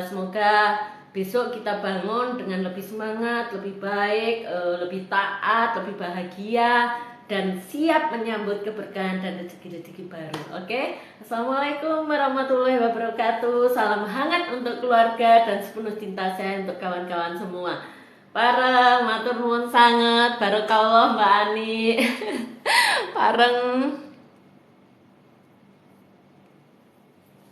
Semoga besok kita bangun dengan lebih semangat, lebih baik, lebih taat, lebih bahagia, dan siap menyambut keberkahan dan rezeki-rezeki baru. Oke? Assalamualaikum warahmatullahi wabarakatuh. Salam hangat untuk keluarga dan sepenuh cinta saya untuk kawan-kawan semua. Pareng, matur nuwun sanget, barakallah Mbak Ani. Pareng.